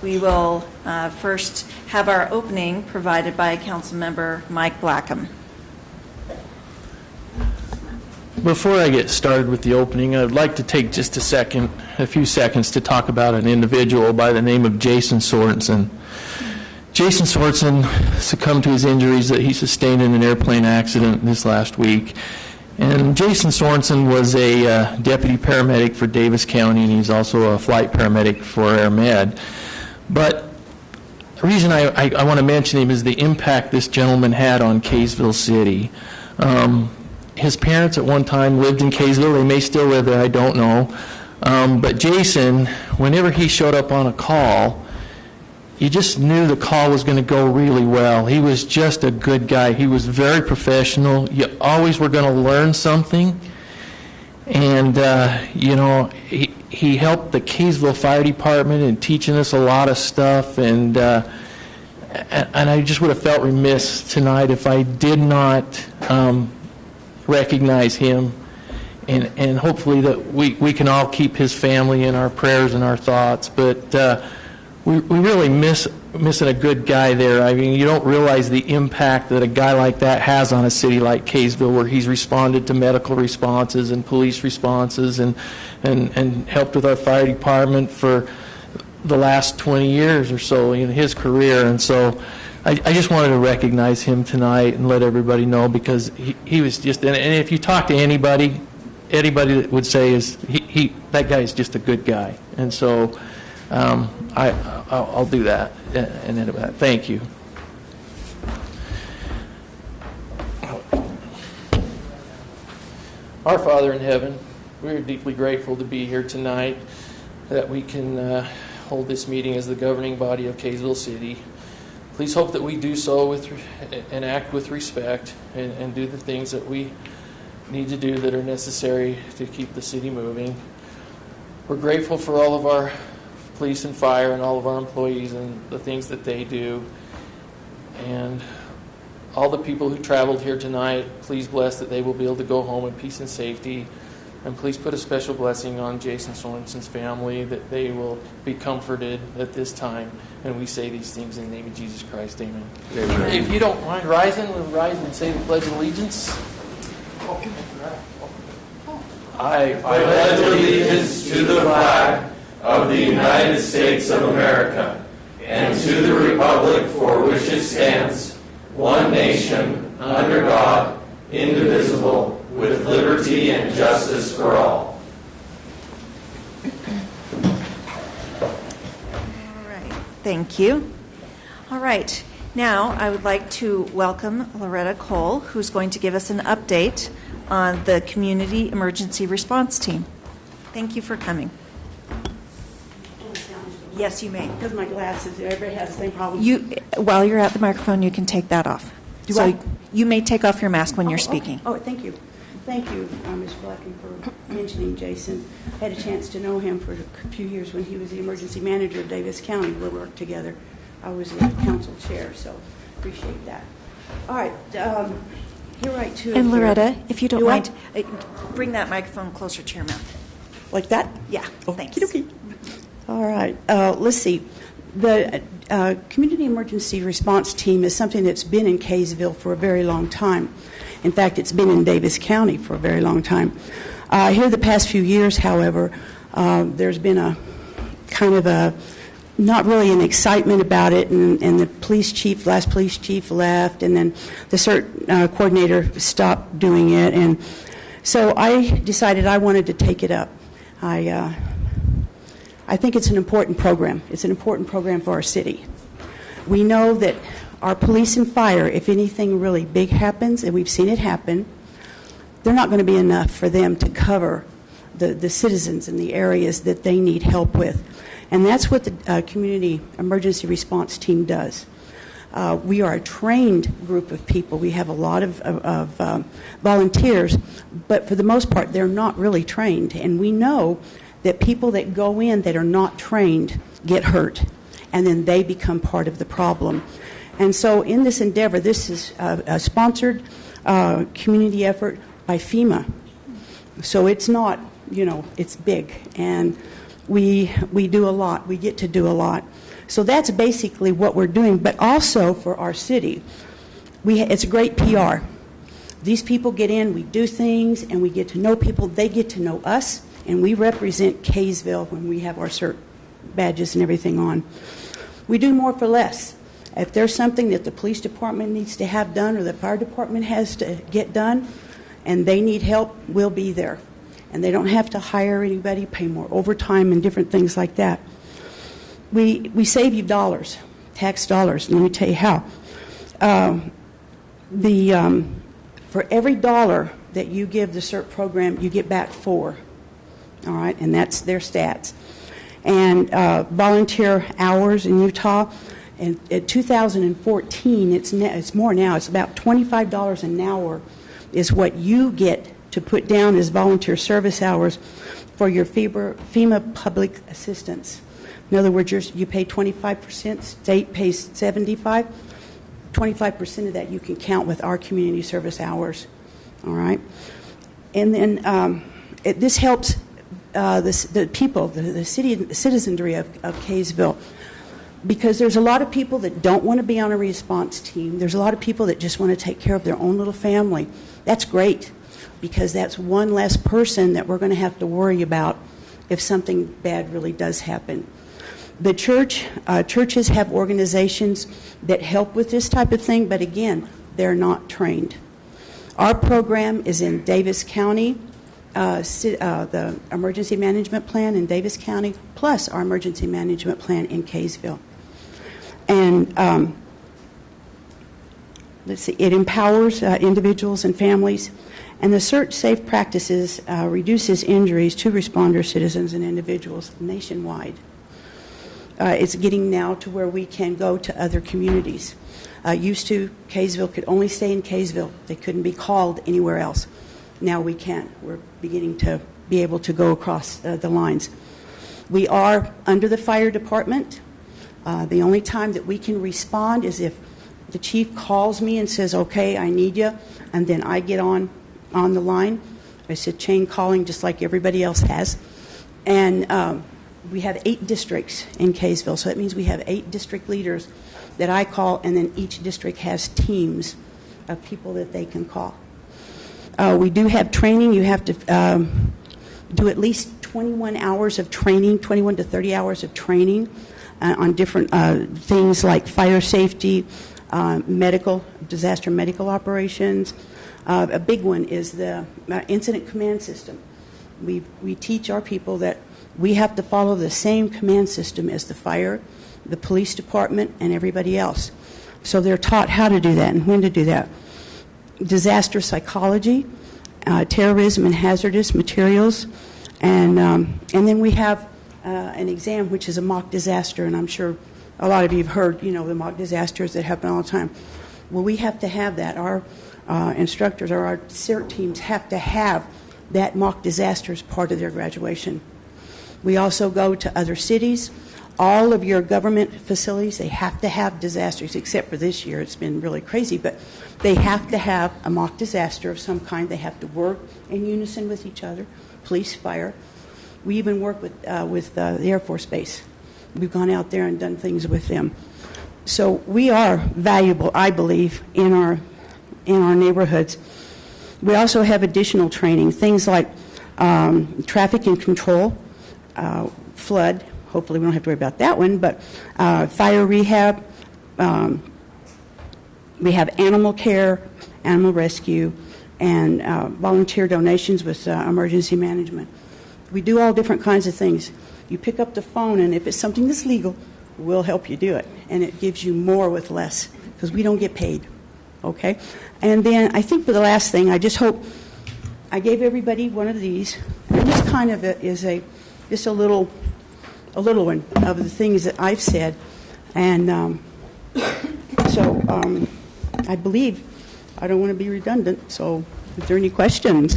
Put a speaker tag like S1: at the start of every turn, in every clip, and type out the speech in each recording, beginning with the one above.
S1: We will first have our opening provided by Councilmember Mike Blackham.
S2: Before I get started with the opening, I'd like to take just a few seconds to talk about an individual by the name of Jason Sorensen. Jason Sorensen succumbed to his injuries that he sustained in an airplane accident this last week. And Jason Sorensen was a deputy paramedic for Davis County, and he's also a flight paramedic for Air Med. But the reason I want to mention him is the impact this gentleman had on Kaysville City. His parents at one time lived in Kaysville. They may still live there, I don't know. But Jason, whenever he showed up on a call, you just knew the call was going to go really well. He was just a good guy. He was very professional. You always were going to learn something. And, he helped the Kaysville Fire Department in teaching us a lot of stuff. And I just would have felt remiss tonight if I did not recognize him. And hopefully that we can all keep his family in our prayers and our thoughts. But we really missing a good guy there. I mean, you don't realize the impact that a guy like that has on a city like Kaysville, where he's responded to medical responses and police responses and helped with our fire department for the last 20 years or so in his career. And so I just wanted to recognize him tonight and let everybody know, because he was just, and if you talk to anybody that would say that guy is just a good guy. And so I'll do that. And then thank you. Our Father in heaven, we are deeply grateful to be here tonight, that we can hold this meeting as the governing body of Kaysville City. Please hope that we do so and act with respect and do the things that we need to do that are necessary to keep the city moving. We're grateful for all of our police and fire and all of our employees and the things that they do. And all the people who traveled here tonight, please bless that they will be able to go home in peace and safety. And please put a special blessing on Jason Sorensen's family, that they will be comforted at this time. And we say these things in the name of Jesus Christ. Amen. Amen. If you don't mind rising, we'll rise and say the Pledge of Allegiance. I
S3: pledge allegiance to the flag of the United States of America and to the republic for which it stands, one nation, under God, indivisible, with liberty and justice for all.
S1: All right. Thank you. All right. Now I would like to welcome Loretta Cole, who's going to give us an update on the Community Emergency Response Team. Thank you for coming. Yes, you may.
S4: Because my glasses, everybody has the same problem.
S1: While you're at the microphone, you can take that off. You may take off your mask when you're speaking.
S4: Oh, thank you. Thank you, Ms. Blackham, for mentioning Jason. I had a chance to know him for a few years when he was the emergency manager of Davis County. We worked together. I was the council chair, so appreciate that. All right, you're right, too.
S1: And Loretta, if you don't mind, bring that microphone closer to your mouth.
S4: Like that?
S1: Yeah, thanks.
S4: Okay. All right, let's see. The Community Emergency Response Team is something that's been in Kaysville for a very long time. In fact, it's been in Davis County for a very long time. Here the past few years, however, there's been a kind of a not really an excitement about it, and the last police chief left, and then the CERT coordinator stopped doing it, and so I decided I wanted to take it up. I think it's an important program. It's an important program for our city. We know that our police and fire, if anything really big happens, and we've seen it happen, they're not going to be enough for them to cover the citizens in the areas that they need help with. And that's what the Community Emergency Response Team does. We are a trained group of people. We have a lot of volunteers, but for the most part, they're not really trained. And we know that people that go in that are not trained get hurt, and then they become part of the problem. And so in this endeavor, this is a sponsored community effort by FEMA. So it's not, it's big. And We do a lot. We get to do a lot. So that's basically what we're doing. But also for our city, it's a great PR. These people get in, we do things, and we get to know people. They get to know us, and we represent Kaysville when we have our cert badges and everything on. We do more for less. If there's something that the police department needs to have done or the fire department has to get done and they need help, we'll be there. And they don't have to hire anybody, pay more overtime and different things like that. We save you dollars, tax dollars, and let me tell you how. For every dollar that you give the CERT program, you get back 4. All right, and that's their stats. And volunteer hours in Utah, in 2014, it's more now. It's about $25 an hour is what you get to put down as volunteer service hours for your FEMA public assistance. In other words, you pay 25%, state pays 75%. 25% of that you can count with our community service hours. All right? And then this helps the people, the citizenry of Kaysville, because there's a lot of people that don't want to be on a response team. There's a lot of people that just want to take care of their own little family. That's great, because that's one less person that we're going to have to worry about if something bad really does happen. The churches have organizations that help with this type of thing, but again, they're not trained. Our program is in Davis County, the emergency management plan in Davis County, plus our emergency management plan in Kaysville. And it empowers individuals and families. And the CERT Safe Practices reduces injuries to responders, citizens, and individuals nationwide. It's getting now to where we can go to other communities. Used to, Kaysville could only stay in Kaysville. They couldn't be called anywhere else. Now we can. We're beginning to be able to go across the lines. We are under the fire department. The only time that we can respond is if the chief calls me and says, okay, I need you, and then I get on the line. It's a chain calling just like everybody else has. And we have 8 districts in Kaysville, so that means we have 8 district leaders that I call, and then each district has teams of people that they can call. We do have training. You have to do at least 21 hours of training, 21 to 30 hours of training on different things like fire safety, disaster medical operations. A big one is the incident command system. We teach our people that we have to follow the same command system as the fire, the police department, and everybody else. So they're taught how to do that and when to do that. Disaster psychology, terrorism and hazardous materials, and then we have an exam which is a mock disaster, and I'm sure a lot of you have heard, the mock disasters that happen all the time. Well, we have to have that. Our instructors or our CERT teams have to have that mock disaster as part of their graduation. We also go to other cities. All of your government facilities, they have to have disasters, except for this year. It's been really crazy, but they have to have a mock disaster of some kind. They have to work in unison with each other, police, fire. We even work with the Air Force Base. We've gone out there and done things with them. So we are valuable, I believe, in our neighborhoods. We also have additional training, things like traffic and control, flood. Hopefully we don't have to worry about that one, but fire rehab. We have animal care, animal rescue, and volunteer donations with emergency management. We do all different kinds of things. You pick up the phone, and if it's something that's legal, we'll help you do it. And it gives you more with less, because we don't get paid. Okay? And then I think for the last thing, I just hope I gave everybody one of these. And this kind of is just a little one of the things that I've said. And so I believe I don't want to be redundant. So if there are any questions?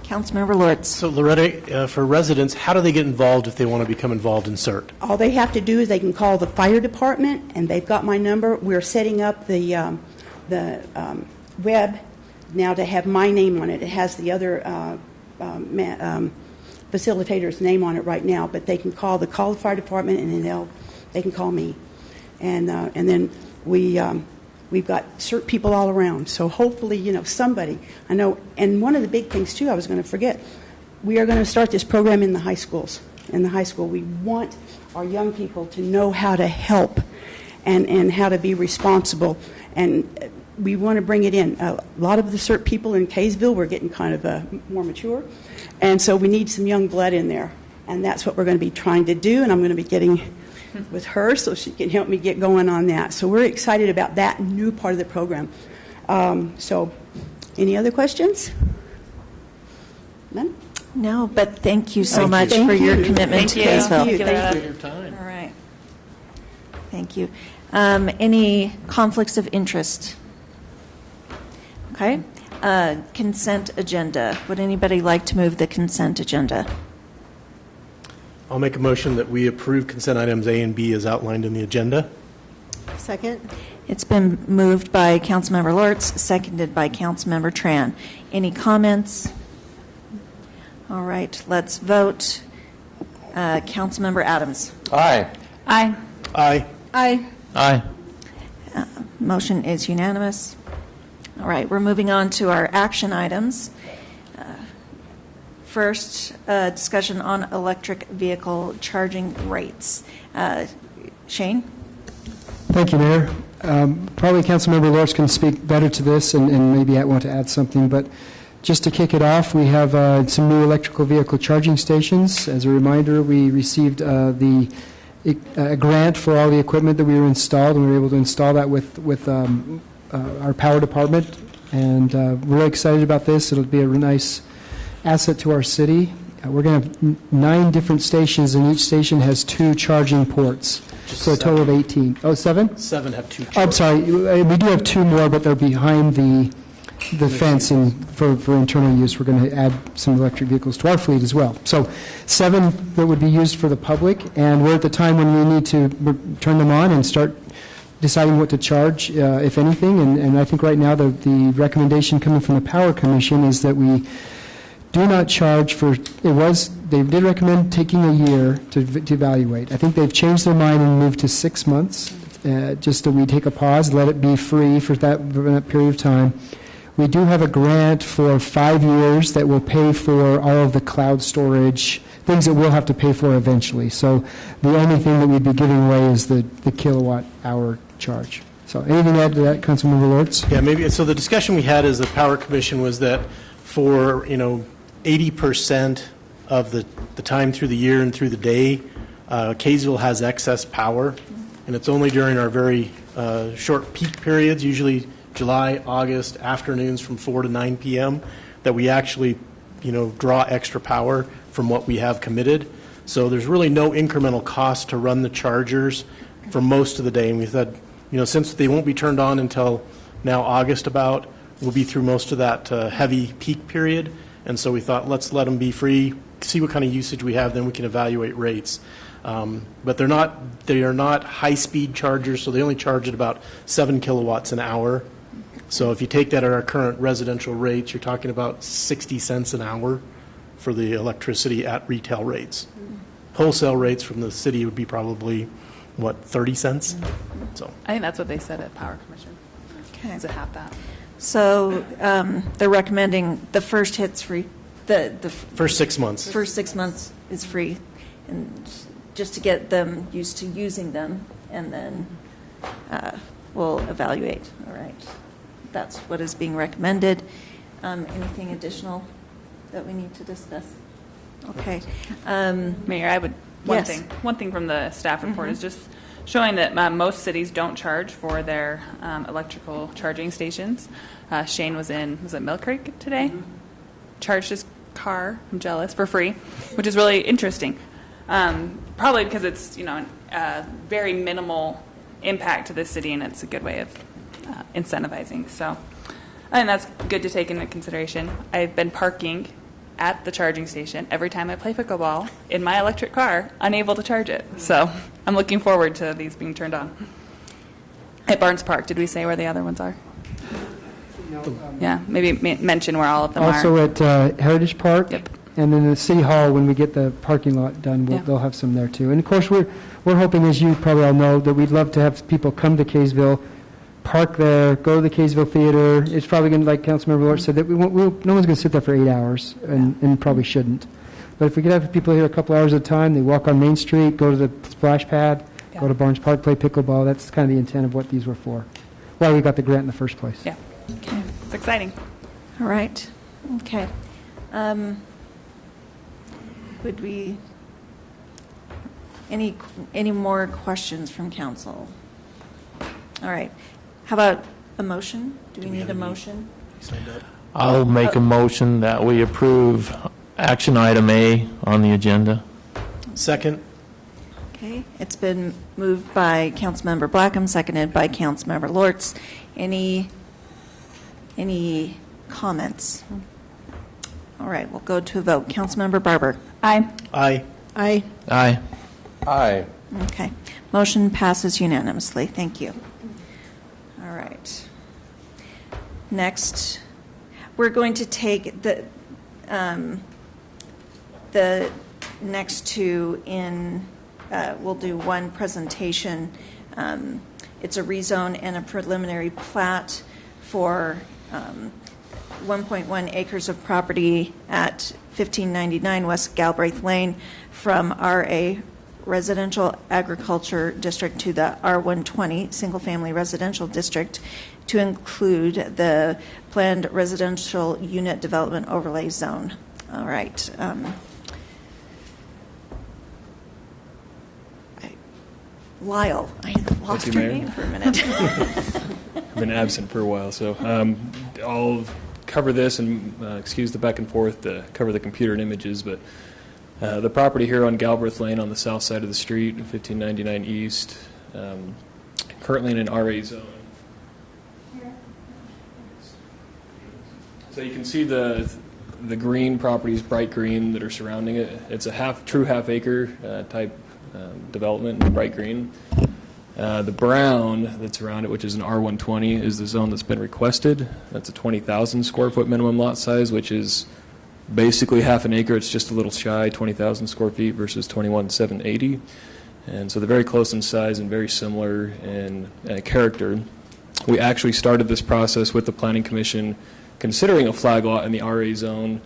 S1: Councilmember Lortz.
S5: So Loretta, for residents, how do they get involved if they want to become involved in CERT?
S4: All they have to do is they can call the fire department, and they've got my number. We're setting up the web now to have my name on it. It has the other facilitator's name on it right now, but they can call the fire department, and then they can call me. And then we've got CERT people all around. So hopefully, somebody, I know. And one of the big things, too, I was going to forget, we are going to start this program in the high schools. In the high school, we want our young people to know how to help and how to be responsible. And we want to bring it in. A lot of the CERT people in Kaysville were getting kind of more mature. And so we need some young blood in there. And that's what we're going to be trying to do. And I'm going to be getting with her so she can help me get going on that. So we're excited about that new part of the program. So any other questions? None?
S1: No, but thank you so much for your commitment to Kaysville.
S4: Thank you.
S5: Thank you for your time.
S1: All right. Thank you. Any conflicts of interest? Okay. Consent agenda. Would anybody like to move the consent agenda?
S5: I'll make a motion that we approve consent items A and B as outlined in the agenda.
S6: Second.
S1: It's been moved by Councilmember Lortz, seconded by Councilmember Tran. Any comments? All right, let's vote. Councilmember Adams.
S3: Aye.
S1: Aye.
S5: Aye.
S6: Aye.
S2: Aye.
S1: Motion is unanimous. All right, we're moving on to our action items. First, discussion on electric vehicle charging rates. Shane?
S7: Thank you, Mayor. Probably Councilmember Lortz can speak better to this and maybe I want to add something, but just to kick it off, we have some new electrical vehicle charging stations. As a reminder, we received a grant for all the equipment that we were installed, and we were able to install that with our power department. And we're really excited about this. It'll be a nice asset to our city. We're going to have 9 different stations, and each station has 2 charging ports. So a total of 18. Oh, 7?
S5: 7 have 2
S7: I'm sorry. We do have 2 more, but they're behind the fence, and for internal use, we're going to add some electric vehicles to our fleet as well. So 7 that would be used for the public, and we're at the time when we need to turn them on and start deciding what to charge, if anything. And I think right now the recommendation coming from the Power Commission is that we do not charge for, they did recommend taking a year to evaluate. I think they've changed their mind and moved to 6 months, just so we take a pause, let it be free for that period of time. We do have a grant for 5 years that will pay for all of the cloud storage, things that we'll have to pay for eventually. So the only thing that we'd be giving away is the kilowatt hour charge. So anything to add to that, Councilmember Lortz?
S5: Yeah, maybe. So the discussion we had as the Power Commission was that for 80% of the time through the year and through the day, Kaysville has excess power, and it's only during our very short peak periods, usually July, August, afternoons from 4 to 9 p.m., that we actually, draw extra power from what we have committed. So there's really no incremental cost to run the chargers for most of the day. And we said, since they won't be turned on until now August about, we'll be through most of that heavy peak period. And so we thought, let's let them be free, see what kind of usage we have, then we can evaluate rates. But they are not high-speed chargers, so they only charge at about 7 kilowatts an hour. So if you take that at our current residential rates, you're talking about 60 cents an hour for the electricity at retail rates. Wholesale rates from the city would be probably, 30 cents? So
S8: I think that's what they said at Power Commission.
S1: Okay.
S8: Is it half that?
S1: So they're recommending the first hit's free. The
S5: first 6 months.
S1: first 6 months is free, and just to get them used to using them, and then we'll evaluate. All right. That's what is being recommended. Anything additional that we need to discuss? Okay.
S8: Mayor, I would,
S1: Yes.
S8: one thing from the staff report is just showing that most cities don't charge for their electrical charging stations. Shane was at Mill Creek today, charged his car, I'm jealous, for free, which is really interesting. Probably because it's, a very minimal impact to the city, and it's a good way of incentivizing. So I think that's good to take into consideration. I've been parking at the charging station every time I play pickleball in my electric car, unable to charge it. So I'm looking forward to these being turned on. At Barnes Park, did we say where the other ones are?
S7: No,
S8: Yeah, maybe mention where all of them
S7: also
S8: are.
S7: at Heritage Park,
S8: Yep.
S7: And then the City Hall, when we get the parking lot done, they'll have some there too. And of course, we're hoping, as you probably all know, that we'd love to have people come to Kaysville, park there, go to the Kaysville Theater. It's probably going to, like Councilmember Lort said, that no one's going to sit there for 8 hours, and probably shouldn't. But if we could have people here a couple hours at a time, they walk on Main Street, go to the splash pad, go to Barnes Park, play pickleball. That's kind of the intent of what these were for. Why we got the grant in the first place.
S8: Yeah. Okay. It's exciting.
S1: All right. Okay. Would we, any more questions from council? All right. How about a motion? Do we need a motion?
S2: I'll make a motion that we approve action item A on the agenda.
S5: Second.
S1: Okay. It's been moved by Councilmember Blackham, seconded by Councilmember Lortz. Any comments? All right. We'll go to a vote. Councilmember Barber.
S8: Aye.
S5: Aye.
S4: Aye.
S2: Aye.
S3: Aye.
S1: Okay. Motion passes unanimously. Thank you. All right. Next, we're going to take the next two in, we'll do one presentation. It's a rezone and a preliminary plat for 1.1 acres of property at 1599 West Galbraith Lane from RA Residential Agriculture District to the R120 Single Family Residential District to include the planned residential unit development overlay zone. All right. Lyle, I lost your
S6: Mayor.
S1: name for a minute.
S6: I've been absent for a while, so I'll cover this and excuse the back and forth to cover the computer and images, but the property here on Galbraith Lane on the south side of the street, 1599 East, currently in an RA zone. So you can see the green properties, bright green, that are surrounding it. It's a true half acre type development, bright green. The brown that's around it, which is an R120, is the zone that's been requested. That's a 20,000 square foot minimum lot size, which is basically half an acre. It's just a little shy, 20,000 square feet versus 21,780. And so they're very close in size and very similar in character. We actually started this process with the Planning Commission considering a flag lot in the RA zone,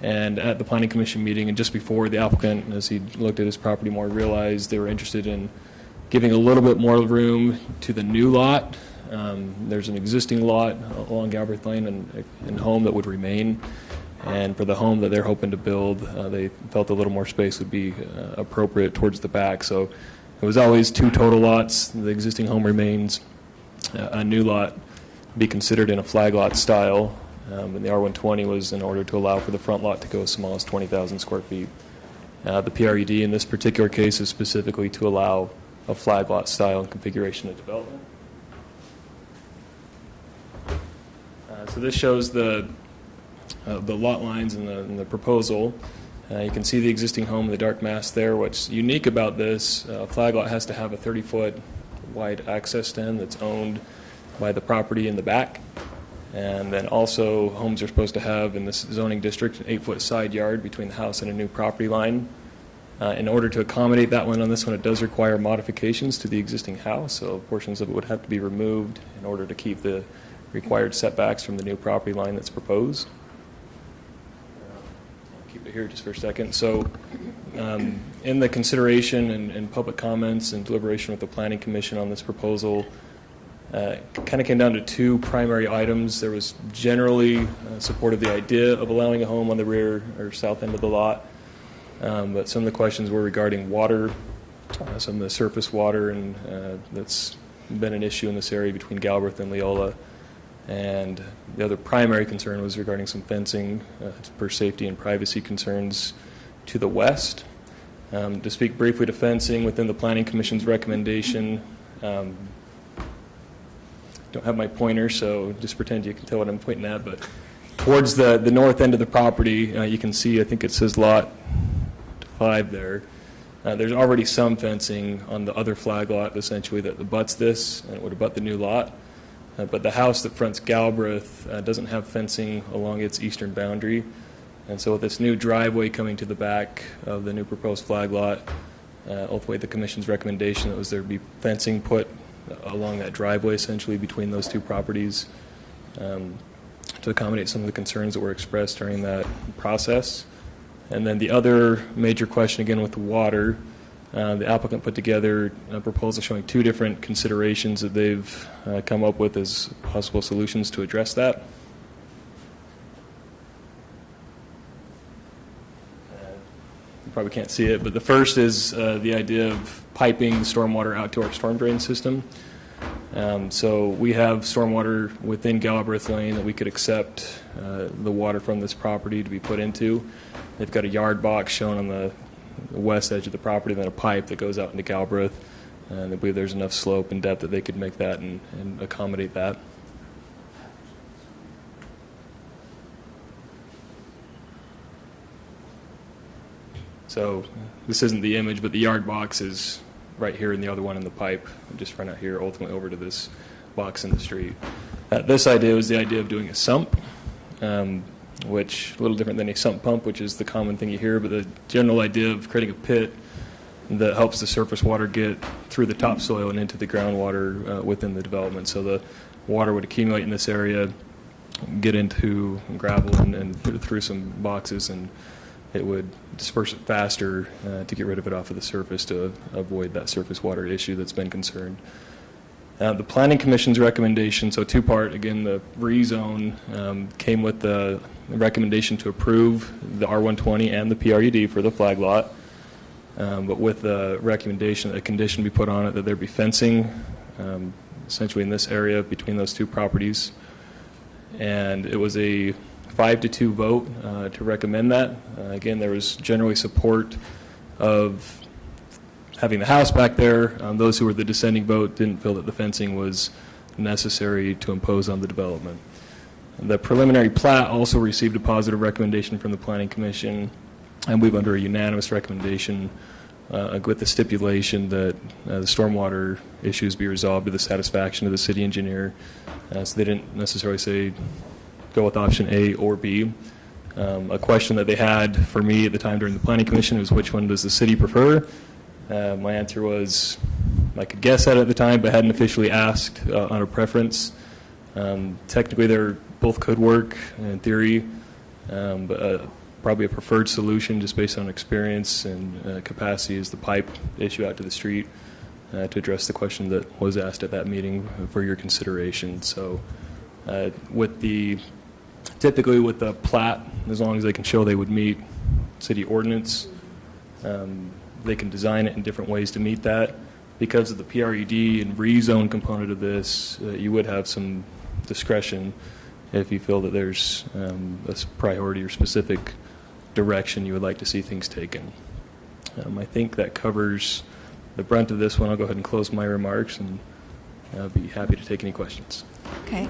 S6: and at the Planning Commission meeting and just before, the applicant, as he looked at his property more, realized they were interested in giving a little bit more room to the new lot. There's an existing lot along Galbraith Lane and home that would remain. And for the home that they're hoping to build, they felt a little more space would be appropriate towards the back. So it was always two total lots. The existing home remains. A new lot be considered in a flag lot style. And the R120 was in order to allow for the front lot to go as small as 20,000 square feet. The PRED in this particular case is specifically to allow a flag lot style and configuration of development. So this shows the lot lines in the proposal. You can see the existing home in the dark mass there. What's unique about this, flag lot has to have a 30-foot wide access stand that's owned by the property in the back. And then also homes are supposed to have, in this zoning district, an 8-foot side yard between the house and a new property line. In order to accommodate that one on this one, it does require modifications to the existing house, so portions of it would have to be removed in order to keep the required setbacks from the new property line that's proposed. I'll keep it here just for a second. So in the consideration and public comments and deliberation with the Planning Commission on this proposal, kind of came down to two primary items. There was generally support of the idea of allowing a home on the rear or south end of the lot, but some of the questions were regarding water, some of the surface water, and that's been an issue in this area between Galbraith and Leola. And the other primary concern was regarding some fencing for safety and privacy concerns to the west. To speak briefly to fencing, within the Planning Commission's recommendation, don't have my pointer, so just pretend you can tell what I'm pointing at, but towards the north end of the property, you can see, I think it says lot 5 there. There's already some fencing on the other flag lot, essentially, that abuts this, and it would abut the new lot. But the house that fronts Galbraith doesn't have fencing along its eastern boundary. And so with this new driveway coming to the back of the new proposed flag lot, ultimately the commission's recommendation was there be fencing put along that driveway essentially between those two properties to accommodate some of the concerns that were expressed during that process. And then the other major question, again, with the water, the applicant put together a proposal showing two different considerations that they've come up with as possible solutions to address that. You probably can't see it, but the first is the idea of piping stormwater out to our storm drain system. So we have stormwater within Galbraith Lane that we could accept the water from this property to be put into. They've got a yard box shown on the west edge of the property, then a pipe that goes out into Galbraith. And I believe there's enough slope and depth that they could make that and accommodate that. So this isn't the image, but the yard box is right here and the other one in the pipe. Just run out here, ultimately over to this box in the street. This idea was the idea of doing a sump, which a little different than a sump pump, which is the common thing you hear, but the general idea of creating a pit that helps the surface water get through the topsoil and into the groundwater within the development. So the water would accumulate in this area, get into gravel and through some boxes, and it would disperse it faster to get rid of it off of the surface to avoid that surface water issue that's been concerned. The Planning Commission's recommendation, so two-part, again, the rezone came with the recommendation to approve the R120 and the PRUD for the flag lot, but with the recommendation that a condition be put on it that there be fencing essentially in this area between those two properties. And it was a 5-2 vote to recommend that. Again, there was generally support of having the house back there. Those who were the dissenting vote didn't feel that the fencing was necessary to impose on the development. The preliminary plat also received a positive recommendation from the Planning Commission, and we've under a unanimous recommendation with the stipulation that the stormwater issues be resolved to the satisfaction of the city engineer. So they didn't necessarily say go with option A or B. A question that they had for me at the time during the Planning Commission was which one does the city prefer? My answer was I could guess at it at the time, but hadn't officially asked on a preference. Technically, they both could work in theory, but probably a preferred solution just based on experience and capacity is the pipe issue out to the street to address the question that was asked at that meeting for your consideration. So typically with the plat, as long as they can show they would meet city ordinance, they can design it in different ways to meet that. Because of the PRUD and rezone component of this, you would have some discretion if you feel that there's a priority or specific direction you would like to see things taken. I think that covers the brunt of this one. I'll go ahead and close my remarks, and I'll be happy to take any questions.
S1: Okay.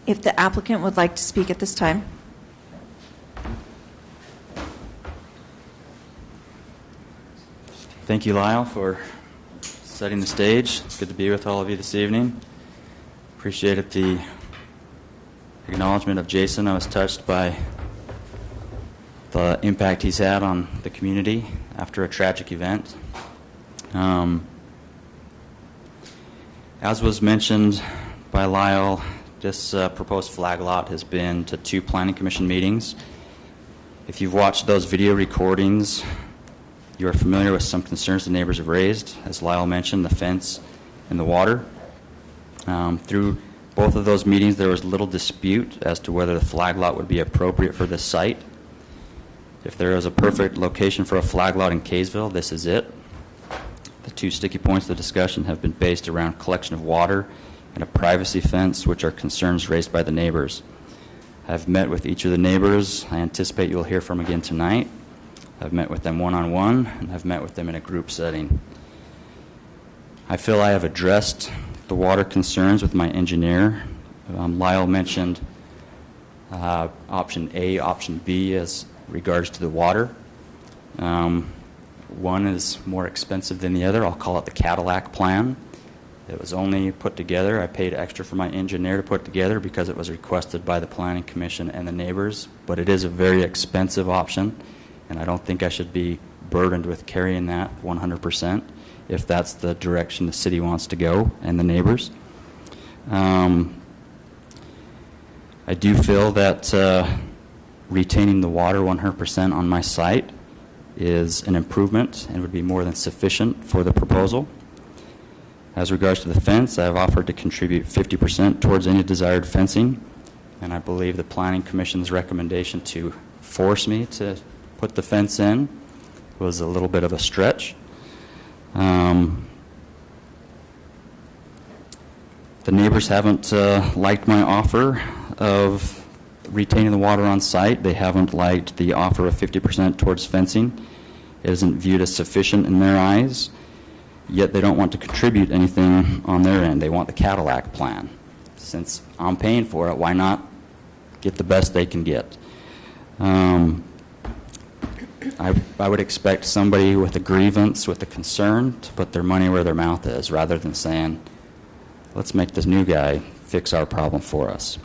S1: If the applicant would like to speak at this time.
S9: Thank you, Lyle, for setting the stage. It's good to be with all of you this evening. Appreciated the acknowledgement of Jason. I was touched by the impact he's had on the community after a tragic event. As was mentioned by Lyle, this proposed flag lot has been to 2 Planning Commission meetings. If you've watched those video recordings, you are familiar with some concerns the neighbors have raised. As Lyle mentioned, the fence and the water. Through both of those meetings, there was little dispute as to whether the flag lot would be appropriate for this site. If there is a perfect location for a flag lot in Kaysville, this is it. The 2 sticky points of the discussion have been based around collection of water and a privacy fence, which are concerns raised by the neighbors. I've met with each of the neighbors. I anticipate you'll hear from again tonight. I've met with them one-on-one, and I've met with them in a group setting. I feel I have addressed the water concerns with my engineer. Lyle mentioned option A, option B as regards to the water. One is more expensive than the other. I'll call it the Cadillac plan. It was only put together, I paid extra for my engineer to put together because it was requested by the Planning Commission and the neighbors, but it is a very expensive option, and I don't think I should be burdened with carrying that 100% if that's the direction the city wants to go and the neighbors. I do feel that retaining the water 100% on my site is an improvement and would be more than sufficient for the proposal. As regards to the fence, I have offered to contribute 50% towards any desired fencing, and I believe the Planning Commission's recommendation to force me to put the fence in was a little bit of a stretch. The neighbors haven't liked my offer of retaining the water on site. They haven't liked the offer of 50% towards fencing. It isn't viewed as sufficient in their eyes, yet they don't want to contribute anything on their end. They want the Cadillac plan. Since I'm paying for it, why not get the best they can get? I would expect somebody with a grievance, with a concern, to put their money where their mouth is, rather than saying, let's make this new guy fix our problem for us.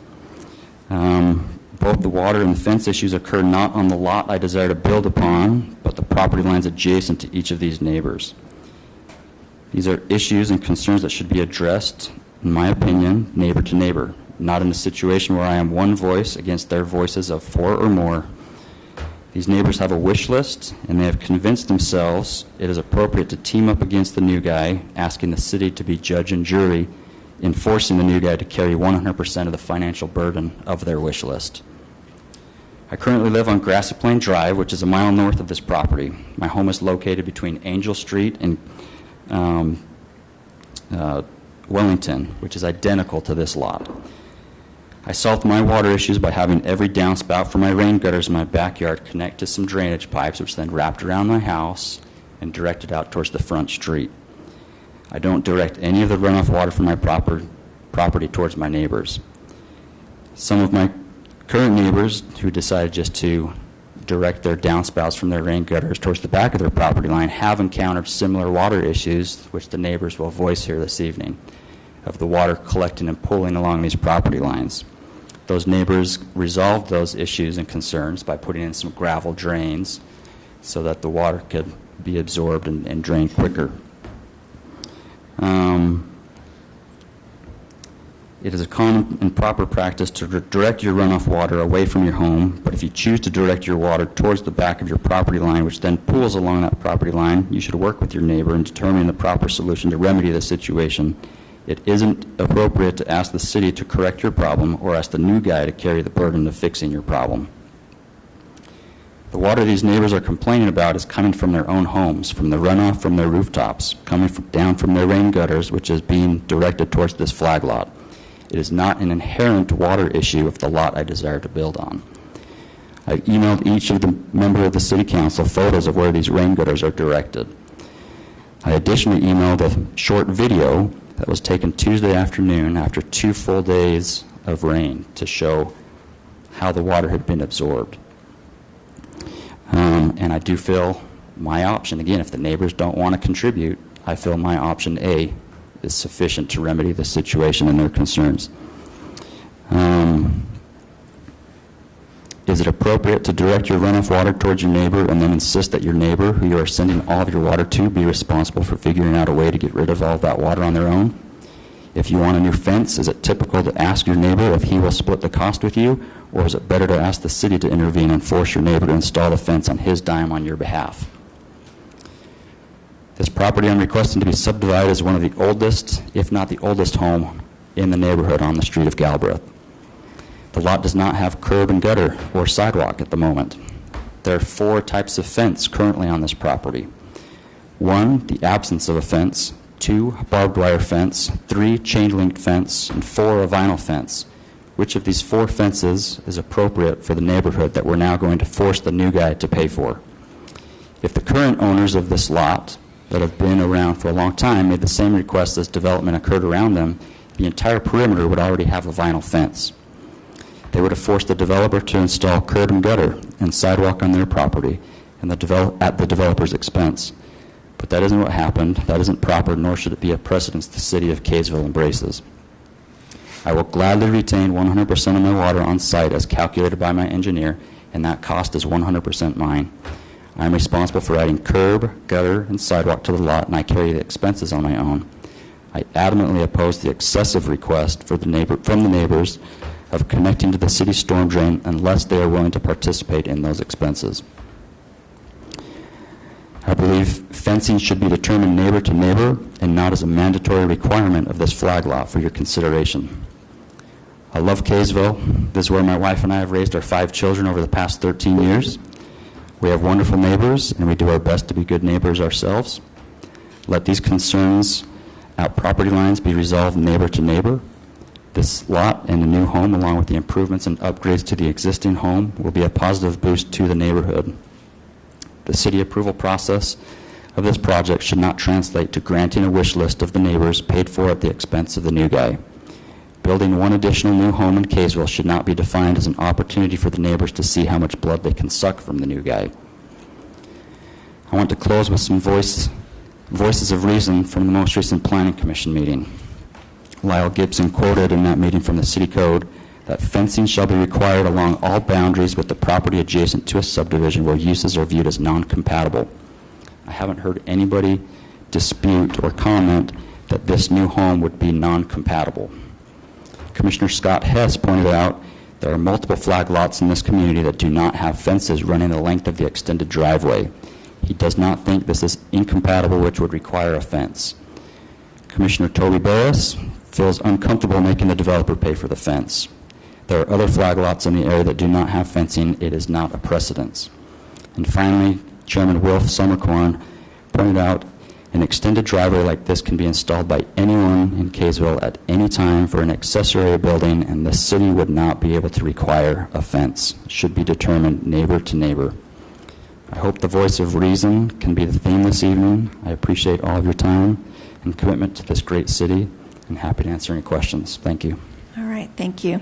S9: Both the water and the fence issues occur not on the lot I desire to build upon, but the property lines adjacent to each of these neighbors. These are issues and concerns that should be addressed, in my opinion, neighbor to neighbor, not in a situation where I am one voice against their voices of 4 or more. These neighbors have a wish list, and they have convinced themselves it is appropriate to team up against the new guy, asking the city to be judge and jury in forcing the new guy to carry 100% of the financial burden of their wish list. I currently live on Grassy Plain Drive, which is a mile north of this property. My home is located between Angel Street and Wellington, which is identical to this lot. I solved my water issues by having every downspout for my rain gutters in my backyard connect to some drainage pipes, which then wrapped around my house and directed out towards the front street. I don't direct any of the runoff water from my property towards my neighbors. Some of my current neighbors who decided just to direct their downspouts from their rain gutters towards the back of their property line have encountered similar water issues, which the neighbors will voice here this evening, of the water collecting and pooling along these property lines. Those neighbors resolved those issues and concerns by putting in some gravel drains so that the water could be absorbed and drained quicker. It is a common and proper practice to direct your runoff water away from your home, but if you choose to direct your water towards the back of your property line, which then pools along that property line, you should work with your neighbor in determining the proper solution to remedy the situation. It isn't appropriate to ask the city to correct your problem or ask the new guy to carry the burden of fixing your problem. The water these neighbors are complaining about is coming from their own homes, from the runoff from their rooftops, coming down from their rain gutters, which is being directed towards this flag lot. It is not an inherent water issue of the lot I desire to build on. I emailed each of the members of the City Council photos of where these rain gutters are directed. I additionally emailed a short video that was taken Tuesday afternoon after 2 full days of rain to show how the water had been absorbed. And I do feel my option, again, if the neighbors don't want to contribute, I feel my option A is sufficient to remedy the situation and their concerns. Is it appropriate to direct your runoff water towards your neighbor and then insist that your neighbor, who you are sending all of your water to, be responsible for figuring out a way to get rid of all of that water on their own? If you want a new fence, is it typical to ask your neighbor if he will split the cost with you, or is it better to ask the city to intervene and force your neighbor to install the fence on his dime on your behalf? This property I'm requesting to be subdivided is one of the oldest, if not the oldest home in the neighborhood on the street of Galbraith. The lot does not have curb and gutter or sidewalk at the moment. There are 4 types of fence currently on this property. 1, the absence of a fence. 2, barbed wire fence. 3, chain-linked fence. And 4, a vinyl fence. Which of these 4 fences is appropriate for the neighborhood that we're now going to force the new guy to pay for? If the current owners of this lot that have been around for a long time made the same request as development occurred around them, the entire perimeter would already have a vinyl fence. They would have forced the developer to install curb and gutter and sidewalk on their property and at the developer's expense. But that isn't what happened. That isn't proper, nor should it be a precedence the city of Kaysville embraces. I will gladly retain 100% of my water on site as calculated by my engineer, and that cost is 100% mine. I am responsible for adding curb, gutter, and sidewalk to the lot, and I carry the expenses on my own. I adamantly oppose the excessive request from the neighbors of connecting to the city storm drain unless they are willing to participate in those expenses. I believe fencing should be determined neighbor to neighbor and not as a mandatory requirement of this flag lot for your consideration. I love Kaysville. This is where my wife and I have raised our 5 children over the past 13 years. We have wonderful neighbors, and we do our best to be good neighbors ourselves. Let these concerns at property lines be resolved neighbor to neighbor. This lot and the new home, along with the improvements and upgrades to the existing home, will be a positive boost to the neighborhood. The city approval process of this project should not translate to granting a wish list of the neighbors paid for at the expense of the new guy. Building one additional new home in Kaysville should not be defined as an opportunity for the neighbors to see how much blood they can suck from the new guy. I want to close with some voices of reason from the most recent Planning Commission meeting. Lyle Gibson quoted in that meeting from the City Code that fencing shall be required along all boundaries with the property adjacent to a subdivision where uses are viewed as non-compatible. I haven't heard anybody dispute or comment that this new home would be non-compatible. Commissioner Scott Hess pointed out there are multiple flag lots in this community that do not have fences running the length of the extended driveway. He does not think this is incompatible, which would require a fence. Commissioner Toby Barris feels uncomfortable making the developer pay for the fence. There are other flag lots in the area that do not have fencing. It is not a precedence. And finally, Chairman Wilf Summercorn pointed out an extended driveway like this can be installed by anyone in Kaysville at any time for an accessory building, and the city would not be able to require a fence. It should be determined neighbor to neighbor. I hope the voice of reason can be the theme this evening. I appreciate all of your time and commitment to this great city, and happy to answer any questions. Thank you.
S1: All right, thank you.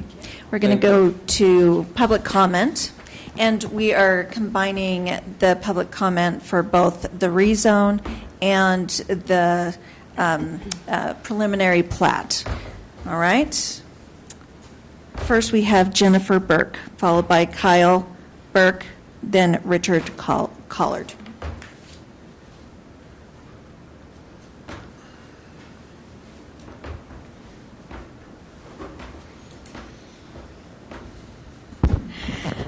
S1: We're going to go to public comment, and we are combining the public comment for both the rezone and the preliminary plat. All right. First, we have Jennifer Burke, followed by Kyle Burke, then Richard Collard.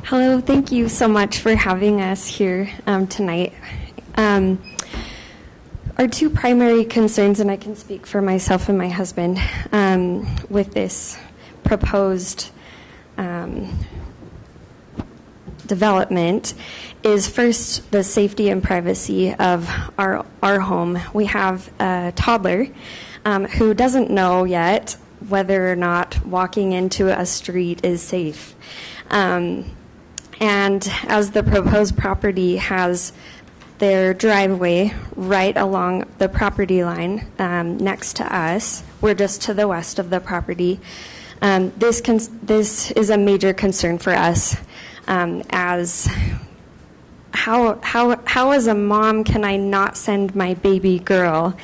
S10: Hello, thank you so much for having us here tonight. Our 2 primary concerns, and I can speak for myself and my husband, with this proposed development is first the safety and privacy of our home. We have a toddler who doesn't know yet whether or not walking into a street is safe. And as the proposed property has their driveway right along the property line next to us, we're just to the west of the property. This is a major concern for us, as how as a mom can I not send my baby girl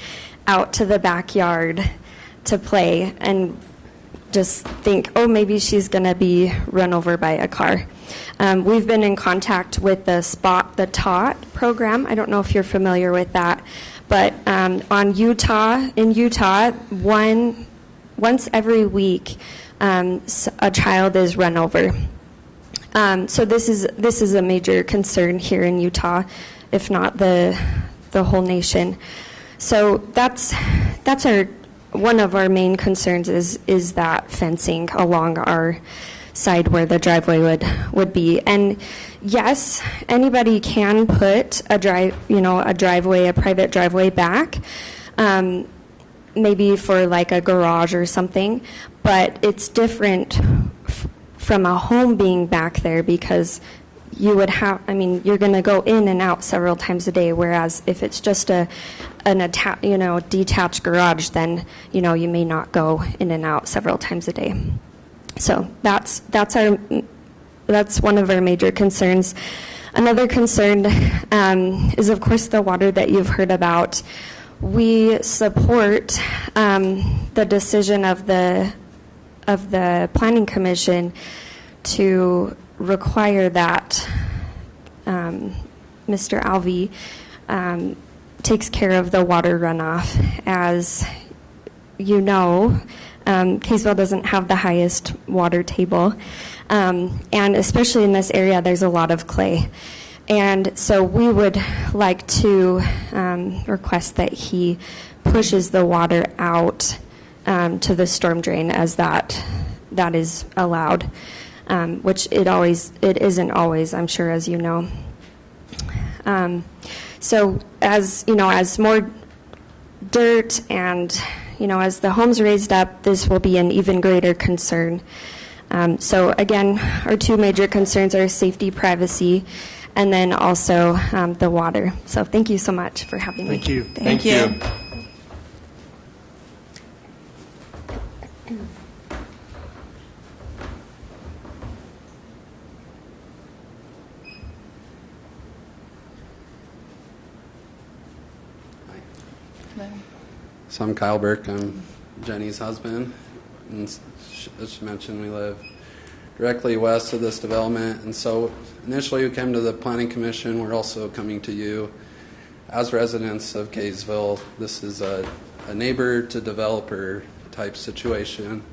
S10: out to the backyard to play and just think, oh, maybe she's going to be run over by a car. We've been in contact with the Spot the Tot program. I don't know if you're familiar with that, but in Utah, once every week, a child is run over. So this is a major concern here in Utah, if not the whole nation. So that's one of our main concerns is that fencing along our side where the driveway would be. And yes, anybody can put a private driveway back, maybe for like a garage or something, but it's different from a home being back there, because you would have, you're going to go in and out several times a day, whereas if it's just an detached garage, then, you may not go in and out several times a day. So that's one of our major concerns. Another concern is, of course, the water that you've heard about. We support the decision of the Planning Commission to require that Mr. Alvey takes care of the water runoff. As you know, Kaysville doesn't have the highest water table, and especially in this area, there's a lot of clay. And so we would like to request that he pushes the water out to the storm drain, as that is allowed, which it isn't always, I'm sure, as you know. So as you know, as more dirt and as the homes raised up, this will be an even greater concern. So again, our two major concerns are safety, privacy, and then also the water. So thank you so much for having me.
S5: Thank you.
S1: Thank you.
S11: So I'm Kyle Burke. I'm Jenny's husband. And as she mentioned, we live directly west of this development. And so initially we came to the Planning Commission. We're also coming to you as residents of Kaysville. This is a neighbor to developer type situation.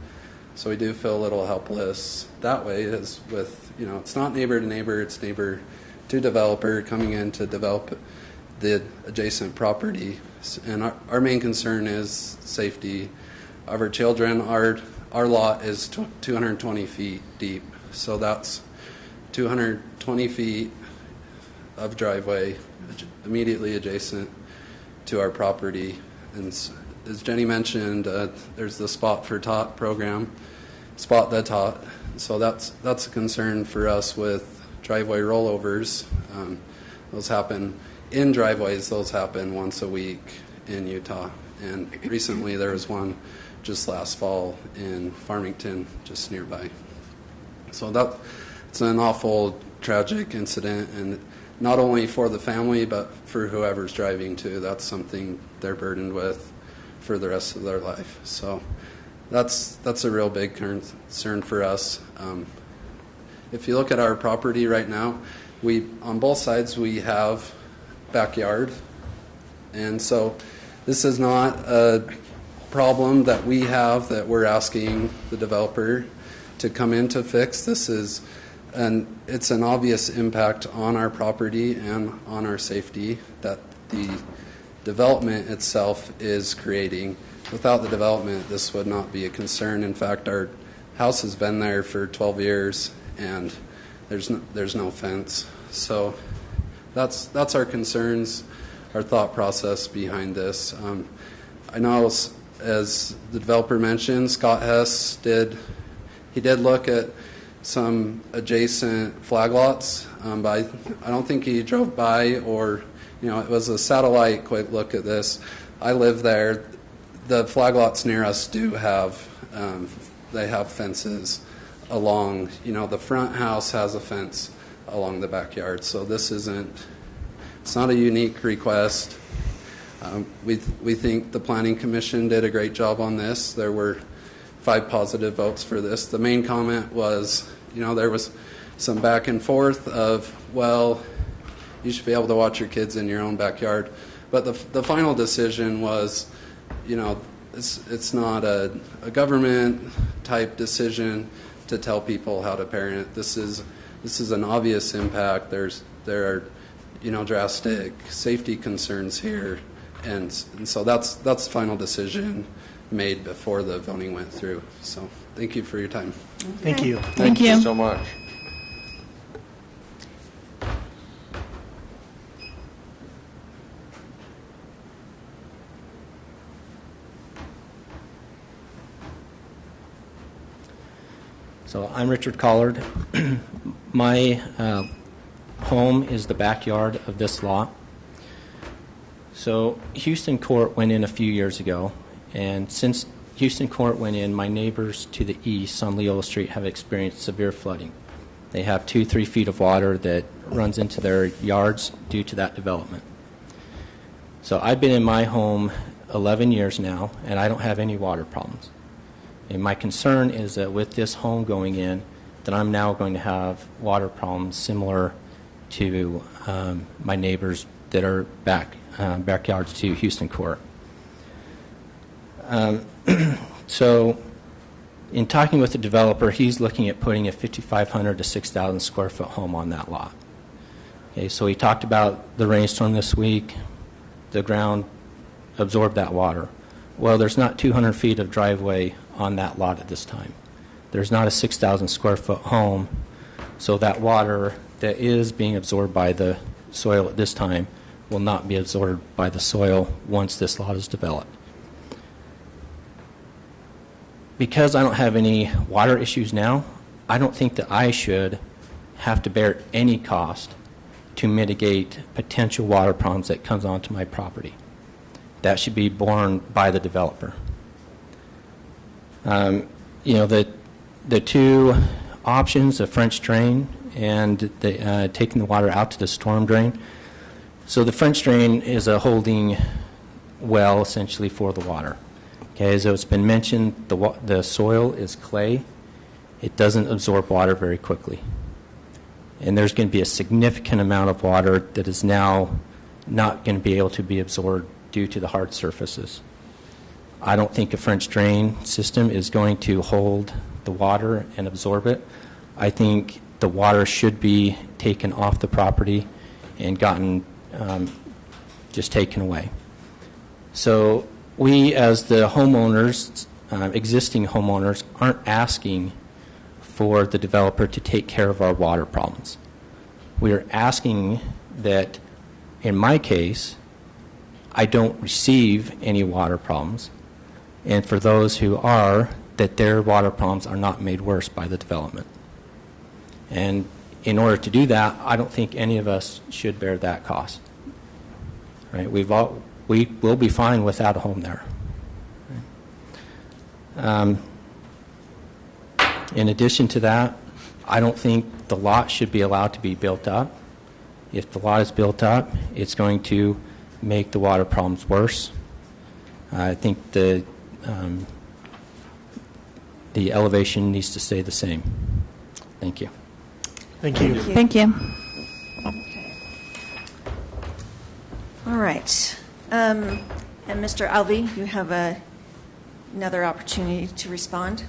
S11: So we do feel a little helpless that way, as with, it's not neighbor to neighbor, it's neighbor to developer coming in to develop the adjacent property. And our main concern is safety of our children. Our lot is 220 feet deep, so that's 220 feet of driveway immediately adjacent to our property. And as Jenny mentioned, there's the Spot for Tot program, Spot the Tot. So that's a concern for us with driveway rollovers. Those happen in driveways. Those happen once a week in Utah. And recently there was one just last fall in Farmington, just nearby. So it's an awful, tragic incident, and not only for the family, but for whoever's driving too. That's something they're burdened with for the rest of their life. So that's a real big concern for us. If you look at our property right now, on both sides we have backyard, and so this is not a problem that we have that we're asking the developer to come in to fix. It's an obvious impact on our property and on our safety that the development itself is creating. Without the development, this would not be a concern. In fact, our house has been there for 12 years and there's no fence. So that's our concerns, our thought process behind this. I know, as the developer mentioned, Scott Hess did look at some adjacent flag lots, but I don't think he drove by, or it was a satellite quick look at this. I live there. The flag lots near us do have they have fences along. The front house has a fence along the backyard, so it's not a unique request. We think the Planning Commission did a great job on this. There were 5 positive votes for this. The main comment was, there was some back and forth of, well, you should be able to watch your kids in your own backyard. But the final decision was, it's not a government type decision to tell people how to parent. This is an obvious impact. There are drastic safety concerns here, and so that's the final decision made before the voting went through. So thank you for your time.
S5: Thank you.
S3: Thank you so much.
S12: So I'm Richard Collard. My home is the backyard of this lot. So Houston Court went in a few years ago, and since Houston Court went in, my neighbors to the east on Leola Street have experienced severe flooding. They have 2-3 feet of water that runs into their yards due to that development. So I've been in my home 11 years now, and I don't have any water problems. And my concern is that with this home going in, that I'm now going to have water problems similar to my neighbors that are backyards to Houston Court. So in talking with the developer, he's looking at putting a 5,500 to 6,000 square foot home on that lot. Okay, so he talked about the rainstorm this week. The ground absorbed that water. Well, there's not 200 feet of driveway on that lot at this time. There's not a 6,000 square foot home, so that water that is being absorbed by the soil at this time will not be absorbed by the soil once this lot is developed. Because I don't have any water issues now, I don't think that I should have to bear any cost to mitigate potential water problems that comes onto my property. That should be borne by the developer. The two options, the French drain and taking the water out to the storm drain. So the French drain is a holding well essentially for the water. Okay, as it's been mentioned, the soil is clay. It doesn't absorb water very quickly. And there's going to be a significant amount of water that is now not going to be able to be absorbed due to the hard surfaces. I don't think a French drain system is going to hold the water and absorb it. I think the water should be taken off the property and gotten just taken away. So we, as the homeowners, existing homeowners, aren't asking for the developer to take care of our water problems. We are asking that, in my case, I don't receive any water problems, and for those who are, that their water problems are not made worse by the development. And in order to do that, I don't think any of us should bear that cost. Right? We will be fine without a home there. In addition to that, I don't think the lot should be allowed to be built up. If the lot is built up, it's going to make the water problems worse. I think the elevation needs to stay the same. Thank you.
S5: Thank you.
S8: Thank you.
S1: All right. And Mr. Alvey, you have another opportunity to respond.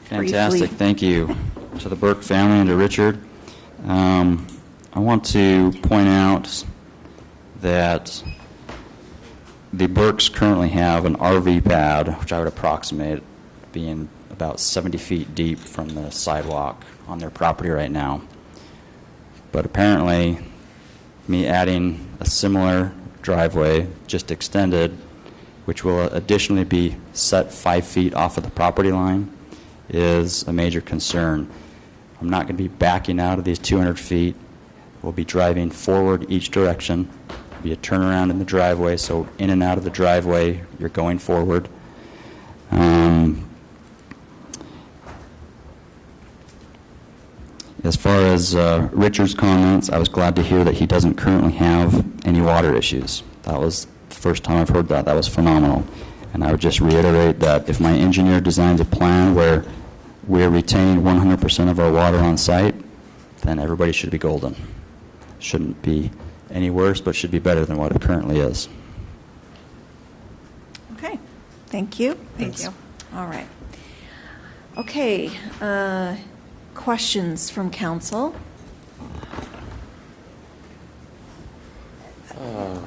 S9: Fantastic.
S1: Briefly.
S9: Thank you to the Burke family and to Richard. I want to point out that the Burkes currently have an RV pad, which I would approximate being about 70 feet deep from the sidewalk on their property right now. But apparently, me adding a similar driveway, just extended, which will additionally be set 5 feet off of the property line, is a major concern. I'm not going to be backing out of these 200 feet. We'll be driving forward each direction. There'll be a turnaround in the driveway, so in and out of the driveway, you're going forward. As far as Richard's comments, I was glad to hear that he doesn't currently have any water issues. That was the first time I've heard that. That was phenomenal. And I would just reiterate that if my engineer designs a plan where we're retaining 100% of our water on site, then everybody should be golden. Shouldn't be any worse, but should be better than what it currently is.
S1: Okay. Thank you.
S8: Thank you.
S1: All right. Okay. Questions from council?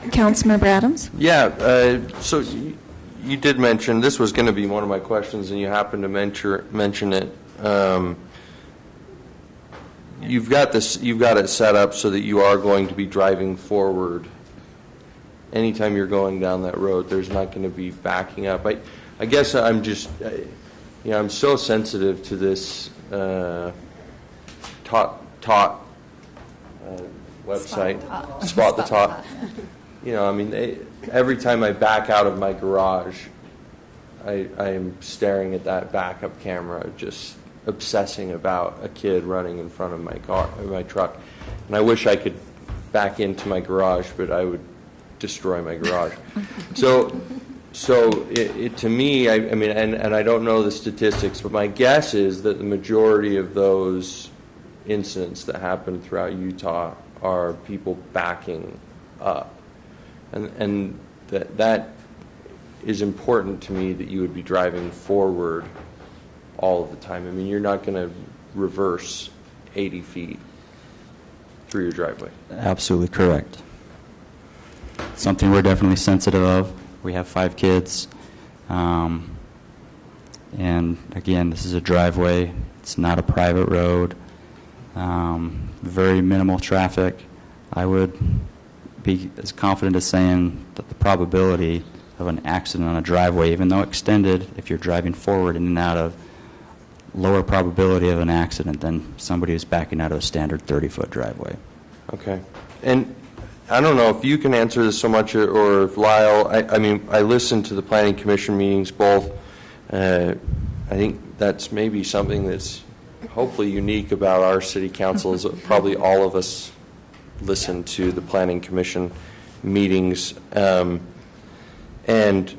S1: Councilmember Adams?
S3: Yeah, so you did mention, this was going to be one of my questions, and you happened to mention it. You've got it set up so that you are going to be driving forward. Anytime you're going down that road, there's not going to be backing up. I guess I'm just, I'm so sensitive to this website, Spot the Tot. Every time I back out of my garage, I am staring at that backup camera, just obsessing about a kid running in front of my truck. And I wish I could back into my garage, but I would destroy my garage. So to me, I mean, and I don't know the statistics, but my guess is that the majority of those incidents that happen throughout Utah are people backing up. And that is important to me, that you would be driving forward all of the time. I mean, you're not going to reverse 80 feet through your driveway.
S9: Absolutely correct. Something we're definitely sensitive of. We have 5 kids. And again, this is a driveway. It's not a private road. Very minimal traffic. I would be as confident as saying that the probability of an accident on a driveway, even though extended, if you're driving forward in and out of, lower probability of an accident than somebody who's backing out of a standard 30-foot driveway.
S3: Okay. And I don't know if you can answer this so much, or if Lyle, I mean, I listened to the Planning Commission meetings both. I think that's maybe something that's hopefully unique about our city council, is probably all of us listen to the Planning Commission meetings. And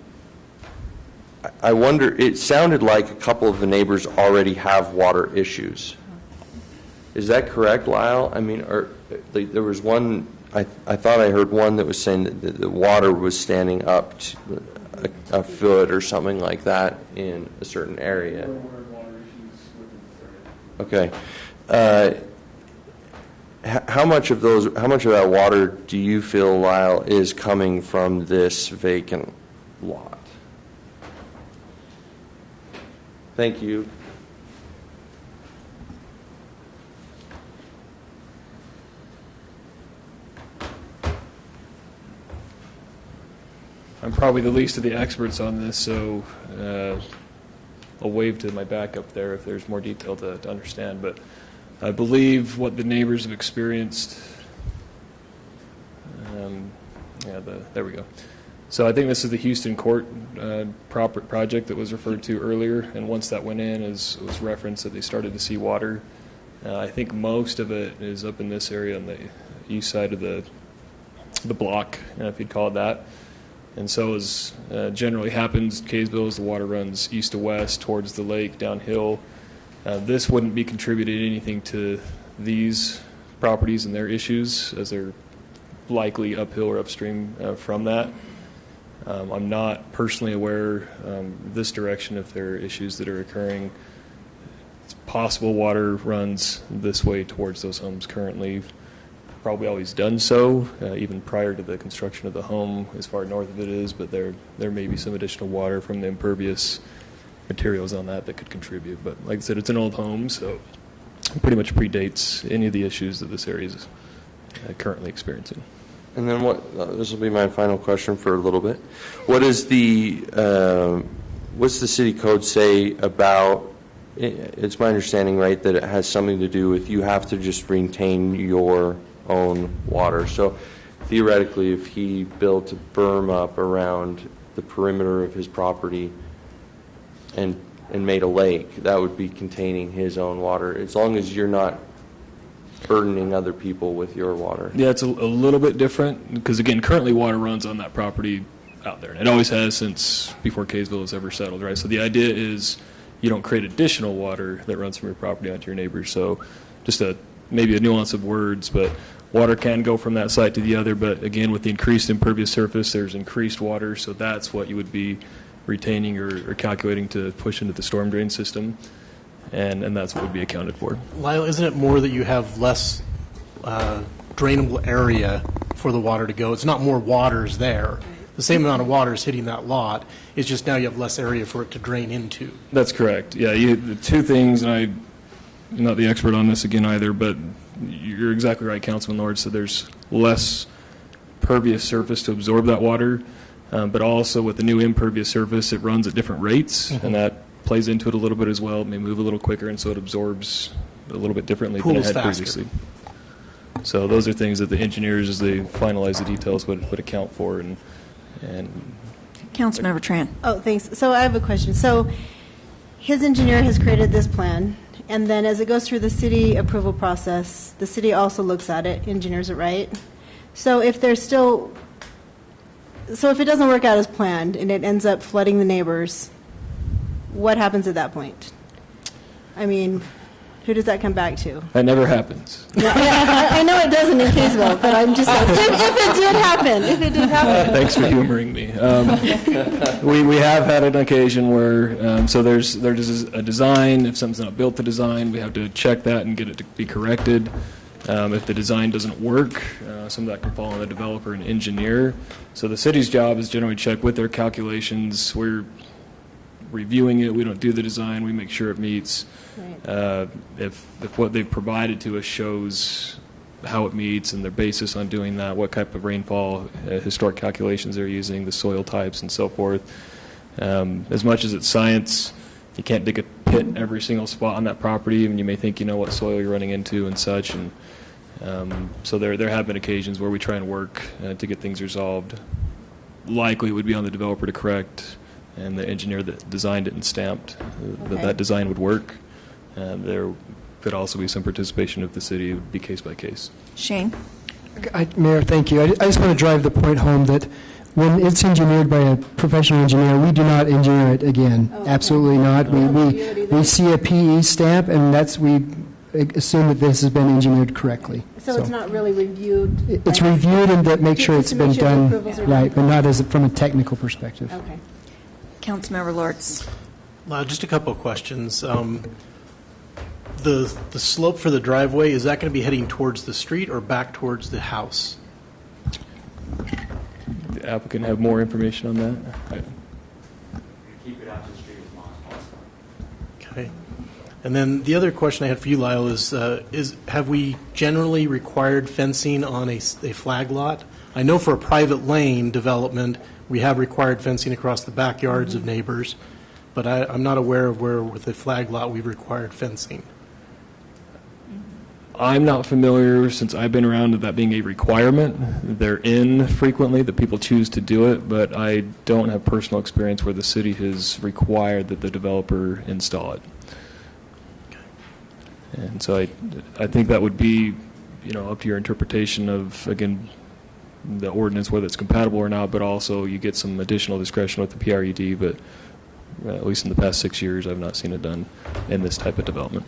S3: I wonder, it sounded like a couple of the neighbors already have water issues. Is that correct, Lyle? I mean, there was one, I thought I heard one that was saying that the water was standing up to a foot or something like that in a certain area. Okay. How much of that water do you feel, Lyle, is coming from this vacant lot? Thank you.
S6: I'm probably the least of the experts on this, so I'll wave to my backup there if there's more detail to understand. But I believe what the neighbors have experienced, there we go. So I think this is the Houston Court project that was referred to earlier, and once that went in, it was referenced that they started to see water. I think most of it is up in this area on the east side of the block, if you'd call it that. And so as generally happens, Kaysville, as the water runs east to west towards the lake, downhill, this wouldn't be contributing anything to these properties and their issues, as they're likely uphill or upstream from that. I'm not personally aware this direction if there are issues that are occurring. It's possible water runs this way towards those homes currently. Probably always done so, even prior to the construction of the home, as far north of it is, but there may be some additional water from the impervious materials on that could contribute. But like I said, it's an old home, so it pretty much predates any of the issues that this area is currently experiencing.
S3: And then this will be my final question for a little bit. What's the city code say about, it's my understanding, right, that it has something to do with you have to just maintain your own water. So theoretically, if he built a berm up around the perimeter of his property and made a lake, that would be containing his own water, as long as you're not burdening other people with your water.
S6: Yeah, it's a little bit different because, again, currently water runs on that property out there. And it always has since before Kaysville has ever settled, right? So the idea is you don't create additional water that runs from your property onto your neighbors. So just maybe a nuance of words, but water can go from that site to the other. But, again, with the increased impervious surface, there's increased water. So that's what you would be retaining or calculating to push into the storm drain system. And that's what would be accounted for.
S5: Lyle, isn't it more that you have less drainable area for the water to go? It's not more water is there. The same amount of water is hitting that lot. It's just now you have less area for it to drain into.
S6: That's correct. Yeah, the two things, and I'm not the expert on this again either, but you're exactly right, Councilman Lord. So there's less pervious surface to absorb that water, but also with the new impervious surface, it runs at different rates, and that plays into it a little bit as well. It may move a little quicker, and so it absorbs a little bit differently than it had previously. So those are things that the engineers, as they finalize the details, would account for and
S1: Councilmember Tran.
S13: Oh, thanks. So I have a question. So his engineer has created this plan, and then as it goes through the city approval process, the city also looks at it, engineers it, right? So if there's still, so if it doesn't work out as planned and it ends up flooding the neighbors, what happens at that point? I mean, who does that come back to?
S6: That never happens.
S13: I know it doesn't in Kaysville, but I'm just like, if it did happen.
S6: Thanks for humoring me. We have had an occasion where, so there's a design. If something's not built to design, we have to check that and get it to be corrected. If the design doesn't work, some of that can fall on the developer and engineer. So the city's job is generally check with their calculations. We're reviewing it. We don't do the design. We make sure it meets.
S13: Right.
S6: If what they've provided to us shows how it meets and their basis on doing that, what type of rainfall, historic calculations they're using, the soil types, and so forth. As much as it's science, you can't dig a pit every single spot on that property, and you may think you know what soil you're running into and such. And so there have been occasions where we try and work to get things resolved. Likely it would be on the developer to correct, and the engineer that designed it and stamped that design would work. There could also be some participation of the city. It would be case by case.
S1: Shane?
S7: Mayor, thank you. I just want to drive the point home that when it's engineered by a professional engineer, we do not engineer it again.
S13: Oh, okay.
S7: Absolutely not. We see a PE stamp, and we assume that this has been engineered correctly.
S13: So it's not really reviewed?
S7: It's reviewed and that make sure it's
S13: to
S7: been
S13: make sure the
S7: done
S13: approvals are
S7: right,
S13: done
S7: but not from a technical perspective.
S13: Okay.
S1: Councilmember Lortz.
S5: Just a couple of questions. The slope for the driveway, is that going to be heading towards the street or back towards the house?
S6: The applicant have more information on that?
S9: Keep it out to the street as long as possible.
S5: Okay. And then the other question I had for you, Lyle, is have we generally required fencing on a flag lot? I know for a private lane development, we have required fencing across the backyards of neighbors, but I'm not aware of where with a flag lot we've required fencing.
S6: I'm not familiar, since I've been around, with that being a requirement. They're in frequently, that people choose to do it, but I don't have personal experience where the city has required that the developer install it. And so I think that would be, up to your interpretation of, again, the ordinance, whether it's compatible or not, but also you get some additional discretion with the PRUD, but at least in the past 6 years, I've not seen it done in this type of development.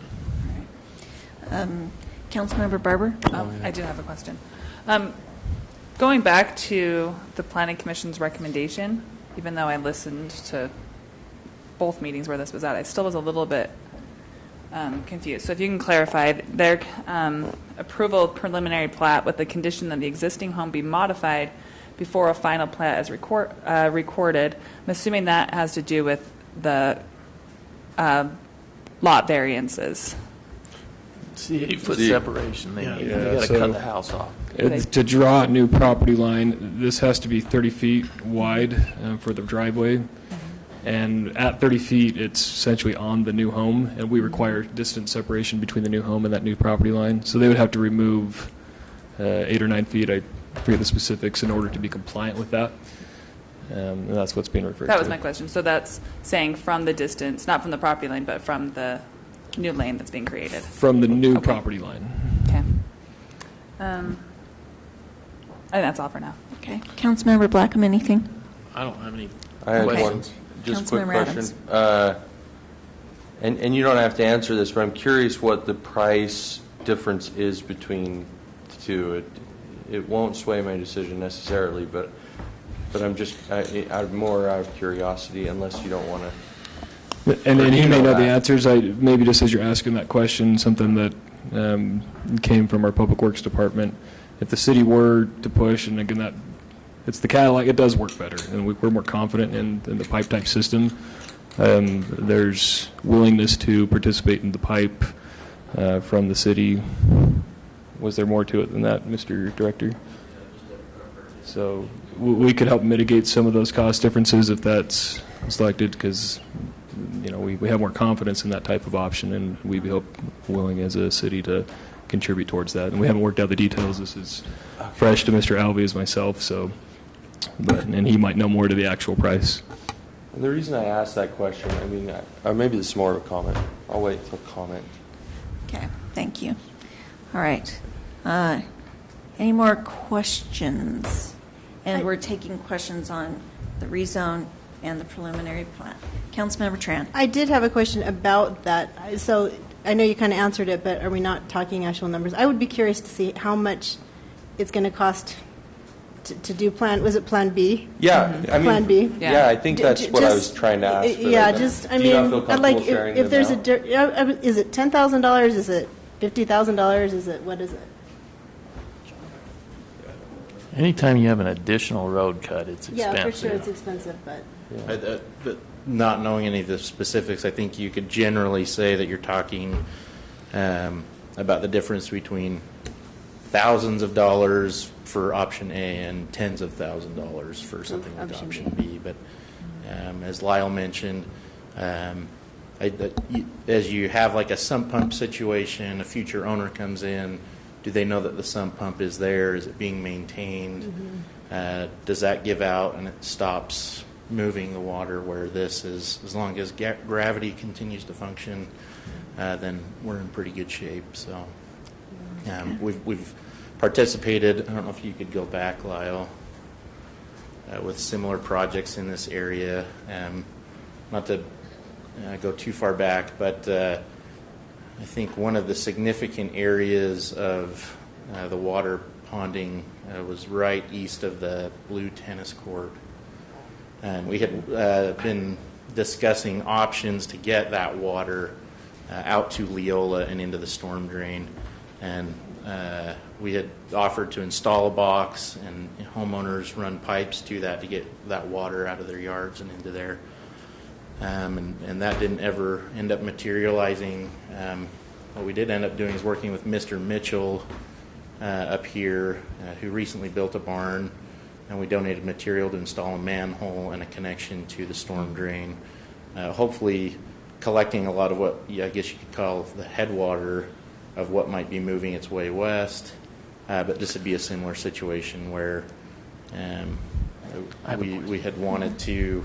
S1: Councilmember Barber?
S8: I do have a question. Going back to the Planning Commission's recommendation, even though I listened to both meetings where this was at, I still was a little bit confused. So if you can clarify, their approval of preliminary plat with the condition that the existing home be modified before a final plat is recorded, I'm assuming that has to do with the lot variances.
S2: It's the 8-foot separation they need.
S6: Yeah,
S2: They got to
S6: so
S2: cut the house off.
S6: To draw a new property line, this has to be 30 feet wide for the driveway. And at 30 feet, it's essentially on the new home, and we require distance separation between the new home and that new property line. So they would have to remove 8 or 9 feet, I forget the specifics, in order to be compliant with that. And that's what's being referred to.
S8: That was my question. So that's saying from the distance, not from the property line, but from the new lane that's being created.
S6: From the new property line.
S8: Okay. I think that's all for now.
S1: Okay. Councilmember Blackham, anything?
S2: I don't have any
S3: I had
S1: questions.
S3: one, just a quick
S1: Councilmember
S3: question.
S1: Adams.
S3: And you don't have to answer this, but I'm curious what the price difference is between the two. It won't sway my decision necessarily, but I'm more out of curiosity, unless you don't want to.
S6: And you may know the answers. Maybe just as you're asking that question, something that came from our Public Works Department. If the city were to push, and again, it's the Cadillac, it does work better, and we're more confident in the pipe type system. There's willingness to participate in the pipe from the city. Was there more to it than that, Mr. Director? So we could help mitigate some of those cost differences if that's selected, because we have more confidence in that type of option, and we'd be willing as a city to contribute towards that. And we haven't worked out the details. This is fresh to Mr. Alvey as myself, so and he might know more to the actual price.
S3: And the reason I asked that question, I mean, or maybe this is more of a comment. I'll wait till comment.
S1: Okay, thank you. All right. Any more questions? And we're taking questions on the rezone and the preliminary plat. Councilmember Tran.
S13: I did have a question about that. So I know you kind of answered it, but are we not talking actual numbers? I would be curious to see how much it's going to cost to do plan. Was it Plan B?
S3: Yeah, I mean,
S13: Plan B.
S3: Yeah, I think that's what I was trying to ask. For
S13: Yeah,
S3: that.
S13: just I
S3: Do you
S13: mean,
S3: not feel comfortable
S13: like
S3: sharing
S13: if
S3: the
S13: there's
S3: amount?
S13: is it $10,000? Is it $50,000? Is it what is it?
S2: Anytime you have an additional road cut, it's expensive.
S13: Yeah, for sure it's expensive, but
S12: But not knowing any of the specifics, I think you could generally say that you're talking about the difference between thousands of dollars for option A and tens of $1,000s for something like option B. But as Lyle mentioned, as you have like a sump pump situation, a future owner comes in, do they know that the sump pump is there? Is it being maintained? Does that give out and it stops moving the water, where this is, as long as gravity continues to function, then we're in pretty good shape. So we've participated, I don't know if you could go back, Lyle, with similar projects in this area. Not to go too far back, but I think one of the significant areas of the water ponding was right east of the blue tennis court. And we had been discussing options to get that water out to Leola and into the storm drain. And we had offered to install a box, and homeowners run pipes to that to get that water out of their yards and into there. And that didn't ever end up materializing. What we did end up doing is working with Mr. Mitchell up here, who recently built a barn, and we donated material to install a manhole and a connection to the storm drain, hopefully collecting a lot of what I guess you could call the headwater of what might be moving its way west. But this would be a similar situation where we had wanted to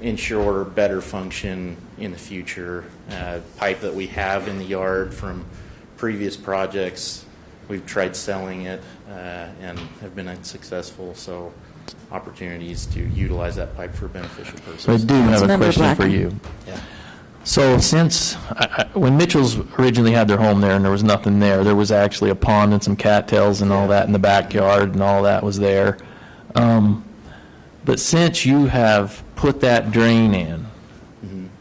S12: ensure better function in the future. Pipe that we have in the yard from previous projects, we've tried selling it and have been unsuccessful. So opportunities to utilize that pipe for beneficial purposes.
S2: So I do have a question for you.
S12: Yeah.
S2: So since, when Mitchell's originally had their home there and there was nothing there was actually a pond and some cattails and all that in the backyard, and all that was there. But since you have put that drain in,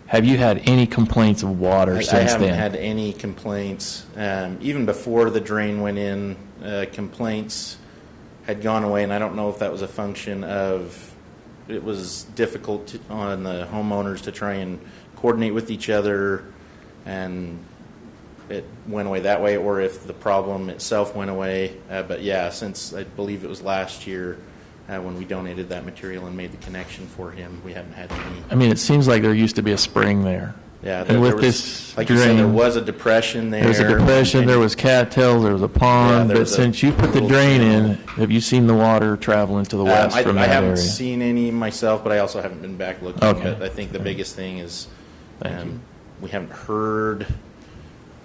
S2: have you had any complaints of water since then?
S12: I haven't had any complaints. Even before the drain went in, complaints had gone away, and I don't know if that was a function of it was difficult on the homeowners to try and coordinate with each other, and it went away that way, or if the problem itself went away. But yeah, since I believe it was last year, when we donated that material and made the connection for him, we haven't had any.
S2: I mean, it seems like there used to be a spring there.
S12: Yeah,
S2: and with
S12: was,
S2: this
S12: like
S2: drain,
S12: you said, there was a depression there.
S2: There was a depression, there was cattails, there was a pond, but since you put the drain in, have you seen the water traveling to the west from that area?
S12: I haven't seen any myself, but I also haven't been back looking.
S2: Okay.
S12: But I think the biggest thing is we haven't heard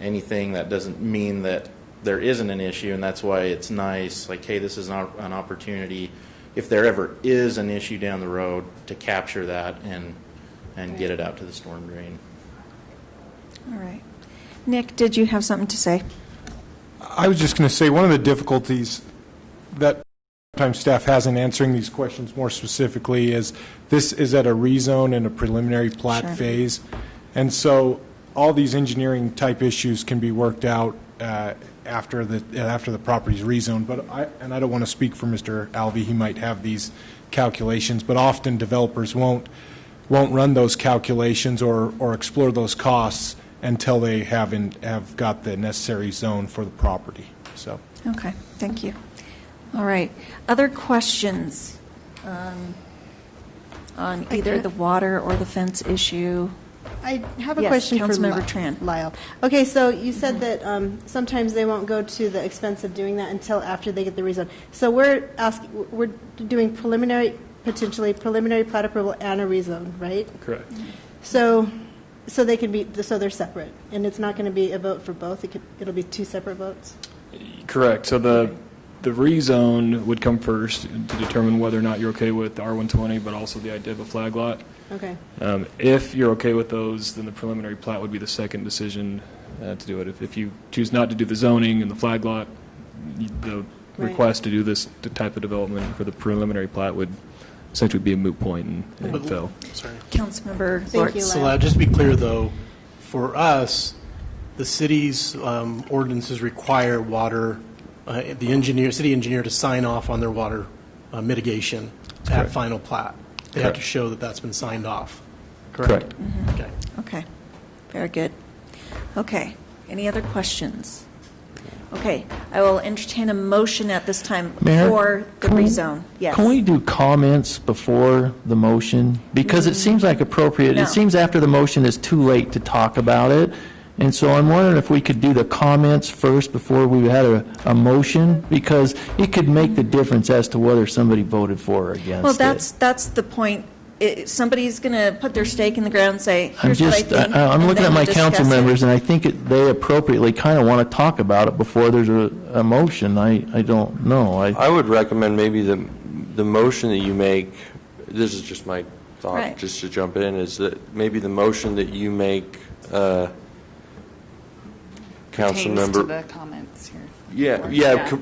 S12: anything. That doesn't mean that there isn't an issue, and that's why it's nice, like, hey, this is an opportunity, if there ever is an issue down the road, to capture that and get it out to the storm drain.
S1: All right. Nick, did you have something to say?
S14: I was just going to say one of the difficulties that sometimes staff has in answering these questions more specifically is this is at a rezone and a preliminary plat phase. And so all these engineering type issues can be worked out after the property's rezoned. But I don't want to speak for Mr. Alvey. He might have these calculations, but often developers won't run those calculations or explore those costs until they have got the necessary zone for the property. So.
S1: Okay, thank you. All right. Other questions on either the water or the fence issue?
S13: I have a
S1: Yes,
S13: question for
S1: Councilmember Tran.
S13: Lyle. Okay, so you said that sometimes they won't go to the expense of doing that until after they get the rezone. So we're doing potentially preliminary plat approval and a rezone, right?
S6: Correct.
S13: So they can be, so they're separate, and it's not going to be a vote for both. It'll be two separate votes.
S6: Correct. So the rezone would come first to determine whether or not you're okay with the R120, but also the idea of a flag lot.
S13: Okay.
S6: If you're okay with those, then the preliminary plat would be the second decision to do it. If you choose not to do the zoning and the flag lot, the request to do this type of development for the preliminary plat would essentially be a moot point and fail.
S5: Sorry.
S1: Councilmember
S13: Thank you,
S1: Lortz.
S5: So just to be clear, though, for us, the city's ordinances require water, the city engineer to sign off on their water mitigation at final plat. They have to show that that's been signed off. Correct? Okay.
S1: Okay, very good. Okay, any other questions? Okay, I will entertain a motion at this time
S2: Mayor,
S1: for the rezone. Yes.
S2: Can we do comments before the motion? Because it seems like appropriate.
S1: No.
S2: It seems after the motion is too late to talk about it. And so I'm wondering if we could do the comments first before we had a motion, because it could make the difference as to whether somebody voted for or against
S1: Well,
S2: it.
S1: that's the point. Somebody's going to put their stake in the ground and say,
S2: I'm
S1: here's what I
S2: just,
S1: think.
S2: I'm
S1: and
S2: looking
S1: then
S2: at my
S1: we'll discuss
S2: council
S1: it.
S2: members, and I think they appropriately kind of want to talk about it before there's a motion. I don't know.
S3: I would recommend maybe the motion that you make, this is just my thought,
S1: Right.
S3: just to jump in, is that maybe the motion that you make, council
S8: Pertains
S3: member.
S8: to the comments here.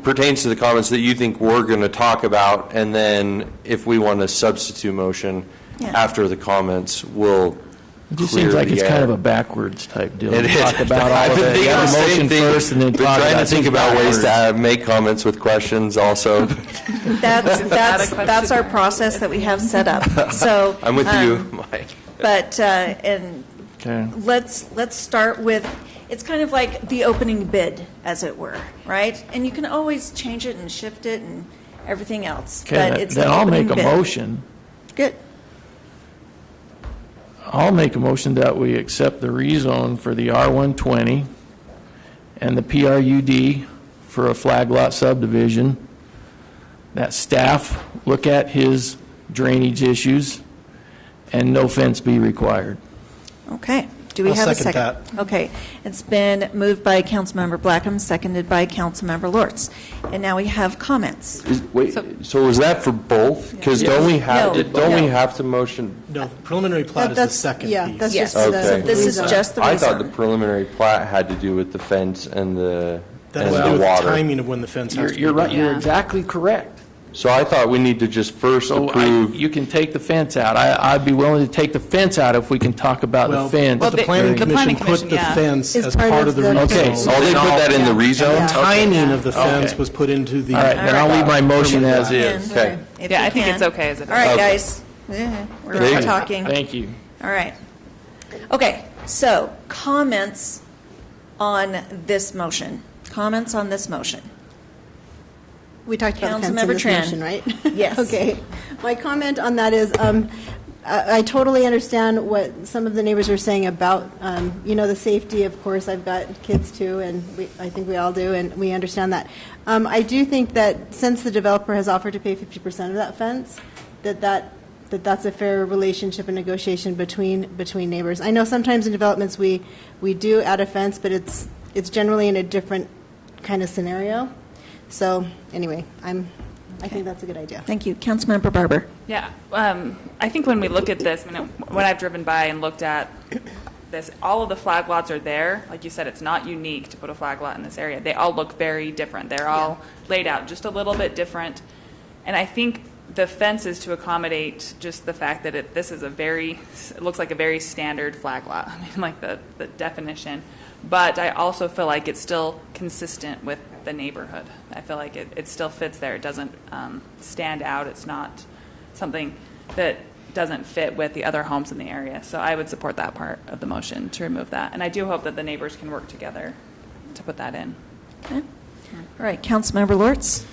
S3: Pertains to the comments that you think we're going to talk about, and then if we want a substitute motion
S1: Yeah.
S3: after the comments, we'll
S2: It just
S3: clear
S2: seems like
S3: the
S2: it's kind
S3: air.
S2: of a backwards type deal.
S3: It is.
S2: Talk about all
S3: I've
S2: of
S3: been
S2: it.
S3: thinking
S2: Have
S3: the
S2: a
S3: same
S2: motion
S3: thing.
S2: first and then
S3: Been
S2: talk
S3: trying
S2: about
S3: to
S2: it.
S3: think
S2: Seems
S3: about ways
S2: backwards.
S3: to make comments with questions also.
S1: That's our process that we have set up. So
S3: I'm with you, Mike.
S1: But and
S2: Okay.
S1: let's start with, it's kind of like the opening bid, as it were, right? And you can always change it and shift it and everything else.
S2: Okay,
S1: but it's
S2: then
S1: the
S2: I'll
S1: opening
S2: make a
S1: bid.
S2: motion.
S1: Good.
S2: I'll make a motion that we accept the rezone for the R120 and the PRUD for a flag lot subdivision, that staff look at his drainage issues, and no fence be required.
S1: Okay. Do we
S5: I'll
S1: have a
S5: second
S1: second? Okay. It's been moved by Councilmember Blackham, seconded by Councilmember Lortz. And now we have comments.
S3: So is that for both? Because don't we have,
S1: No.
S3: don't we have to motion?
S5: No, preliminary plat is the second piece.
S13: Yeah, that's
S1: Yes.
S13: just
S3: Okay.
S1: So this is
S13: rezone.
S1: just the
S3: I thought the
S1: rezone.
S3: preliminary plat had to do with the fence and the
S5: That has to do
S3: the
S5: with the
S3: water.
S5: timing of when the fence has to be
S2: You're right,
S5: done.
S2: you're
S8: Yeah.
S2: exactly correct.
S3: So I thought we need to just first
S2: So
S3: approve.
S2: you can take the fence out. I'd be willing to take the fence out if we can talk about the
S5: Well,
S2: fence.
S5: but the
S8: the
S5: planning
S8: planning
S5: commission put
S8: commission,
S5: the
S8: yeah.
S5: fence
S13: Is
S5: as
S13: part
S5: part
S13: of
S5: of the
S13: the-
S2: Okay,
S5: rezone.
S2: so
S3: Oh, they
S2: then
S3: put that in the
S5: The
S3: rezone?
S5: timing of the fence
S2: Okay.
S5: was put into the.
S2: All right, then I'll leave my motion as is.
S3: Okay.
S1: If
S8: Yeah,
S1: you
S8: I think
S1: can.
S8: it's okay as it is.
S1: All right,
S3: Okay.
S1: guys. We're
S3: Thank you.
S1: talking.
S2: Thank you.
S1: All right. Okay, so comments on this motion. Comments on this motion.
S13: We talked about the fence in
S1: Councilmember
S13: this
S1: Tran.
S13: motion, right?
S1: Yes.
S13: Okay. My comment on that is, I totally understand what some of the neighbors are saying about, the safety. Of course, I've got kids too, and I think we all do, and we understand that. I do think that since the developer has offered to pay 50% of that fence, that's a fair relationship and negotiation between neighbors. I know sometimes in developments we do add a fence, but it's generally in a different kind of scenario. So anyway, I think that's a good idea.
S1: Thank you. Councilmember Barber.
S8: Yeah, I think when we look at this, when I've driven by and looked at this, all of the flag lots are there. Like you said, it's not unique to put a flag lot in this area. They all look very different. They're all laid out just a little bit different. And I think the fence is to accommodate just the fact that it looks like a very standard flag lot. I mean, like the definition. But I also feel like it's still consistent with the neighborhood. I feel like it still fits there. It doesn't stand out. It's not something that doesn't fit with the other homes in the area. So I would support that part of the motion to remove that. And I do hope that the neighbors can work together to put that in.
S1: Okay. All right, Councilmember Lortz.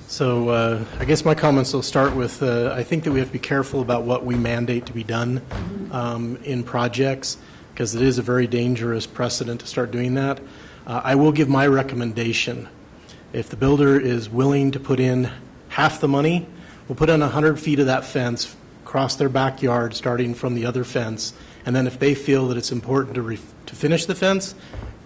S5: So I guess my comments will start with, I think that we have to be careful about what we mandate to be done in projects. because it is a very dangerous precedent to start doing that. I will give my recommendation. If the builder is willing to put in half the money, we'll put in 100 feet of that fence across their backyard, starting from the other fence. And then if they feel that it's important to finish the fence,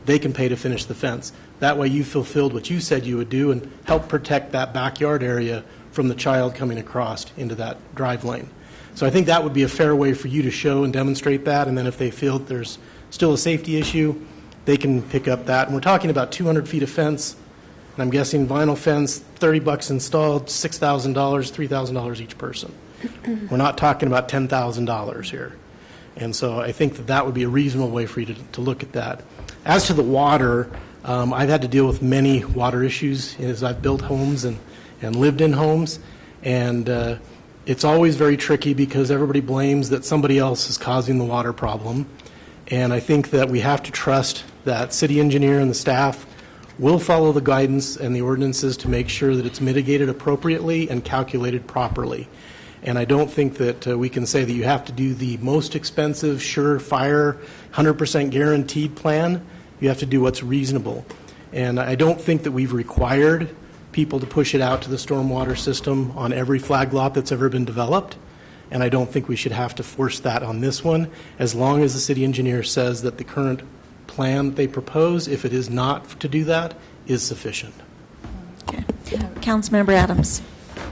S5: they can pay to finish the fence. That way you fulfilled what you said you would do and help protect that backyard area from the child coming across into that drive lane. So I think that would be a fair way for you to show and demonstrate that. And then if they feel that there's still a safety issue, they can pick up that. And we're talking about 200 feet of fence. And I'm guessing vinyl fence, $30 installed, $6,000, $3,000 each person. We're not talking about $10,000 here. And so I think that that would be a reasonable way for you to look at that. As to the water, I've had to deal with many water issues as I've built homes and lived in homes. And it's always very tricky because everybody blames that somebody else is causing the water problem. And I think that we have to trust that city engineer and the staff will follow the guidance and the ordinances to make sure that it's mitigated appropriately and calculated properly. And I don't think that we can say that you have to do the most expensive, surefire, 100% guaranteed plan. You have to do what's reasonable. And I don't think that we've required people to push it out to the stormwater system on every flag lot that's ever been developed. And I don't think we should have to force that on this one, as long as the city engineer says that the current plan they propose, if it is not to do that, is sufficient.
S1: Okay. Councilmember Adams.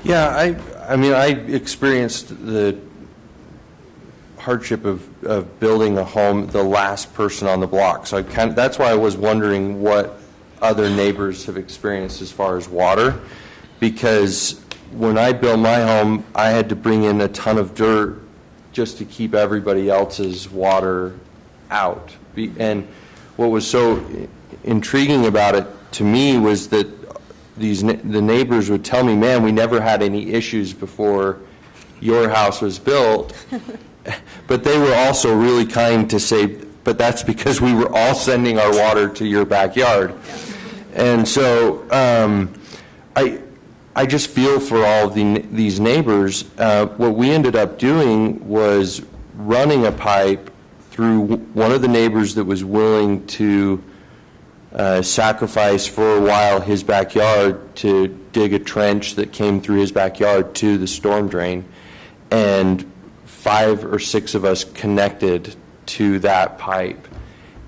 S3: Yeah, I mean, I experienced the hardship of building a home, the last person on the block. So that's why I was wondering what other neighbors have experienced as far as water, because when I built my home, I had to bring in a ton of dirt just to keep everybody else's water out. And what was so intriguing about it to me was that the neighbors would tell me, man, we never had any issues before your house was built. But they were also really kind to say, but that's because we were all sending our water to your backyard. And so I just feel for all of these neighbors. What we ended up doing was running a pipe through one of the neighbors that was willing to sacrifice for a while his backyard to dig a trench that came through his backyard to the storm drain. And 5 or 6 of us connected to that pipe.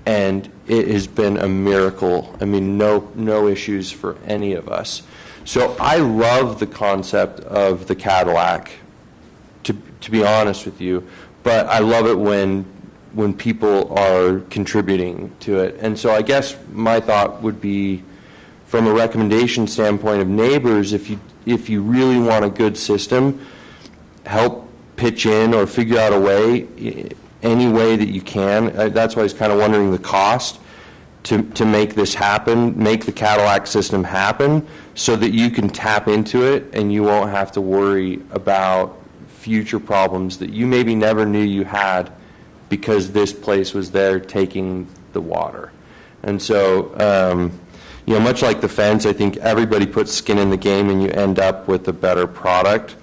S3: And it has been a miracle. I mean, no issues for any of us. So I love the concept of the Cadillac, to be honest with you, but I love it when people are contributing to it. And so I guess my thought would be, from a recommendation standpoint of neighbors, if you really want a good system, help pitch in or figure out a way, any way that you can. That's why I was kind of wondering the cost to make this happen, make the Cadillac system happen, so that you can tap into it and you won't have to worry about future problems that you maybe never knew you had because this place was there taking the water. And so, much like the fence, I think everybody puts skin in the game and you end up with a better product.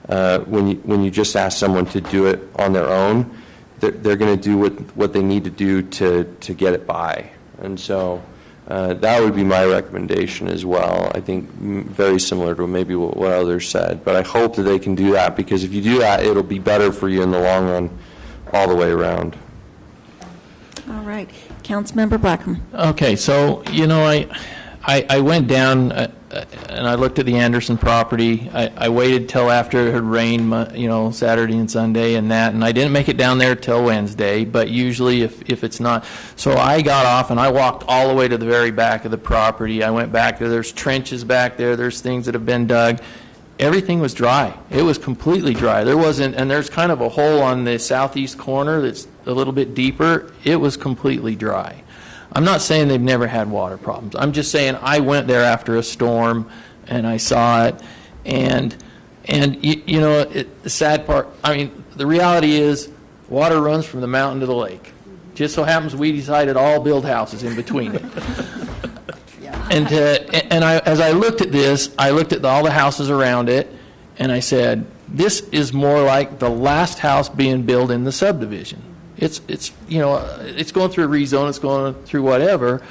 S3: When you just ask someone to do it on their own, they're going to do what they need to do to get it by. And so that would be my recommendation as well. I think very similar to maybe what others said. But I hope that they can do that, because if you do that, it'll be better for you in the long run all the way around.
S1: All right. Councilmember Blackham.
S2: Okay, so, I went down and I looked at the Anderson property. I waited till after it had rained, Saturday and Sunday and that, and I didn't make it down there till Wednesday, but usually if it's not. So I got off and I walked all the way to the very back of the property. I went back there. There's trenches back there. There's things that have been dug. Everything was dry. It was completely dry. There wasn't, and there's kind of a hole on the southeast corner that's a little bit deeper. It was completely dry. I'm not saying they've never had water problems. I'm just saying I went there after a storm and I saw it, and the sad part, the reality is water runs from the mountain to the lake. Just so happens we decided all build houses in between it. As I looked at this, I looked at all the houses around it, and I said, this is more like the last house being built in the subdivision. It's it's going through a rezone, it's going through whatever,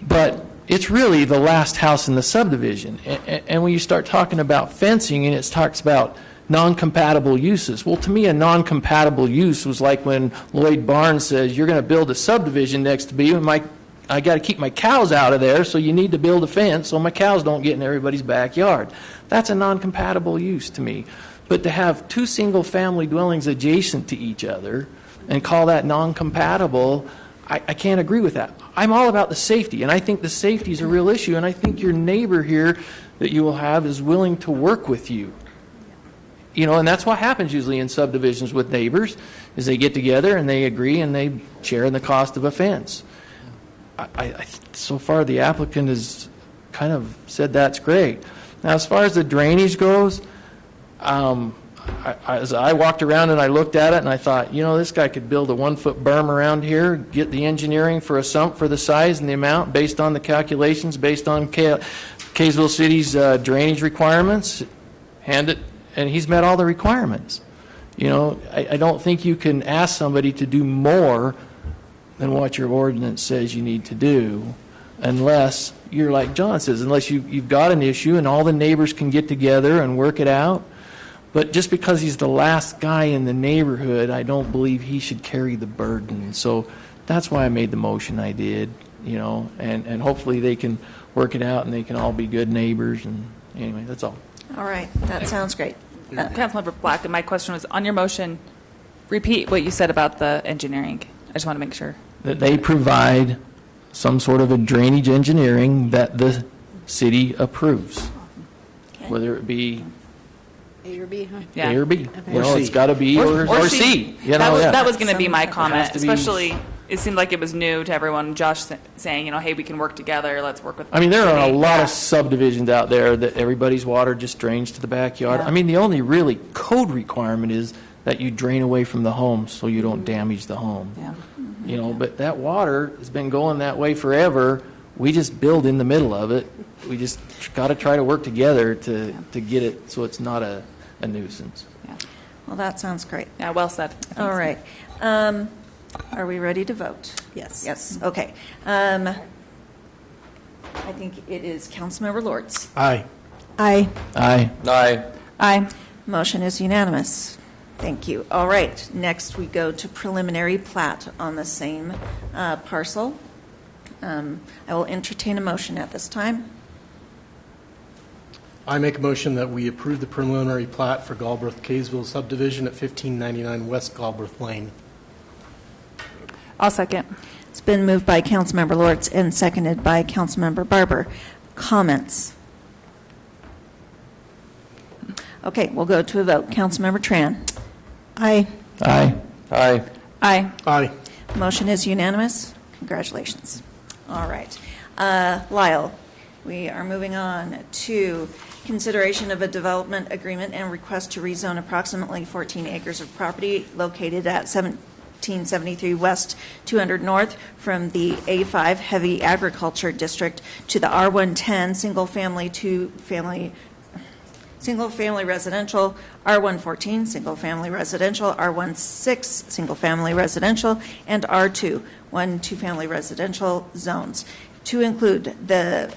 S2: but it's really the last house in the subdivision. And when you start talking about fencing and it talks about non-compatible uses, well, to me, a non-compatible use was like when Lloyd Barnes says, you're going to build a subdivision next to me, and I got to keep my cows out of there, so you need to build a fence so my cows don't get in everybody's backyard. That's a non-compatible use to me. But to have two single-family dwellings adjacent to each other and call that non-compatible, I can't agree with that. I'm all about the safety, and I think the safety is a real issue, and I think your neighbor here that you will have is willing to work with you. And that's what happens usually in subdivisions with neighbors, is they get together and they agree and they share in the cost of a fence. So far, the applicant has kind of said that's great. Now, as far as the drainage goes, as I walked around and I looked at it and I thought, this guy could build a 1-foot berm around here, get the engineering for a sump for the size and the amount based on the calculations, based on Kaysville City's drainage requirements, hand it, and he's met all the requirements. I don't think you can ask somebody to do more than what your ordinance says you need to do, unless you're like John says, unless you've got an issue and all the neighbors can get together and work it out. But just because he's the last guy in the neighborhood, I don't believe he should carry the burden. So that's why I made the motion I did, and hopefully they can work it out and they can all be good neighbors. And anyway, that's all.
S1: All right, that sounds great.
S8: Councilmember Black, and my question was, on your motion, repeat what you said about the engineering. I just want to make sure.
S2: That they provide some sort of a drainage engineering that the city approves, whether it be
S13: A or B, huh?
S8: Yeah.
S2: A or B.
S8: Okay.
S2: It's got to be or C.
S8: That was going to be my comment,
S2: to be-
S8: especially it seemed like it was new to everyone. Josh saying, hey, we can work together. Let's work with.
S2: I mean, there
S8: the
S2: are a
S8: city.
S2: lot of subdivisions out there that everybody's water just drains to the backyard.
S8: Yeah.
S2: I mean, the only really code requirement is that you drain away from the home so you don't damage the home.
S8: Yeah.
S2: But that water has been going that way forever. We just build in the middle of it. We just got to try to work together to get it so it's not a nuisance.
S8: Yeah.
S1: Well, that sounds great.
S8: Yeah. Well said.
S1: All right. Are we ready to vote?
S13: Yes.
S1: Yes, okay. I think it is Councilmember Lords.
S5: Aye.
S13: Aye.
S2: Aye.
S6: Aye.
S8: Aye.
S1: Motion is unanimous. Thank you. All right, next we go to preliminary plat on the same parcel. I will entertain a motion at this time.
S5: I make a motion that we approve the preliminary plat for Galbraith Kaysville subdivision at 1599 West Galbraith Lane.
S8: I'll second.
S1: It's been moved by Councilmember Lords and seconded by Councilmember Barber. Comments? Okay, we'll go to a vote. Councilmember Tran.
S13: Aye.
S2: Aye.
S6: Aye.
S8: Aye.
S5: Aye.
S1: Motion is unanimous. Congratulations. All right. Lyle, we are moving on to consideration of a development agreement and request to rezone approximately 14 acres of property located at 1773 West, 200 North from the A5 Heavy Agriculture District to the R110 single-family residential, R114 single-family residential, R16 single-family residential, and R2 two-family residential zones, to include the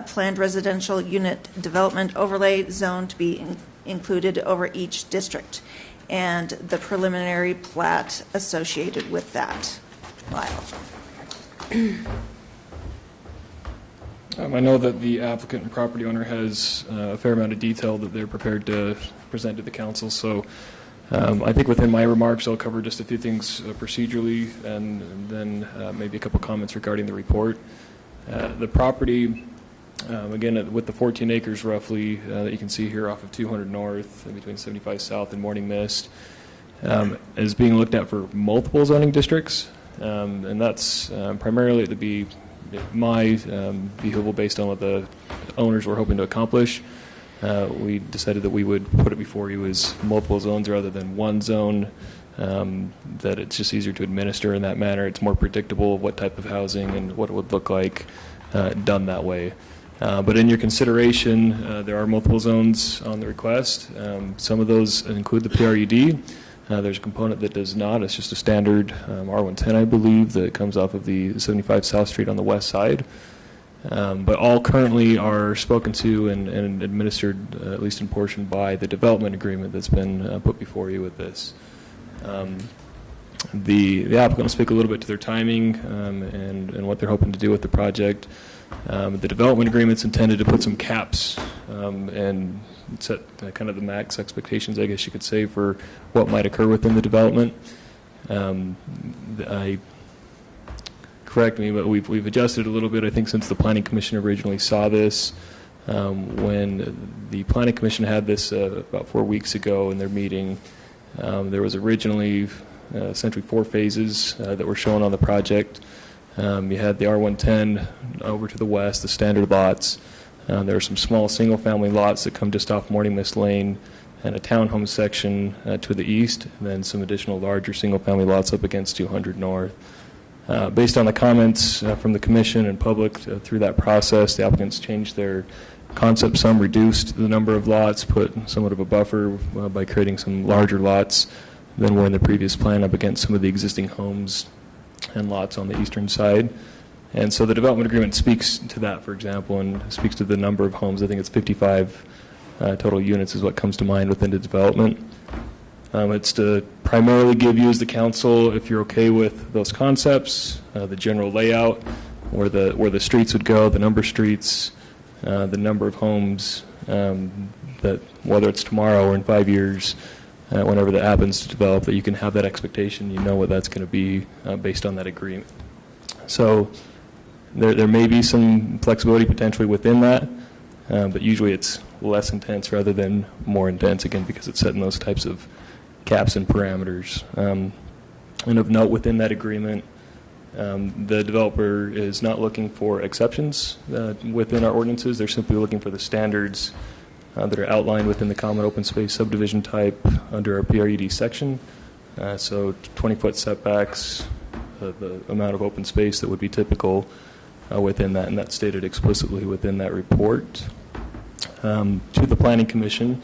S1: planned residential unit development overlay zone to be included over each district, and the preliminary plat associated with that. Lyle.
S6: I know that the applicant and property owner has a fair amount of detail that they're prepared to present to the council, so I think within my remarks I'll cover just a few things procedurally and then maybe a couple comments regarding the report. The property, again, with the 14 acres roughly that you can see here off of 200 North between 75 South and Morning Mist, is being looked at for multiple zoning districts, and that's primarily to be my vehicle based on what the owners were hoping to accomplish. We decided that we would put it before you as multiple zones rather than one zone, that it's just easier to administer in that manner. It's more predictable what type of housing and what it would look like done that way. But in your consideration, there are multiple zones on the request. Some of those include the PRUD. There's a component that does not. It's just a standard R110, I believe, that comes off of the 75 South Street on the west side. But all currently are spoken to and administered, at least in portion, by the development agreement that's been put before you with this. The applicant will speak a little bit to their timing and what they're hoping to do with the project. The development agreement's intended to put some caps and set kind of the max expectations, I guess you could say, for what might occur within the development. Correct me, but we've adjusted a little bit, I think, since the Planning Commission originally saw this. When the Planning Commission had this about 4 weeks ago in their meeting, there was originally essentially 4 phases that were shown on the project. You had the R110 over to the west, the standard lots. There are some small single-family lots that come just off Morning Mist Lane, and a townhome section to the east, and then some additional larger single-family lots up against 200 North. Based on the comments from the Commission and public through that process, the applicants changed their concept some, reduced the number of lots, put somewhat of a buffer by creating some larger lots than were in the previous plan up against some of the existing homes and lots on the eastern side. And so the development agreement speaks to that, for example, and speaks to the number of homes. I think it's 55 total units is what comes to mind within the development. It's to primarily give you as the council, if you're okay with those concepts, the general layout, where the streets would go, the number of streets, the number of homes, that whether it's tomorrow or in 5 years, whenever that happens to develop, that you can have that expectation, you know what that's going to be based on that agreement. So there may be some flexibility potentially within that, but usually it's less intense rather than more intense, again, because it's setting those types of caps and parameters. And of note within that agreement, the developer is not looking for exceptions within our ordinances. They're simply looking for the standards that are outlined within the common open space subdivision type under our PRED section. So 20-foot setbacks, the amount of open space that would be typical within that, and that's stated explicitly within that report. To the Planning Commission,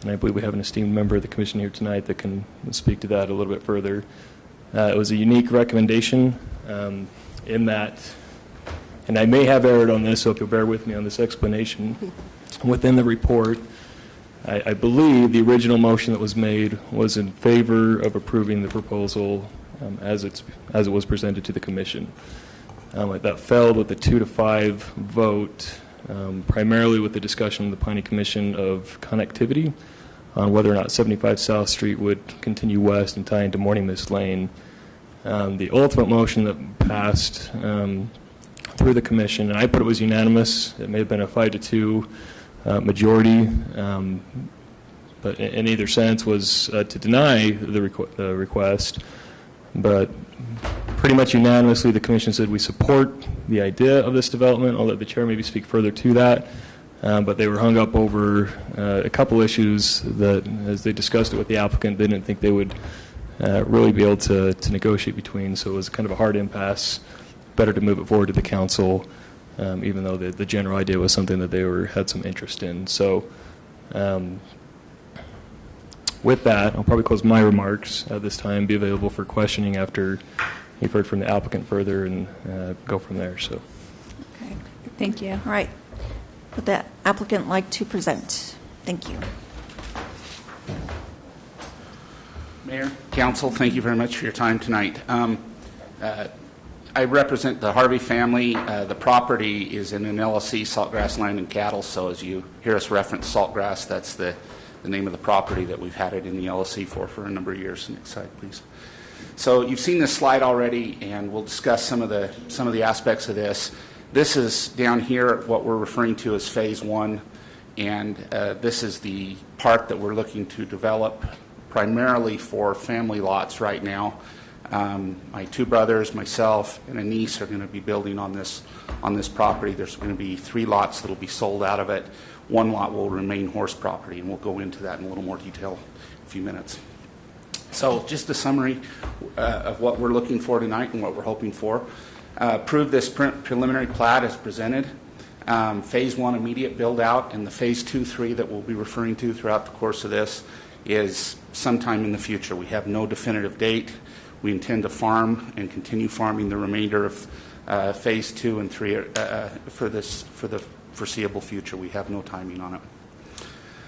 S6: and I believe we have an esteemed member of the Commission here tonight that can speak to that a little bit further. It was a unique recommendation in that, and I may have erred on this, so if you'll bear with me on this explanation, within the report, I believe the original motion that was made was in favor of approving the proposal as it was presented to the Commission. That failed with a 2-to-5 vote, primarily with the discussion of the Planning Commission of connectivity on whether or not 75 South Street would continue west and tie into Morning Mist Lane. The ultimate motion that passed through the Commission, and I put it was unanimous. It may have been a 5-to-2 majority, but in either sense was to deny the request. But pretty much unanimously, the Commission said we support the idea of this development. I'll let the Chair maybe speak further to that. But they were hung up over a couple issues that, as they discussed it with the applicant, they didn't think they would really be able to negotiate between. So it was kind of a hard impasse. Better to move it forward to the council, even though the general idea was something that they had some interest in. So with that, I'll probably close my remarks at this time, be available for questioning after you've heard from the applicant further, and go from there. So,
S1: Okay.
S8: Thank you.
S1: All right. Would the applicant like to present? Thank you.
S15: Mayor, Council, thank you very much for your time tonight. I represent the Harvey family. The property is in an LLC, Saltgrass Land and Cattle, so as you hear us reference Saltgrass, that's the name of the property that we've had it in the LLC for a number of years. Next slide, please. So you've seen this slide already, and we'll discuss some of the aspects of this. This is down here what we're referring to as Phase 1, and this is the part that we're looking to develop primarily for family lots right now. My 2 brothers, myself, and a niece are going to be building on this property. There's going to be 3 lots that will be sold out of it. 1 lot will remain horse property, and we'll go into that in a little more detail in a few minutes. So just a summary of what we're looking for tonight and what we're hoping for. Approve this preliminary plat as presented. Phase 1 immediate build out, and the Phase 2, 3 that we'll be referring to throughout the course of this is sometime in the future. We have no definitive date. We intend to farm and continue farming the remainder of Phase 2 and 3 for the foreseeable future. We have no timing on it.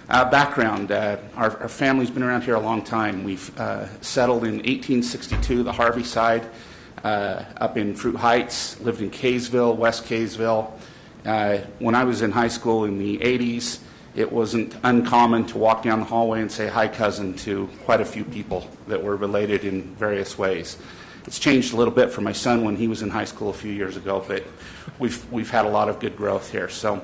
S15: Background, our family's been around here a long time. We've settled in 1862, the Harvey side, up in Fruit Heights, lived in Kaysville, West Kaysville. When I was in high school in the 80s, it wasn't uncommon to walk down the hallway and say hi cousin to quite a few people that were related in various ways. It's changed a little bit for my son when he was in high school a few years ago, but we've had a lot of good growth here. So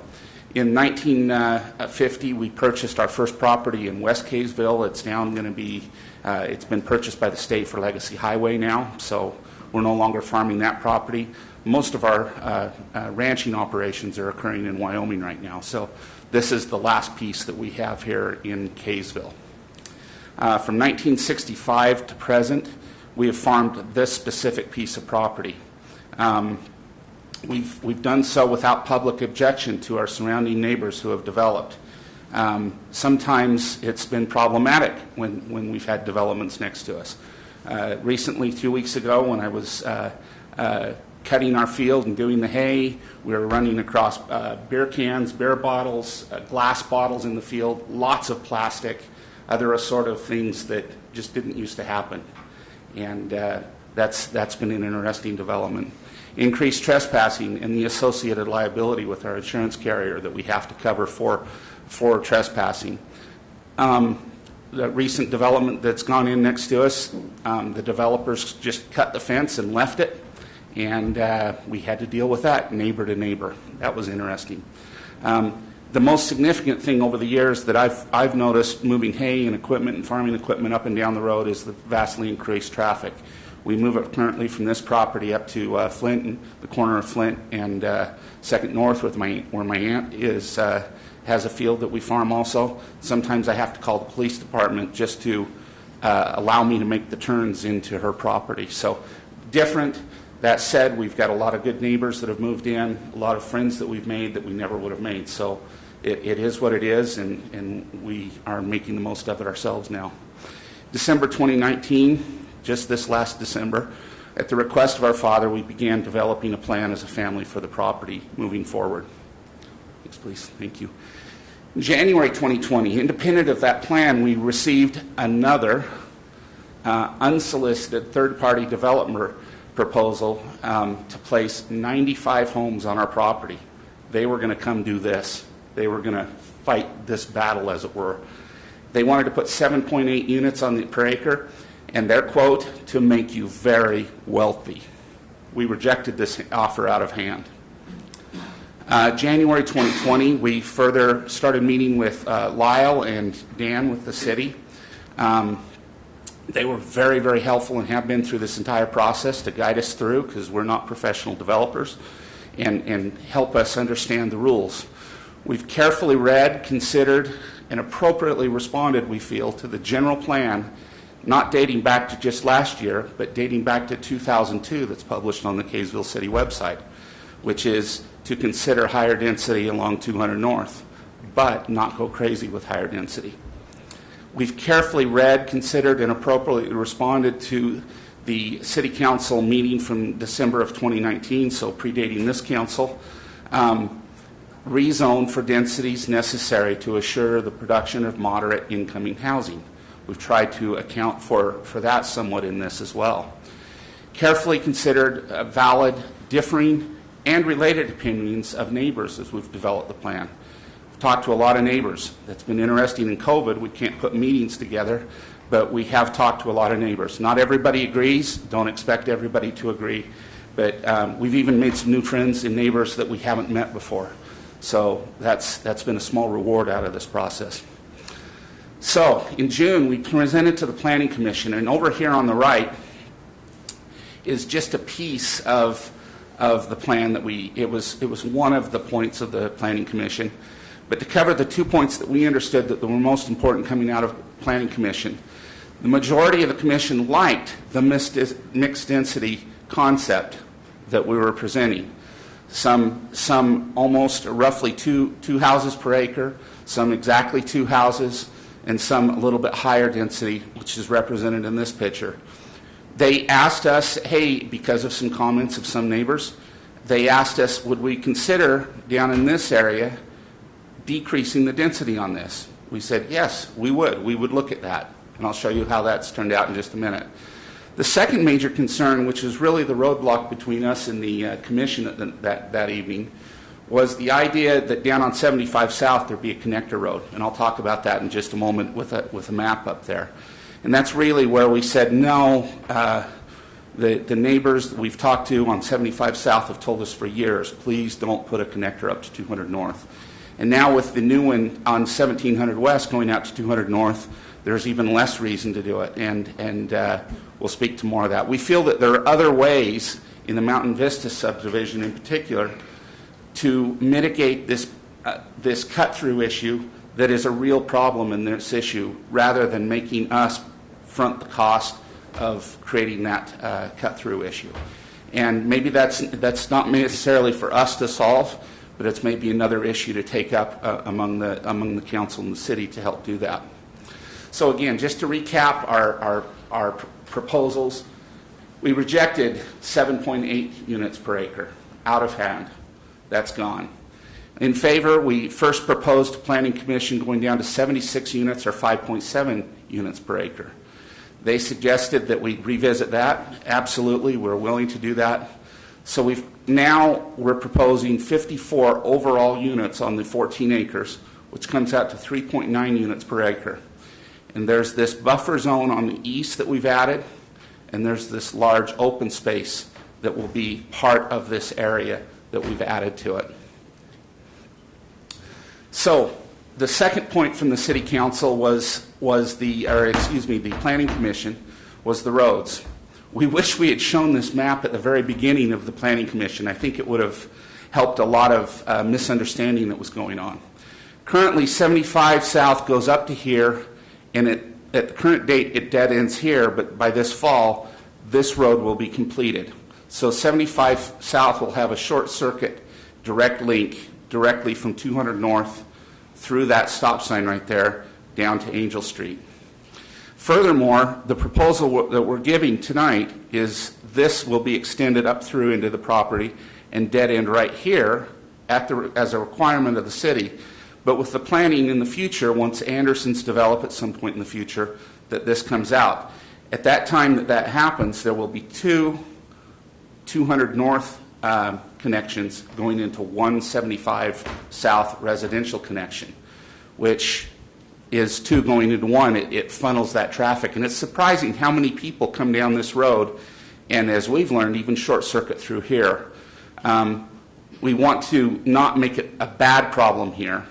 S15: in 1950, we purchased our first property in West Kaysville. It's now going to be, it's been purchased by the state for Legacy Highway now, so we're no longer farming that property. Most of our ranching operations are occurring in Wyoming right now, so this is the last piece that we have here in Kaysville. From 1965 to present, we have farmed this specific piece of property. We've done so without public objection to our surrounding neighbors who have developed. Sometimes it's been problematic when we've had developments next to us. Recently, 2 weeks ago, when I was cutting our field and doing the hay, we were running across beer cans, beer bottles, glass bottles in the field, lots of plastic, other assorted things that just didn't used to happen. And that's been an interesting development. Increased trespassing and the associated liability with our insurance carrier that we have to cover for trespassing. The recent development that's gone in next to us, the developers just cut the fence and left it, and we had to deal with that neighbor to neighbor. That was interesting. The most significant thing over the years that I've noticed moving hay and equipment and farming equipment up and down the road is the vastly increased traffic. We move it currently from this property up to Flint, and the corner of Flint and 2nd North, where my aunt is, has a field that we farm also. Sometimes I have to call the police department just to allow me to make the turns into her property. So different. That said, we've got a lot of good neighbors that have moved in, a lot of friends that we've made that we never would have made. So it is what it is, and we are making the most of it ourselves now. December 2019, just this last December, at the request of our father, we began developing a plan as a family for the property moving forward. Next, please. Thank you. In January 2020, independent of that plan, we received another unsolicited third-party developer proposal to place 95 homes on our property. They were going to come do this. They were going to fight this battle, as it were. They wanted to put 7.8 units on the per acre, and their quote, to make you very wealthy. We rejected this offer out of hand. January 2020, we further started meeting with Lyle and Dan with the city. They were very, very helpful and have been through this entire process to guide us through, because we're not professional developers, and help us understand the rules. We've carefully read, considered, and appropriately responded, we feel, to the general plan, not dating back to just last year, but dating back to 2002 that's published on the Kaysville City website, which is to consider higher density along 200 North, but not go crazy with higher density. We've carefully read, considered, and appropriately responded to the City Council meeting from December of 2019, so predating this council, rezone for densities necessary to assure the production of moderate incoming housing. We've tried to account for that somewhat in this as well. Carefully considered valid, differing, and related opinions of neighbors as we've developed the plan. We've talked to a lot of neighbors. That's been interesting in COVID. We can't put meetings together, but we have talked to a lot of neighbors. Not everybody agrees. Don't expect everybody to agree. But we've even made some new friends and neighbors that we haven't met before. So that's been a small reward out of this process. So in June, we presented to the Planning Commission, and over here on the right is just a piece of the plan that it was one of the points of the Planning Commission. But to cover the 2 points that we understood that were most important coming out of Planning Commission, the majority of the Commission liked the mixed density concept that we were presenting. Some almost roughly two houses per acre, some exactly 2 houses, and some a little bit higher density, which is represented in this picture. They asked us, hey, because of some comments of some neighbors, they asked us, would we consider down in this area decreasing the density on this? We said, yes, we would. We would look at that. And I'll show you how that's turned out in just a minute. The second major concern, which is really the roadblock between us and the commission that evening, was the idea that down on 75 South there'd be a connector road. And I'll talk about that in just a moment with a map up there. And that's really where we said, no, the neighbors that we've talked to on 75 South have told us for years, please don't put a connector up to 200 North. And now with the new one on 1700 West going out to 200 North, there's even less reason to do it. And we'll speak to more of that. We feel that there are other ways in the Mountain Vista subdivision in particular to mitigate this cut-through issue that is a real problem in this issue, rather than making us front the cost of creating that cut-through issue. And maybe that's not necessarily for us to solve, but it's maybe another issue to take up among the council and the city to help do that. So again, just to recap our proposals, we rejected 7.8 units per acre, out of hand. That's gone. In favor, we first proposed to Planning Commission going down to 76 units or 5.7 units per acre. They suggested that we revisit that. Absolutely, we're willing to do that. So we're proposing 54 overall units on the 14 acres, which comes out to 3.9 units per acre. And there's this buffer zone on the east that we've added, and there's this large open space that will be part of this area that we've added to it. So the second point from the City Council was the Planning Commission, was the roads. We wish we had shown this map at the very beginning of the Planning Commission. I think it would have helped a lot of misunderstanding that was going on. Currently, 75 South goes up to here, and at the current date, it dead ends here, but by this fall, this road will be completed. So 75 South will have a short circuit direct link directly from 200 North through that stop sign right there down to Angel Street. Furthermore, the proposal that we're giving tonight is this will be extended up through into the property and dead end right here as a requirement of the city. But with the planning in the future, once Anderson's develop at some point in the future, that this comes out. At that time that happens, there will be two 200 North connections going into 175 South residential connection, which is two going into one. It funnels that traffic. And it's surprising how many people come down this road, and as we've learned, even short circuit through here. We want to not make it a bad problem here.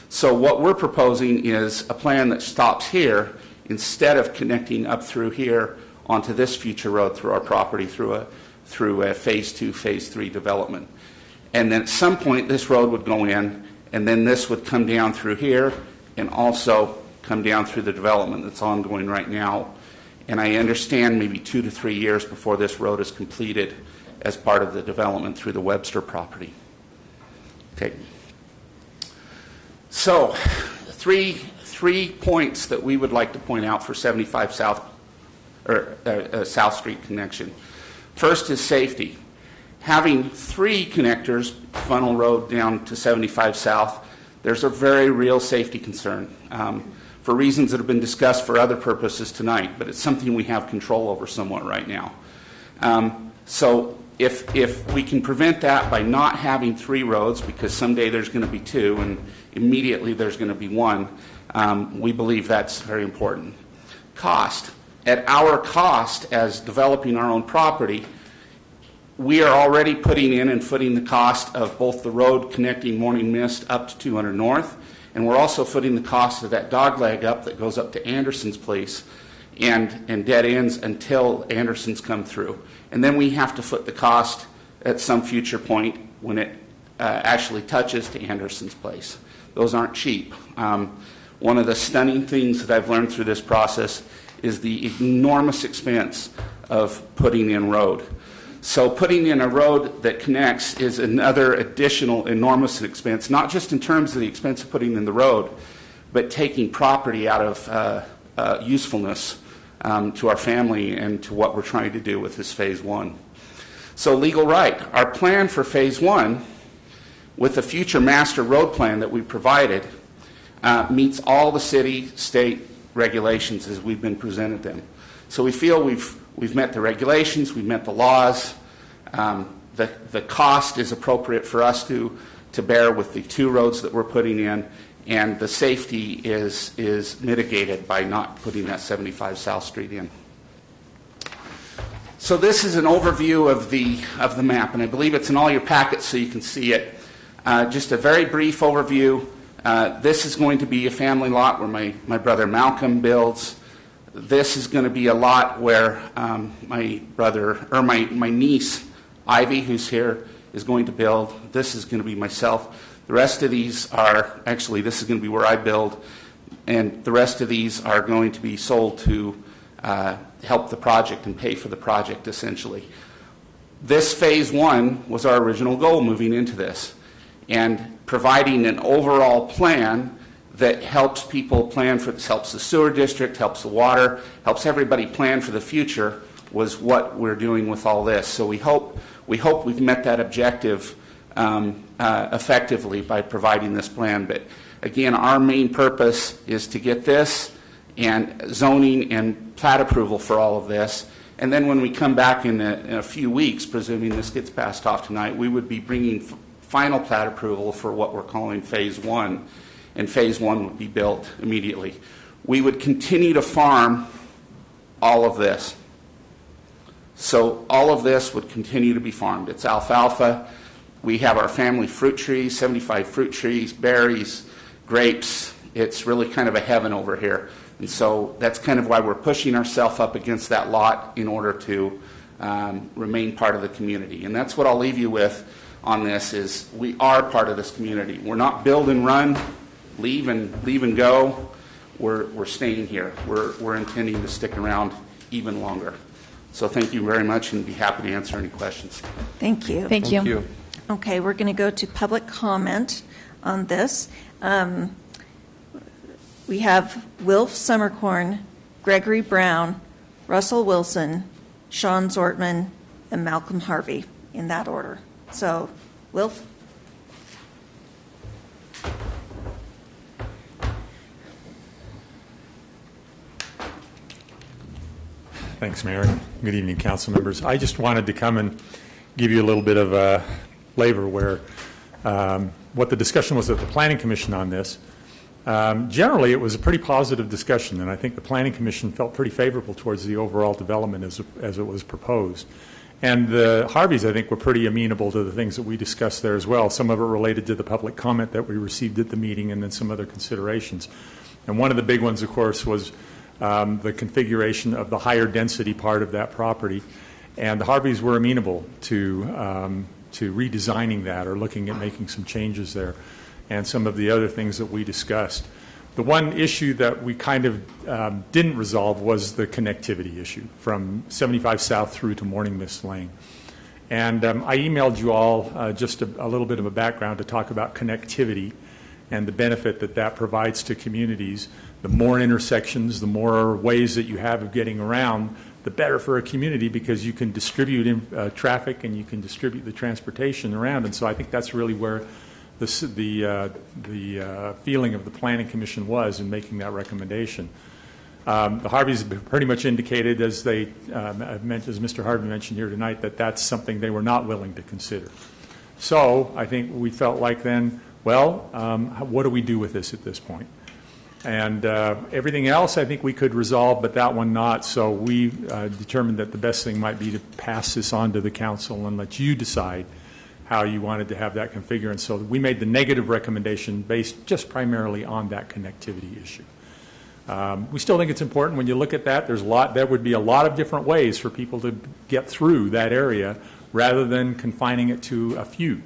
S15: So what we're proposing is a plan that stops here instead of connecting up through here onto this future road through our property through a phase 2, phase 3 development. And then at some point this road would go in, and then this would come down through here and also come down through the development that's ongoing right now. And I understand maybe 2 to 3 years before this road is completed as part of the development through the Webster property. Okay. So, three points that we would like to point out for 75 South or South Street connection. First is safety. Having 3 connectors funnel road down to 75 South, there's a very real safety concern for reasons that have been discussed for other purposes tonight, but it's something we have control over somewhat right now. So if we can prevent that by not having 3 roads, because someday there's going to be 2 and immediately there's going to be 1, we believe that's very important. Cost. At our cost as developing our own property, we are already putting in and footing the cost of both the road connecting Morning Mist up to 200 North, and we're also footing the cost of that dogleg up that goes up to Anderson's place and dead ends until Anderson's come through. And then we have to foot the cost at some future point when it actually touches to Anderson's place. Those aren't cheap. One of the stunning things that I've learned through this process is the enormous expense of putting in road. So putting in a road that connects is another additional enormous expense, not just in terms of the expense of putting in the road, but taking property out of usefulness to our family and to what we're trying to do with this phase one. So legal right. Our plan for phase one, with the future master road plan that we provided, meets all the city, state regulations as we've been presented them. So we feel we've met the regulations, we've met the laws. The cost is appropriate for us to bear with the 2 roads that we're putting in, and the safety is mitigated by not putting that 75 South Street in. So this is an overview of the map, and I believe it's in all your packets so you can see it. Just a very brief overview. This is going to be a family lot where my brother Malcolm builds. This is going to be a lot where my niece Ivy, who's here, is going to build. This is going to be myself. The rest of these are, actually, this is going to be where I build, and the rest of these are going to be sold to help the project and pay for the project, essentially. This phase one was our original goal moving into this, and providing an overall plan that helps people plan for this, helps the sewer district, helps the water, helps everybody plan for the future, was what we're doing with all this. So we hope we've met that objective effectively by providing this plan. But again, our main purpose is to get this and zoning and plat approval for all of this. And then when we come back in a few weeks, presuming this gets passed off tonight, we would be bringing final plat approval for what we're calling phase one. And phase one would be built immediately. We would continue to farm all of this. So all of this would continue to be farmed. It's alfalfa. We have our family fruit trees, 75 fruit trees, berries, grapes. It's really kind of a heaven over here. And so that's kind of why we're pushing ourselves up against that lot in order to remain part of the community. And that's what I'll leave you with on this is we are part of this community. We're not build and run, leave and go. We're staying here. We're intending to stick around even longer. So thank you very much, and be happy to answer any questions.
S1: Thank you.
S8: Thank you.
S1: Okay, we're going to go to public comment on this. We have Wilf Summercorn, Gregory Brown, Russell Wilson, Sean Zortman, and Malcolm Harvey, in that order. So, Wilf?
S16: Thanks, Mayor. Good evening, council members. I just wanted to come and give you a little bit of a flavor where what the discussion was at the Planning Commission on this. Generally, it was a pretty positive discussion, and I think the Planning Commission felt pretty favorable towards the overall development as it was proposed. And the Harveys, I think, were pretty amenable to the things that we discussed there as well. Some of it related to the public comment that we received at the meeting, and then some other considerations. And one of the big ones, of course, was the configuration of the higher density part of that property. And the Harveys were amenable to redesigning that or looking at making some changes there and some of the other things that we discussed. The one issue that we kind of didn't resolve was the connectivity issue from 75 South through to Morning Mist Lane. And I emailed you all just a little bit of a background to talk about connectivity and the benefit that that provides to communities. The more intersections, the more ways that you have of getting around, the better for a community because you can distribute traffic and you can distribute the transportation around. And so I think that's really where the feeling of the Planning Commission was in making that recommendation. The Harveys pretty much indicated, as Mr. Harvey mentioned here tonight, that that's something they were not willing to consider. So I think we felt like then, well, what do we do with this at this point? And everything else I think we could resolve, but that one not. So we determined that the best thing might be to pass this on to the council and let you decide how you wanted to have that configured. And so we made the negative recommendation based just primarily on that connectivity issue. We still think it's important when you look at that. There would be a lot of different ways for people to get through that area rather than confining it to a few.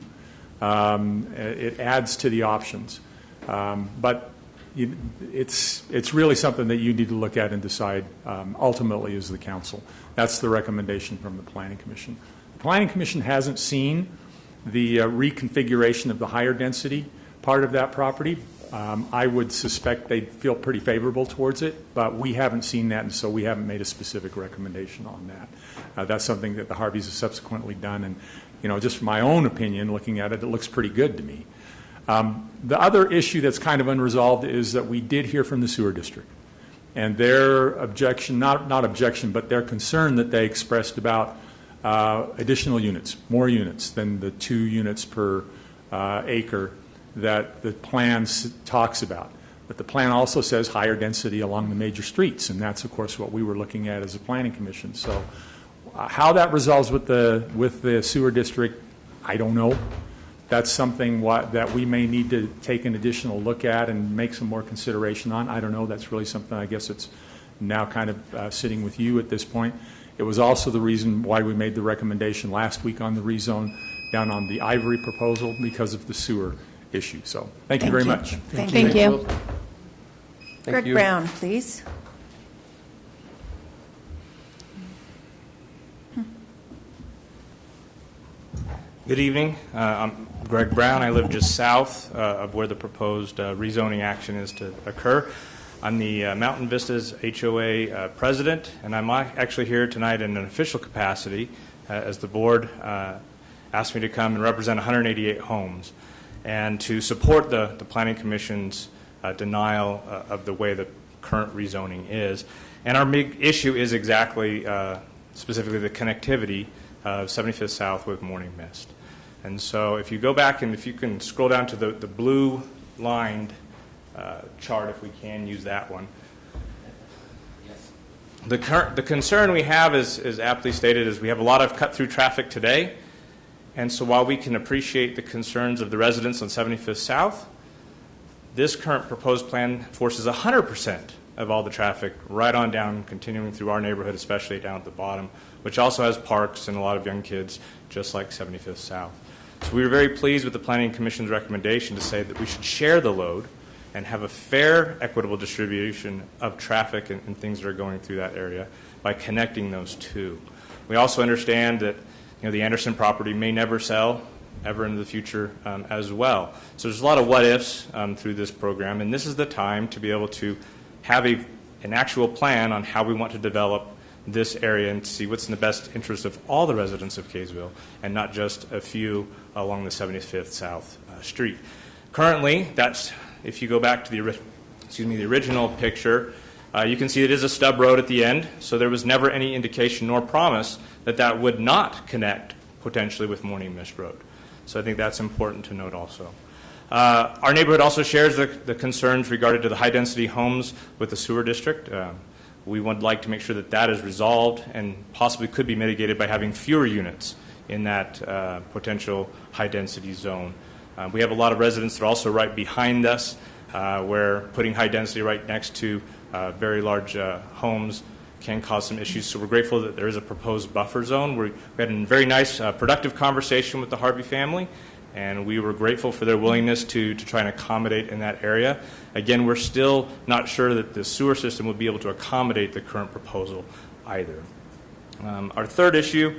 S16: It adds to the options. But it's really something that you need to look at and decide ultimately as the council. That's the recommendation from the Planning Commission. The Planning Commission hasn't seen the reconfiguration of the higher density part of that property, I would suspect they'd feel pretty favorable towards it, but we haven't seen that, and so we haven't made a specific recommendation on that. That's something that the Harveys have subsequently done, and just from my own opinion, looking at it, it looks pretty good to me. The other issue that's kind of unresolved is that we did hear from the sewer district, and their objection, not objection, but their concern that they expressed about additional units, more units than the 2 units per acre that the plan talks about. But the plan also says higher density along the major streets, and that's, of course, what we were looking at as a planning commission. So how that resolves with the sewer district, I don't know. That's something that we may need to take an additional look at and make some more consideration on. I don't know. That's really something I guess it's now kind of sitting with you at this point. It was also the reason why we made the recommendation last week on the rezone down on the Ivory proposal because of the sewer issue. So thank you very much.
S13: Thank you.
S1: Greg Brown, please.
S17: Good evening. I'm Greg Brown. I live just south of where the proposed rezoning action is to occur. I'm the Mountain Vistas HOA president, and I'm actually here tonight in an official capacity as the board asked me to come and represent 188 homes and to support the Planning Commission's denial of the way the current rezoning is. And our big issue is exactly, specifically the connectivity of 75th South with Morning Mist. And so if you go back and if you can scroll down to the blue lined chart, if we can use that one. The concern we have is aptly stated is we have a lot of cut-through traffic today. And so while we can appreciate the concerns of the residents on 75th South, this current proposed plan forces 100% of all the traffic right on down, continuing through our neighborhood, especially down at the bottom, which also has parks and a lot of young kids, just like 75th South. So we were very pleased with the Planning Commission's recommendation to say that we should share the load and have a fair, equitable distribution of traffic and things that are going through that area by connecting those two. We also understand that the Anderson property may never sell ever into the future as well. So there's a lot of what-ifs through this program, and this is the time to be able to have an actual plan on how we want to develop this area and see what's in the best interest of all the residents of Kaysville and not just a few along the 75th South Street. Currently, if you go back to the original picture, you can see it is a stub road at the end, so there was never any indication nor promise that would not connect potentially with Morning Mist Road. So I think that's important to note also. Our neighborhood also shares the concerns regarding to the high-density homes with the sewer district. We would like to make sure that is resolved and possibly could be mitigated by having fewer units in that potential high-density zone. We have a lot of residents that are also right behind us, where putting high density right next to very large homes can cause some issues. So we're grateful that there is a proposed buffer zone. We had a very nice, productive conversation with the Harvey family, and we were grateful for their willingness to try and accommodate in that area. Again, we're still not sure that the sewer system would be able to accommodate the current proposal either. Our third issue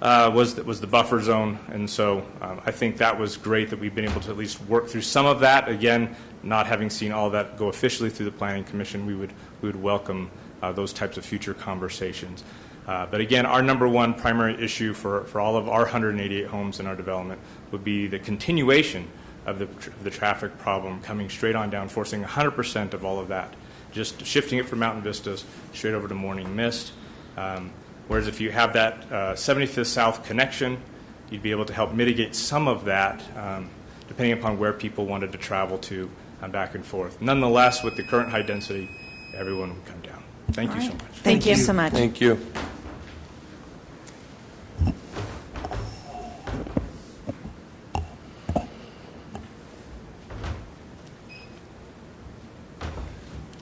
S17: was the buffer zone, and so I think that was great that we've been able to at least work through some of that. Again, not having seen all of that go officially through the Planning Commission, we would welcome those types of future conversations. But again, our number one primary issue for all of our 188 homes in our development would be the continuation of the traffic problem coming straight on down, forcing 100% of all of that, just shifting it from Mountain Vistas straight over to Morning Mist. Whereas if you have that 75th South connection, you'd be able to help mitigate some of that, depending upon where people wanted to travel to back and forth. Nonetheless, with the current high density, everyone would come down. Thank you so much.
S1: Thank you so much.
S3: Thank you.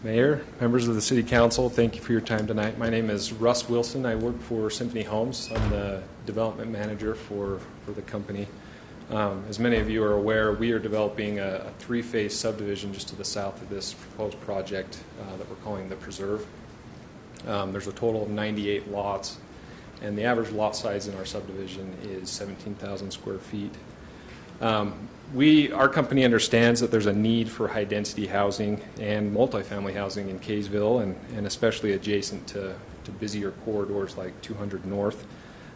S6: Mayor, members of the City Council, thank you for your time tonight. My name is Russ Wilson. I work for Symphony Homes. I'm the development manager for the company. As many of you are aware, we are developing a three-phase subdivision just to the south of this proposed project that we're calling the Preserve. There's a total of 98 lots, and the average lot size in our subdivision is 17,000 square feet. Our company understands that there's a need for high-density housing and multifamily housing in Kaysville, and especially adjacent to busier corridors like 200 North.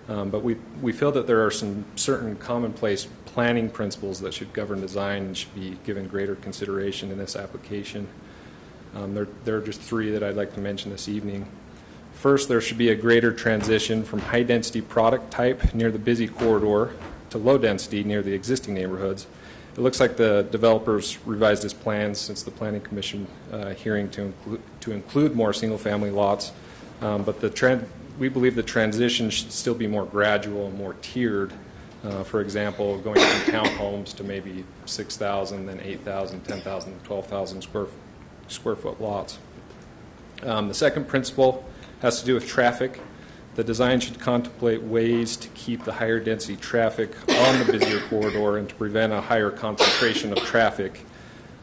S6: But we feel that there are some certain commonplace planning principles that should govern design and should be given greater consideration in this application. There are just three that I'd like to mention this evening. First, there should be a greater transition from high-density product type near the busy corridor to low-density near the existing neighborhoods. It looks like the developers revised his plans since the Planning Commission hearing to include more single-family lots, but we believe the transition should still be more gradual and more tiered. For example, going from townhomes to maybe 6,000, then 8,000, 10,000, 12,000 square foot lots. The second principle has to do with traffic. The design should contemplate ways to keep the higher density traffic on the busier corridor and to prevent a higher concentration of traffic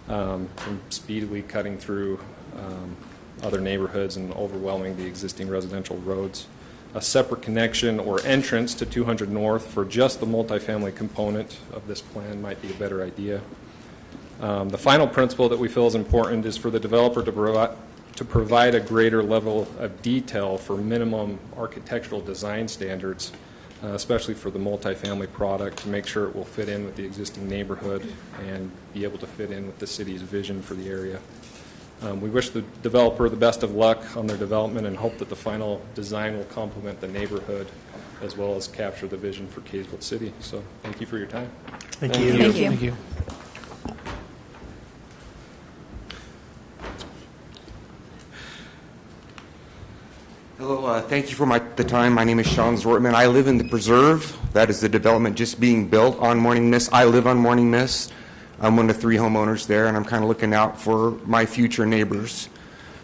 S6: from speedily cutting through other neighborhoods and overwhelming the existing residential roads. A separate connection or entrance to 200 North for just the multifamily component of this plan might be a better idea. The final principle that we feel is important is for the developer to provide a greater level of detail for minimum architectural design standards, especially for the multifamily product, to make sure it will fit in with the existing neighborhood and be able to fit in with the city's vision for the area. We wish the developer the best of luck on their development and hope that the final design will complement the neighborhood as well as capture the vision for Kaysville City. So thank you for your time.
S5: Thank you.
S1: Thank you.
S2: Thank you.
S18: Hello, thank you for the time. My name is Sean Zortman. I live in the Preserve. That is the development just being built on Morning Mist. I live on Morning Mist. I'm one of 3 homeowners there, and I'm kind of looking out for my future neighbors.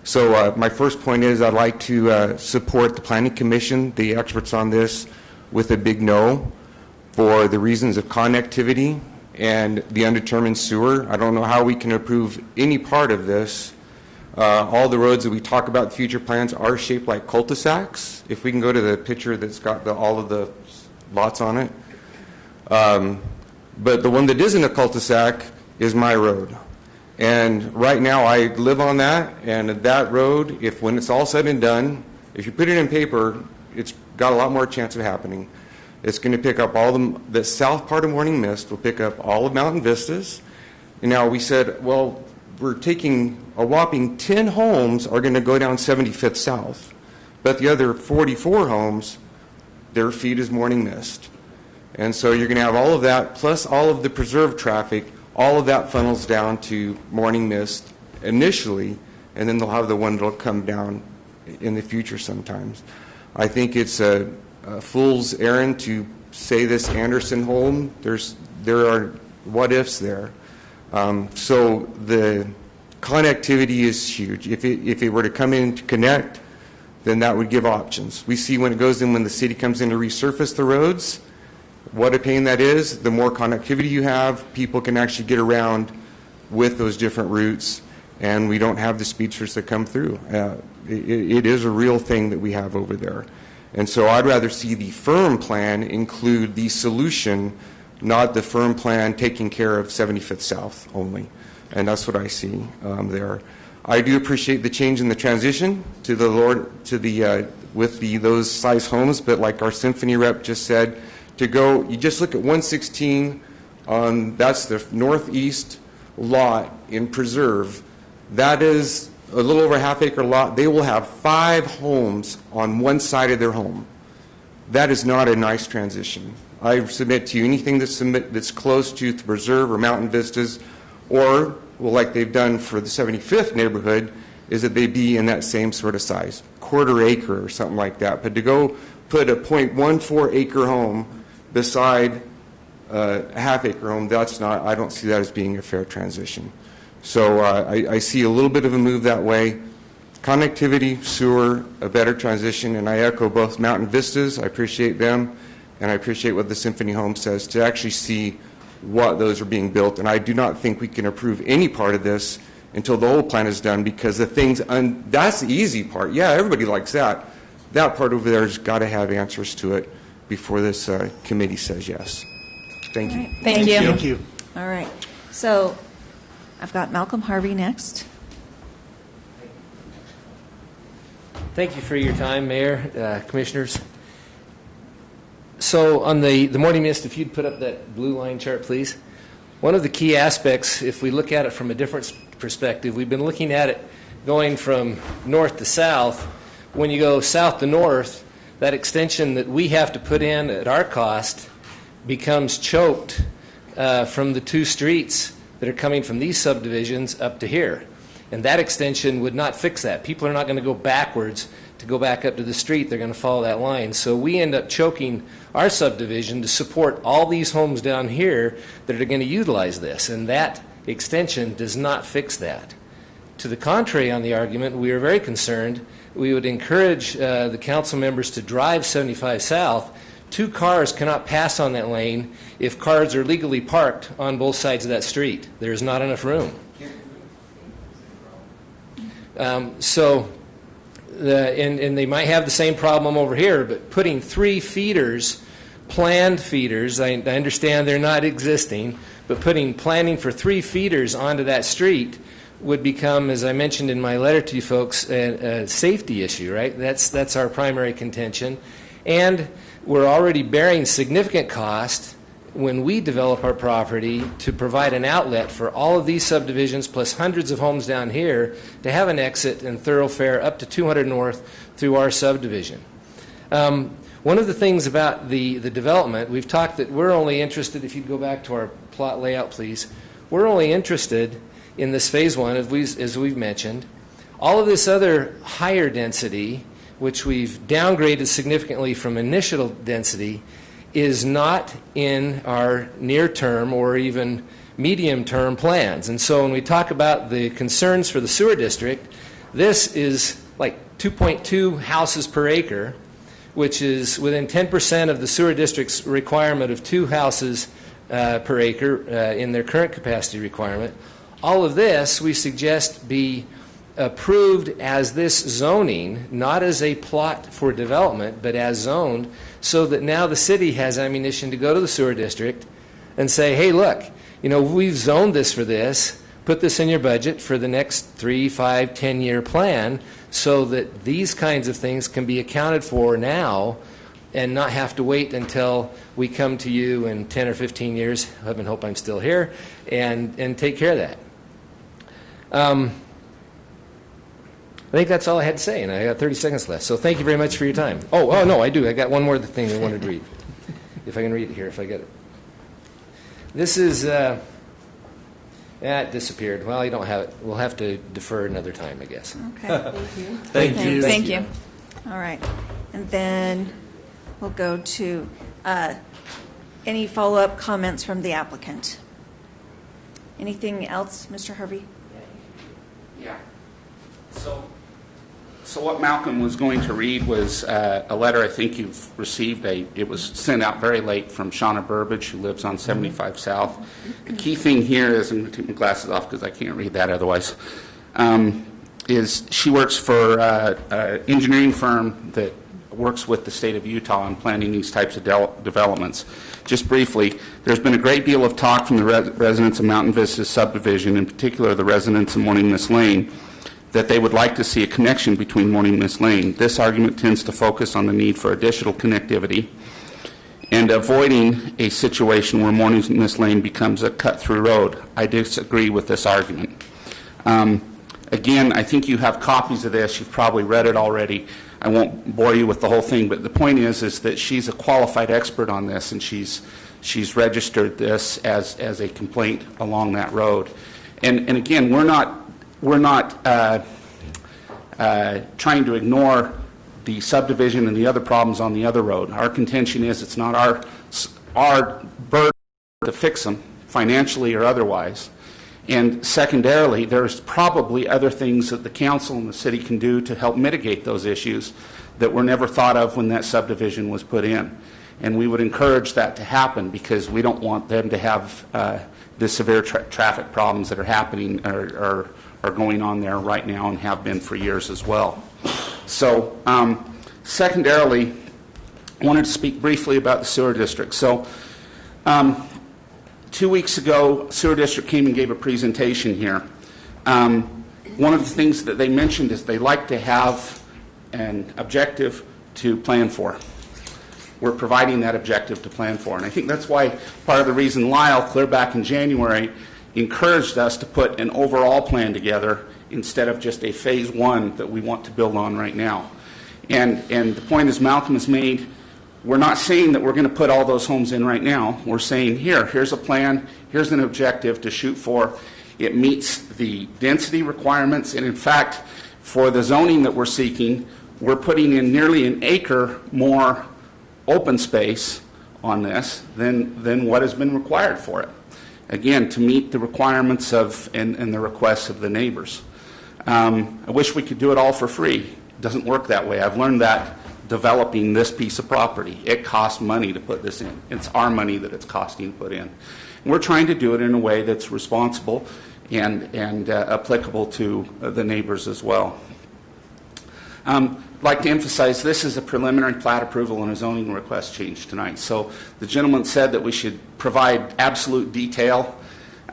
S18: So my first point is I'd like to support the Planning Commission, the experts on this, with a big no for the reasons of connectivity and the undetermined sewer. I don't know how we can approve any part of this. All the roads that we talk about in future plans are shaped like cul-de-sacs. If we can go to the picture that's got all of the lots on it. But the one that isn't a cul-de-sac is my road. And right now I live on that, and that road, when it's all said and done, if you put it in paper, it's got a lot more chance of happening. It's going to pick up the south part of Morning Mist will pick up all of Mountain Vistas. And now we said, well, we're taking a whopping 10 homes are going to go down 75th South. But the other 44 homes, their feed is Morning Mist. And so you're going to have all of that, plus all of the preserved traffic, all of that funnels down to Morning Mist initially, and then they'll have the one that'll come down in the future sometimes. I think it's a fool's errand to say this Anderson home. There are what-ifs there. So the connectivity is huge. If it were to come in to connect, then that would give options. We see when it goes in, when the city comes in to resurface the roads, what a pain that is. The more connectivity you have, people can actually get around with those different routes, and we don't have the speedsters that come through. It is a real thing that we have over there. And so I'd rather see the firm plan include the solution, not the firm plan taking care of 75th South only. And that's what I see there. I do appreciate the change in the transition to those size homes, but like our Symphony rep just said, you just look at 116 that's the northeast lot in Preserve. That is a little over a half-acre lot. They will have 5 homes on one side of their home. That is not a nice transition. I submit to you anything that's close to the Preserve or Mountain Vistas, or like they've done for the 75th neighborhood, is that they be in that same sort of size, quarter acre or something like that. But to go put a 0.14 acre home beside a half-acre home, I don't see that as being a fair transition. So I see a little bit of a move that way. Connectivity, sewer, a better transition, and I echo both Mountain Vistas. I appreciate them, and I appreciate what the Symphony Home says to actually see what those are being built. And I do not think we can approve any part of this until the whole plan is done, because that's the easy part. Yeah, everybody likes that. That part over there has got to have answers to it before this committee says yes. Thank you.
S8: Thank you.
S5: Thank you.
S1: All right. So I've got Malcolm Harvey next.
S19: Thank you for your time, Mayor, Commissioners. So on the morning mist, if you'd put up that blue line chart, please. One of the key aspects, if we look at it from a different perspective, we've been looking at it going from north to south. When you go south to north, that extension that we have to put in at our cost becomes choked from the two streets that are coming from these subdivisions up to here. And that extension would not fix that. People are not going to go backwards to go back up to the street. They're going to follow that line. So we end up choking our subdivision to support all these homes down here that are going to utilize this. And that extension does not fix that. To the contrary, on the argument, we are very concerned. We would encourage the council members to drive 75 South. 2 cars cannot pass on that lane if cars are legally parked on both sides of that street. There is not enough room. And they might have the same problem over here, but putting 3 feeders, planned feeders, I understand they're not existing, but planning for 3 feeders onto that street would become, as I mentioned in my letter to you folks, a safety issue, right? That's our primary contention. And we're already bearing significant cost when we develop our property to provide an outlet for all of these subdivisions plus hundreds of homes down here to have an exit and thoroughfare up to 200 North through our subdivision. One of the things about the development, we've talked that we're only interested, if you'd go back to our plot layout, please, we're only interested in this phase 1, as we've mentioned. All of this other higher density, which we've downgraded significantly from initial density, is not in our near-term or even medium-term plans. And so when we talk about the concerns for the sewer district, this is like 2.2 houses per acre, which is within 10% of the sewer district's requirement of 2 houses per acre in their current capacity requirement. All of this, we suggest, be approved as this zoning, not as a plot for development, but as zoned, so that now the city has ammunition to go to the sewer district and say, hey, look, we've zoned this for this, put this in your budget for the next 3, 5, 10-year plan so that these kinds of things can be accounted for now and not have to wait until we come to you in 10 or 15 years, heaven and hope I'm still here, and take care of that. I think that's all I had to say, and I got 30 seconds left. So thank you very much for your time. Oh no, I do. I got one more thing I wanted to read. If I can read it here, if I get it. This is, it disappeared. Well, you don't have it. We'll have to defer another time, I guess.
S1: Okay. Thank you.
S8: Thank you.
S1: All right. And then we'll go to any follow-up comments from the applicant. Anything else, Mr. Harvey?
S15: Yeah. So what Malcolm was going to read was a letter I think you've received. It was sent out very late from Shauna Burbage, who lives on 75 South. The key thing here is, I'm going to take my glasses off because I can't read that otherwise, is she works for an engineering firm that works with the state of Utah on planning these types of developments. Just briefly, there's been a great deal of talk from the residents of Mountain Vista subdivision, in particular the residents of Morning Mist Lane, that they would like to see a connection between Morning Mist Lane. This argument tends to focus on the need for additional connectivity and avoiding a situation where Morning Mist Lane becomes a cut-through road. I disagree with this argument. Again, I think you have copies of this. You've probably read it already. I won't bore you with the whole thing, but the point is that she's a qualified expert on this, and she's registered this as a complaint along that road. And again, we're not trying to ignore the subdivision and the other problems on the other road. Our contention is it's not our burden to fix them, financially or otherwise. And secondarily, there's probably other things that the council and the city can do to help mitigate those issues that were never thought of when that subdivision was put in. And we would encourage that to happen because we don't want them to have the severe traffic problems that are happening or are going on there right now and have been for years as well. So secondarily, I wanted to speak briefly about the sewer district. So 2 weeks ago, Sewer District came and gave a presentation here. One of the things that they mentioned is they like to have an objective to plan for. We're providing that objective to plan for. And I think that's why part of the reason Lyle, clear back in January, encouraged us to put an overall plan together instead of just a phase one that we want to build on right now. And the point, as Malcolm has made, we're not saying that we're going to put all those homes in right now. We're saying, here's a plan, here's an objective to shoot for. It meets the density requirements, and in fact, for the zoning that we're seeking, we're putting in nearly an acre more open space on this than what has been required for it. Again, to meet the requirements of and the requests of the neighbors. I wish we could do it all for free. It doesn't work that way. I've learned that developing this piece of property. It costs money to put this in. It's our money that it's costing to put in. And we're trying to do it in a way that's responsible and applicable to the neighbors as well. I'd like to emphasize this is a preliminary plat approval and a zoning request change tonight. So the gentleman said that we should provide absolute detail.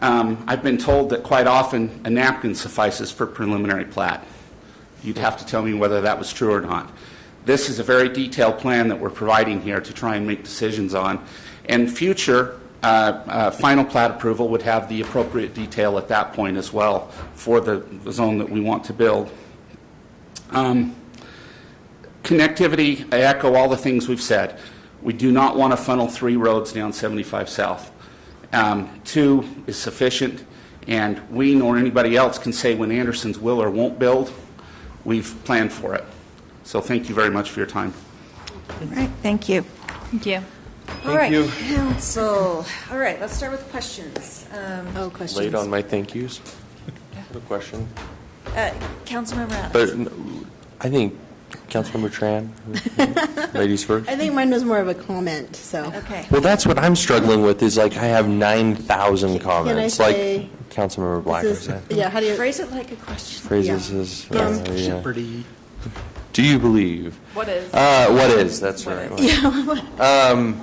S15: I've been told that quite often a napkin suffices for preliminary plat. You'd have to tell me whether that was true or not. This is a very detailed plan that we're providing here to try and make decisions on. And future final plat approval would have the appropriate detail at that point as well for the zone that we want to build. Connectivity, I echo all the things we've said. We do not want to funnel 3 roads down 75 South. 2 is sufficient, and we nor anybody else can say when Anderson's will or won't build. We've planned for it. So thank you very much for your time.
S1: All right, thank you.
S8: Thank you.
S1: All right, council. All right, let's start with questions.
S13: Questions.
S20: Late on my thank yous. A question.
S1: Councilmember Adams.
S20: But I think Councilmember Tran, ladies first.
S13: I think mine was more of a comment, so.
S1: Okay.
S20: Well, that's what I'm struggling with is like I have 9,000 comments.
S13: Can I say,
S20: like Councilmember Black was saying.
S13: Yeah, how do you
S1: phrase it like a question?
S20: Phrases
S13: Yeah.
S20: is,
S5: Jeopardy.
S20: Do you believe?
S8: What is?
S20: What is? That's
S8: What
S20: right.
S8: is?
S13: Yeah.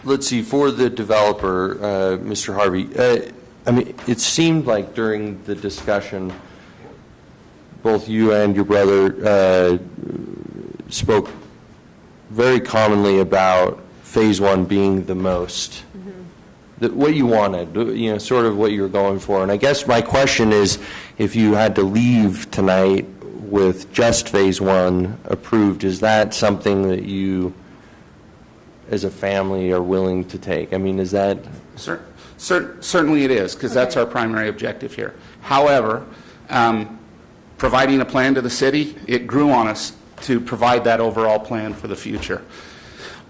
S20: Let's see. For the developer, Mr. Harvey, I mean, it seemed like during the discussion, both you and your brother spoke very commonly about phase one being the most, what you wanted, you know, sort of what you were going for. And I guess my question is, if you had to leave tonight with just phase one approved, is that something that you, as a family, are willing to take? I mean, is that?
S15: Certainly it is, because that's our primary objective here. However, providing a plan to the city, it grew on us to provide that overall plan for the future.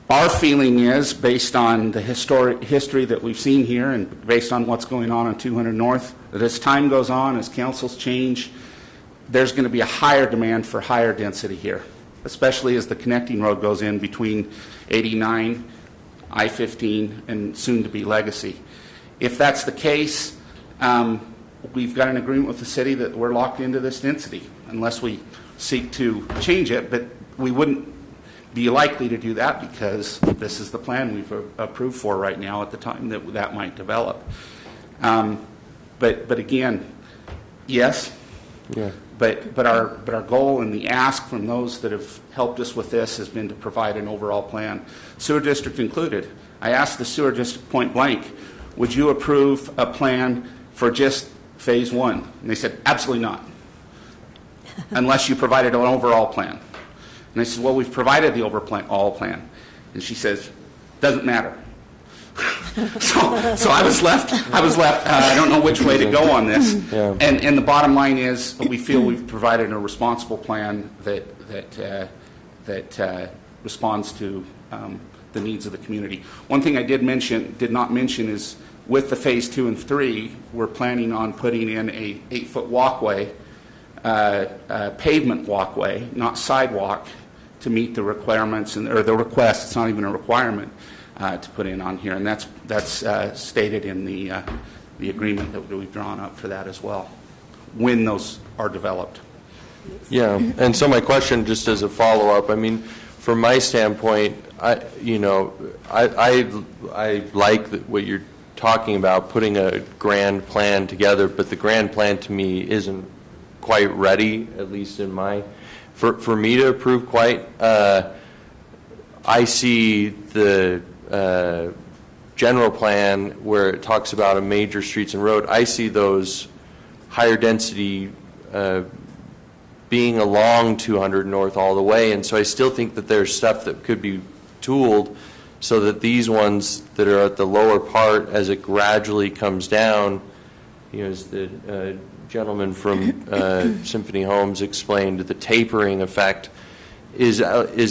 S15: Our feeling is, based on the history that we've seen here and based on what's going on 200 North, that as time goes on, as councils change, there's going to be a higher demand for higher density here, especially as the connecting road goes in between 89, I-15, and soon-to-be Legacy. If that's the case, we've got an agreement with the city that we're locked into this density unless we seek to change it, but we wouldn't be likely to do that because this is the plan we've approved for right now at the time that might develop. But again, yes,
S20: yeah.
S15: But our goal and the ask from those that have helped us with this has been to provide an overall plan, sewer district included. I asked the sewer district point blank, would you approve a plan for just phase one? And they said, absolutely not, unless you provided an overall plan. And I said, well, we've provided the overall plan. And she says, doesn't matter. So I was left. I don't know which way to go on this.
S20: Yeah.
S15: And the bottom line is, we feel we've provided a responsible plan that responds to the needs of the community. One thing I did not mention is, with the phase 2 and 3, we're planning on putting in a 8-foot walkway, pavement walkway, not sidewalk, to meet the requirements or the request. It's not even a requirement to put in on here, and that's stated in the agreement that we've drawn up for that as well, when those are developed.
S20: Yeah, and so my question, just as a follow-up, I mean, from my standpoint, I like what you're talking about, putting a grand plan together, but the grand plan to me isn't quite ready, at least in my, for me to approve quite. I see the general plan where it talks about a major streets and road. I see those higher density being along 200 North all the way, and so I still think that there's stuff that could be tooled so that these ones that are at the lower part, as it gradually comes down, as the gentleman from Symphony Homes explained, the tapering effect is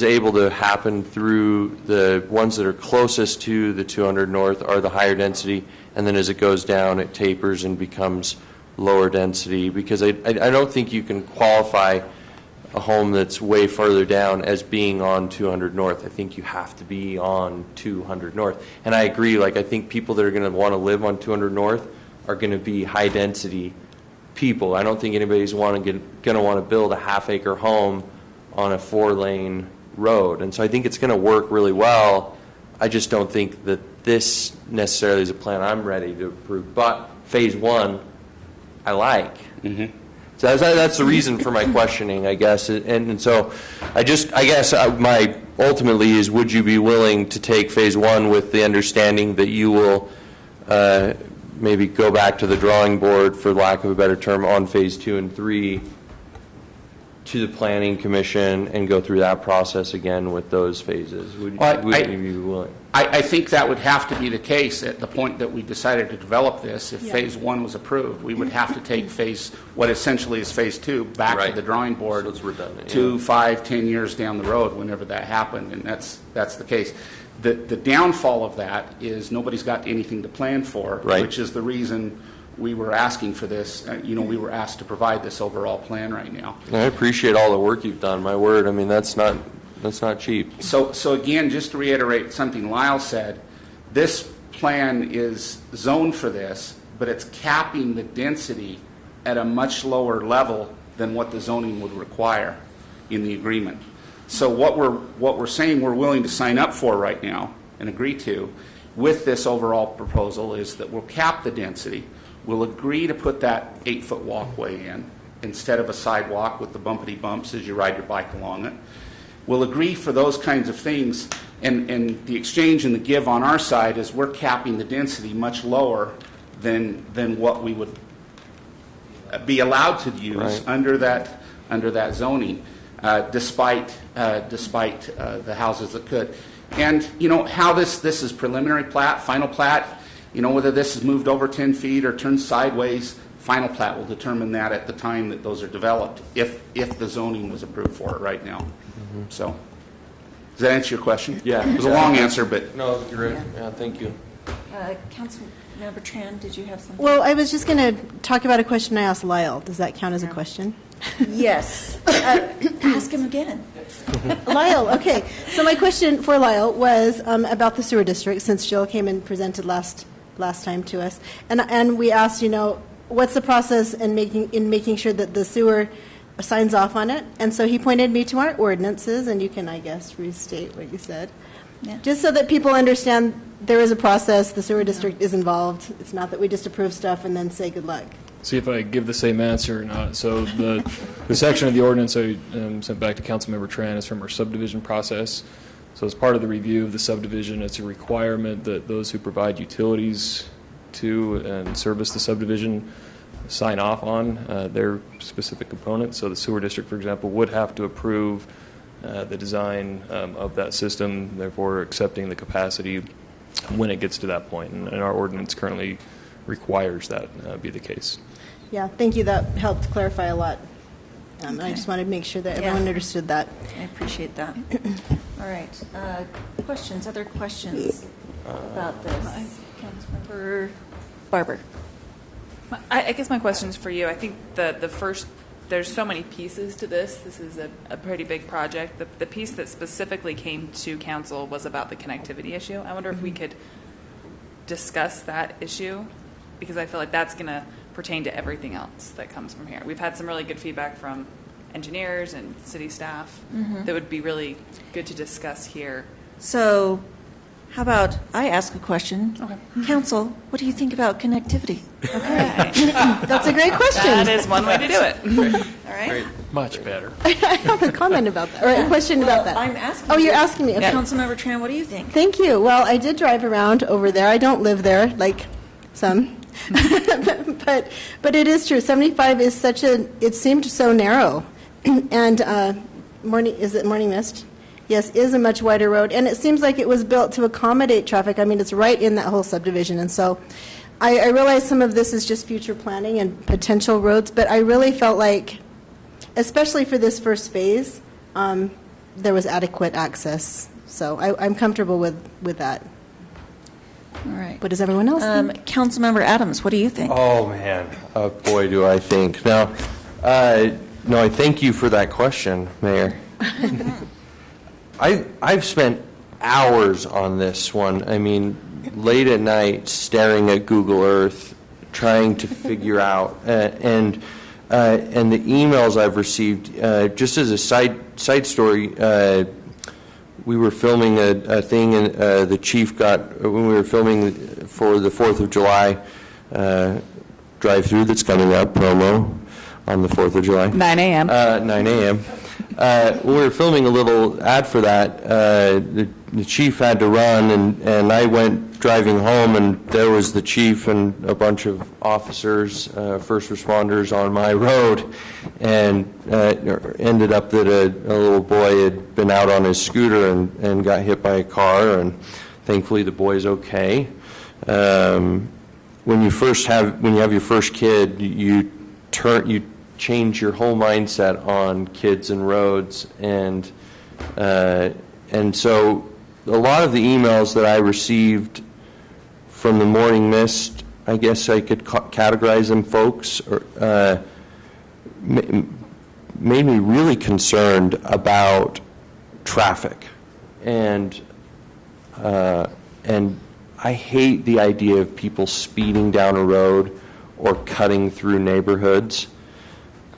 S20: able to happen through the ones that are closest to the 200 North are the higher density, and then as it goes down, it tapers and becomes lower density, because I don't think you can qualify a home that's way further down as being on 200 North. I think you have to be on 200 North. And I agree, I think people that are going to want to live on 200 North are going to be high density people. I don't think anybody's going to want to build a half-acre home on a 4-lane road. And so I think it's going to work really well. I just don't think that this necessarily is a plan I'm ready to approve. But phase 1, I like. Mm-hmm. So that's the reason for my questioning, I guess. And so I guess my ultimately is, would you be willing to take phase 1 with the understanding that you will maybe go back to the drawing board, for lack of a better term, on phase 2 and 3 to the Planning Commission and go through that process again with those phases? Would you be willing?
S15: I think that would have to be the case at the point that we decided to develop this. If phase 1 was approved, we would have to take what essentially is phase 2 back to the drawing board, so it's redundant, 2, 5, 10 years down the road whenever that happened, and that's the case. The downfall of that is nobody's got anything to plan for, which is the reason we were asking for this. We were asked to provide this overall plan right now.
S20: I appreciate all the work you've done. My word, I mean, that's not cheap.
S15: So again, just to reiterate something Lyle said, this plan is zoned for this, but it's capping the density at a much lower level than what the zoning would require in the agreement. So what we're saying we're willing to sign up for right now and agree to with this overall proposal is that we'll cap the density. We'll agree to put that 8-foot walkway in instead of a sidewalk with the bumpity bumps as you ride your bike along it. We'll agree for those kinds of things, and the exchange and the give on our side is we're capping the density much lower than what we would be allowed to use under that zoning, despite the houses that could. And how this is preliminary plat, final plat, whether this is moved over 10 feet or turned sideways, final plat will determine that at the time that those are developed, if the zoning was approved for it right now. Mm-hmm. So, does that answer your question?
S20: Yeah.
S15: It was a long answer, but...
S20: No, great. Yeah, thank you.
S1: Councilmember Tran, did you have something?
S13: Well, I was just going to talk about a question I asked Lyle. Does that count as a question?
S1: Yes. Ask him again.
S13: Lyle, okay. So my question for Lyle was about the sewer district, since Jill came and presented last time to us. And we asked, what's the process in making sure that the sewer signs off on it? And so he pointed me to our ordinances, and you can, I guess, restate what you said. Yeah. Just so that people understand there is a process, the sewer district is involved. It's not that we just approve stuff and then say good luck.
S6: See if I give the same answer or not. So the section of the ordinance I sent back to Councilmember Tran is from our subdivision process. So as part of the review of the subdivision, it's a requirement that those who provide utilities to and service the subdivision sign off on their specific components. So the sewer district, for example, would have to approve the design of that system, therefore accepting the capacity when it gets to that point. And our ordinance currently requires that be the case.
S13: Yeah, thank you. That helped clarify a lot. Okay. I just wanted to make sure that everyone understood that.
S1: I appreciate that. All right. Questions? Other questions about this? Councilmember Barber.
S8: I guess my question is for you. I think the first, there's so many pieces to this. This is a pretty big project. The piece that specifically came to council was about the connectivity issue. I wonder if we could discuss that issue, because I feel like that's going to pertain to everything else that comes from here. We've had some really good feedback from engineers and city staff that would be really good to discuss here.
S1: So, how about I ask a question?
S8: Okay.
S1: Council, what do you think about connectivity?
S13: That's a great question.
S8: That is one way to do it.
S1: All right.
S2: Much better.
S13: I have a comment about that, or a question about that.
S1: I'm asking.
S13: Oh, you're asking me. Okay.
S1: Councilmember Tran, what do you think?
S13: Thank you. Well, I did drive around over there. I don't live there like some. but it is true. 75 is it seemed so narrow. And Morning Mist? Yes, is a much wider road. And it seems like it was built to accommodate traffic. I mean, it's right in that whole subdivision. And so I realize some of this is just future planning and potential roads, but I really felt like, especially for this first phase, there was adequate access. So I'm comfortable with that.
S1: All right.
S13: What does everyone else think?
S1: Councilmember Adams, what do you think?
S20: Oh, man. Boy, do I think. Now, no, I thank you for that question, Mayor. I've spent hours on this one. I mean, late at night, staring at Google Earth, trying to figure out, and the emails I've received. Just as a side story, we were filming a thing, and the chief got, when we were filming for the 4th of July drive-through that's coming up, promo on the 4th of July.
S8: 9 a.m.
S20: 9 a.m. When we were filming a little ad for that, the chief had to run, and I went driving home, and there was the chief and a bunch of officers, first responders on my road, and ended up that a little boy had been out on his scooter and got hit by a car, and thankfully the boy's okay. When you have your first kid, you change your whole mindset on kids and roads, and so a lot of the emails that I received from the Morning Mist, I guess I could categorize them, folks, made me really concerned about traffic, and I hate the idea of people speeding down a road or cutting through neighborhoods.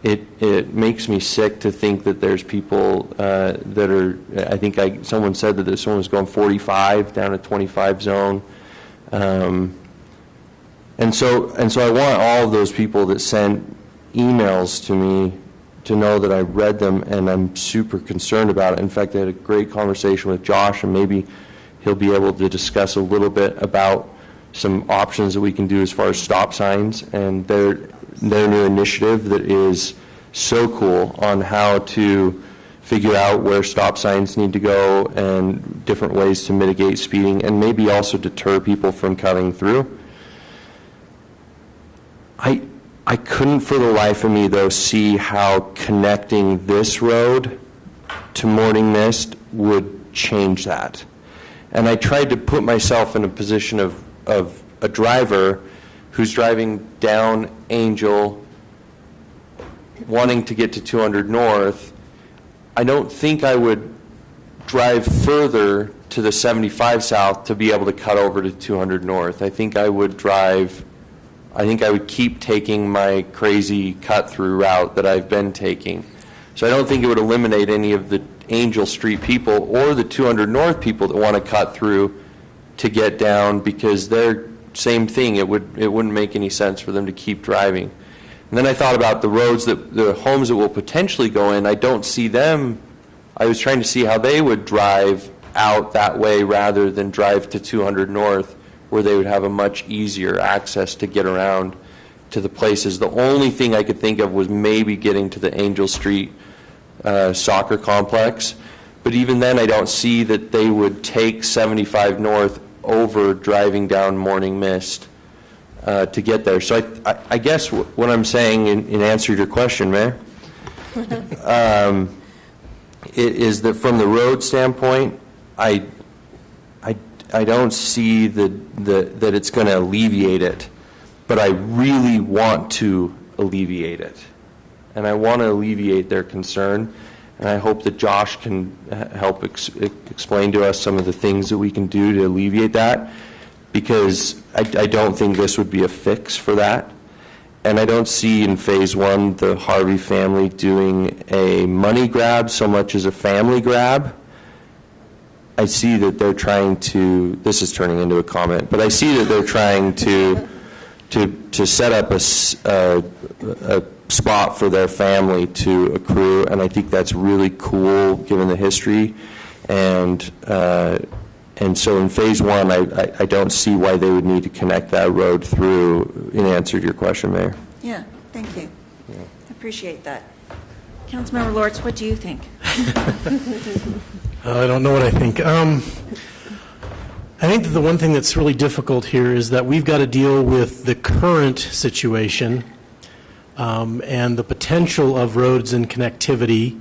S20: It makes me sick to think that there's people that are, I think someone said that someone was going 45 down a 25 zone. And so I want all of those people that sent emails to me to know that I read them, and I'm super concerned about it. In fact, I had a great conversation with Josh, and maybe he'll be able to discuss a little bit about some options that we can do as far as stop signs and their new initiative that is so cool on how to figure out where stop signs need to go and different ways to mitigate speeding and maybe also deter people from cutting through. I couldn't for the life of me, though, see how connecting this road to Morning Mist would change that. And I tried to put myself in a position of a driver who's driving down Angel, wanting to get to 200 North. I don't think I would drive further to the 75 South to be able to cut over to 200 North. I think I would keep taking my crazy cut-through route that I've been taking. So I don't think it would eliminate any of the Angel Street people or the 200 North people that want to cut through to get down, because they're same thing. It wouldn't make any sense for them to keep driving. And then I thought about the roads the homes that will potentially go in. I don't see them. I was trying to see how they would drive out that way rather than drive to 200 North, where they would have a much easier access to get around to the places. The only thing I could think of was maybe getting to the Angel Street soccer complex. But even then, I don't see that they would take 75 North over driving down Morning Mist to get there. So I guess what I'm saying in answer to your question, Mayor, is that from the road standpoint, I don't see that it's going to alleviate it, but I really want to alleviate it. And I want to alleviate their concern, and I hope that Josh can help explain to us some of the things that we can do to alleviate that, because I don't think this would be a fix for that. and I don't see in phase one the Harvey family doing a money grab so much as a family grab. I see that they're trying to, this is turning into a comment, but I see that they're trying to set up a spot for their family to accrue, and I think that's really cool given the history. And so in phase one, I don't see why they would need to connect that road through, in answer to your question, Mayor.
S1: Yeah, thank you. I appreciate that. Councilmember Lortz, what do you think?
S5: I don't know what I think. I think that the one thing that's really difficult here is that we've got to deal with the current situation and the potential of roads and connectivity,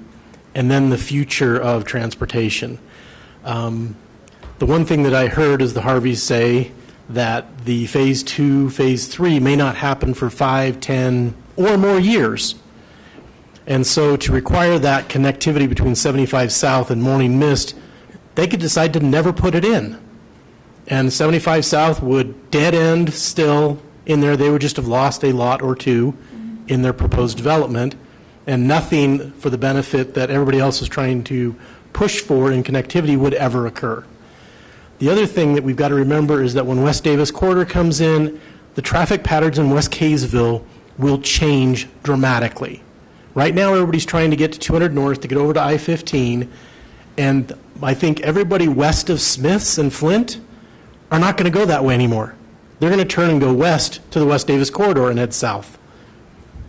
S5: and then the future of transportation. The one thing that I heard is the Harveys say that the phase 2, phase 3 may not happen for 5, 10, or more years. And so to require that connectivity between 75 South and Morning Mist, they could decide to never put it in. And 75 South would dead end still in there. They would just have lost a lot or two in their proposed development, and nothing for the benefit that everybody else is trying to push for in connectivity would ever occur. The other thing that we've got to remember is that when West Davis Corridor comes in, the traffic patterns in West Kaysville will change dramatically. Right now, everybody's trying to get to 200 North to get over to I-15, and I think everybody west of Smiths and Flint are not going to go that way anymore. They're going to turn and go west to the West Davis Corridor and head south.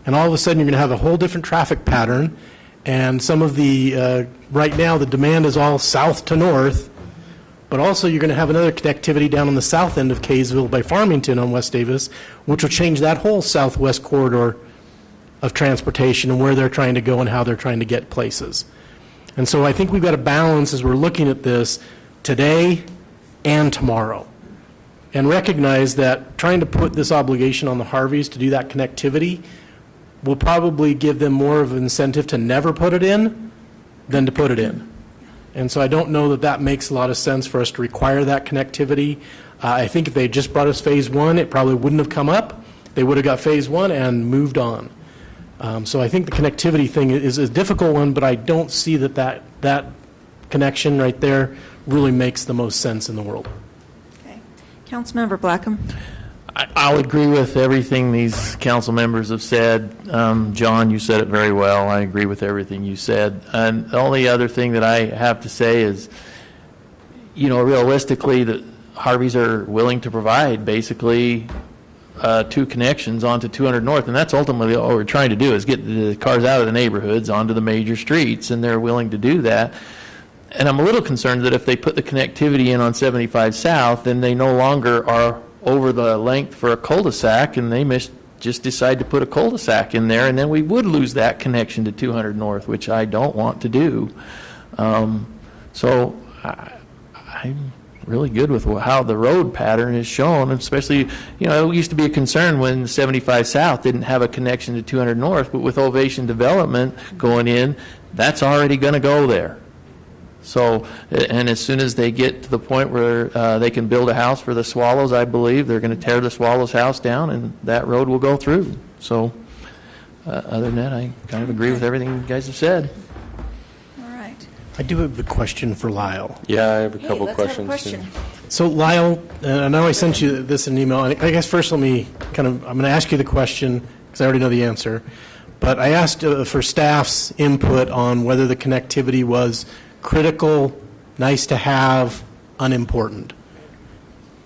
S5: And all of a sudden, you're going to have a whole different traffic pattern, and some of the, right now, the demand is all south to north, but also you're going to have another connectivity down on the south end of Kaysville by Farmington on West Davis, which will change that whole southwest corridor of transportation and where they're trying to go and how they're trying to get places. And so I think we've got to balance as we're looking at this today and tomorrow, and recognize that trying to put this obligation on the Harveys to do that connectivity will probably give them more of an incentive to never put it in than to put it in. And so I don't know that that makes a lot of sense for us to require that connectivity. I think if they just brought us phase 1, it probably wouldn't have come up. They would have got phase 1 and moved on. So I think the connectivity thing is a difficult one, but I don't see that connection right there really makes the most sense in the world.
S1: Okay. Councilmember Blackham?
S2: I'll agree with everything these council members have said. John, you said it very well. I agree with everything you said. And the only other thing that I have to say is, realistically, the Harveys are willing to provide basically 2 connections onto 200 North, and that's ultimately all we're trying to do is get the cars out of the neighborhoods onto the major streets, and they're willing to do that. And I'm a little concerned that if they put the connectivity in on 75 South, then they no longer are over the length for a cul-de-sac, and they just decide to put a cul-de-sac in there, and then we would lose that connection to 200 North, which I don't want to do. So I'm really good with how the road pattern is shown, especially, it used to be a concern when 75 South didn't have a connection to 200 North, but with Ovation Development going in, that's already going to go there. So, and as soon as they get to the point where they can build a house for the Swallows, I believe they're going to tear the Swallows house down, and that road will go through. So, other than that, I kind of agree with everything you guys have said.
S1: All right.
S5: I do have a question for Lyle.
S20: Yeah, I have a couple
S1: let's have a
S20: questions.
S1: question.
S5: So, Lyle, I know I sent you this in an email. I guess first I'm going to ask you the question because I already know the answer. But I asked for staff's input on whether the connectivity was critical, nice to have, unimportant.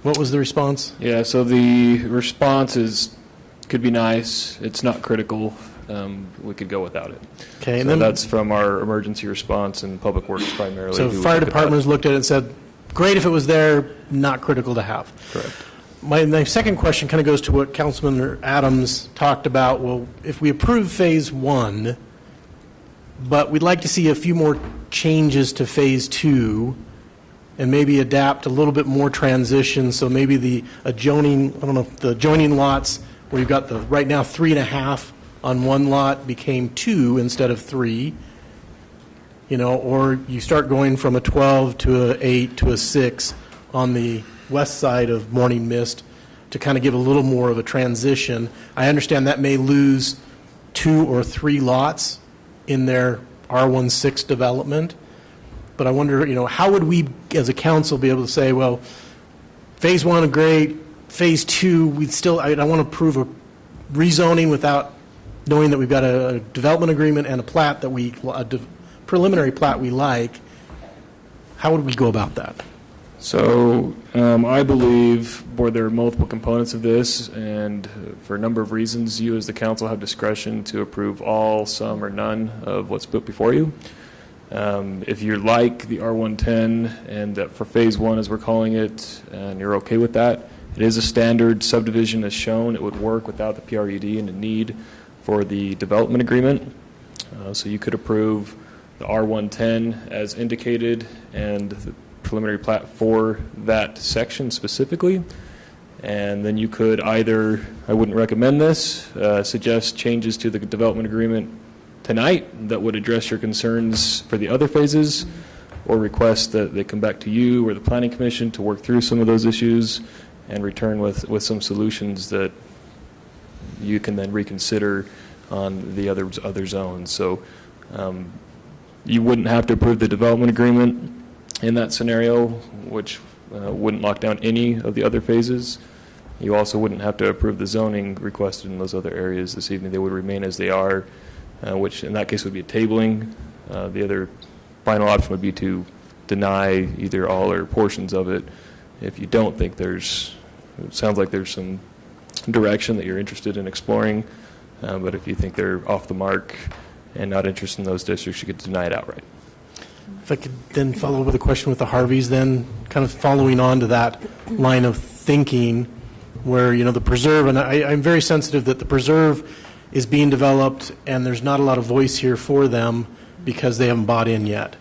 S5: What was the response?
S6: Yeah, so the response could be nice. It's not critical. We could go without it.
S5: Okay,
S6: so
S5: and then
S6: that's from our emergency response and public works primarily.
S5: So fire departments looked at it and said, great if it was there, not critical to have.
S6: Correct.
S5: My second question kind of goes to what Councilman Adams talked about. Well, if we approve phase 1, but we'd like to see a few more changes to phase 2 and maybe adapt a little bit more transition, so maybe the adjoining lots where you've got right now 3.5 on one lot became 2 instead of 3, or you start going from a 12 to a 8 to a 6 on the west side of Morning Mist to kind of give a little more of a transition. I understand that may lose 2 or 3 lots in their R16 development, but I wonder, how would we as a council be able to say, well, phase 1 is great, phase 2, I want to approve a rezoning without knowing that we've got a development agreement and a plat preliminary plat we like. How would we go about that?
S6: So I believe there are multiple components of this, and for a number of reasons, you as the council have discretion to approve all, some, or none of what's put before you. If you like the R110, and that for phase 1, as we're calling it, and you're okay with that, it is a standard subdivision as shown. It would work without the PRUD and the need for the development agreement. So you could approve the R110 as indicated and the preliminary plat for that section specifically. And then you could either, I wouldn't recommend this, suggest changes to the development agreement tonight that would address your concerns for the other phases, or request that they come back to you or the Planning Commission to work through some of those issues and return with some solutions that you can then reconsider on the other zones. So you wouldn't have to approve the development agreement in that scenario, which wouldn't lock down any of the other phases. You also wouldn't have to approve the zoning requested in those other areas this evening. They would remain as they are, which in that case would be a tabling. The other final option would be to deny either all or portions of it if you don't think it sounds like there's some direction that you're interested in exploring, but if you think they're off the mark and not interested in those districts, you could deny it outright.
S5: If I could then follow up with a question with the Harveys, then kind of following on to that line of thinking where, the preserve, and I'm very sensitive that the preserve is being developed and there's not a lot of voice here for them because they haven't bought in yet.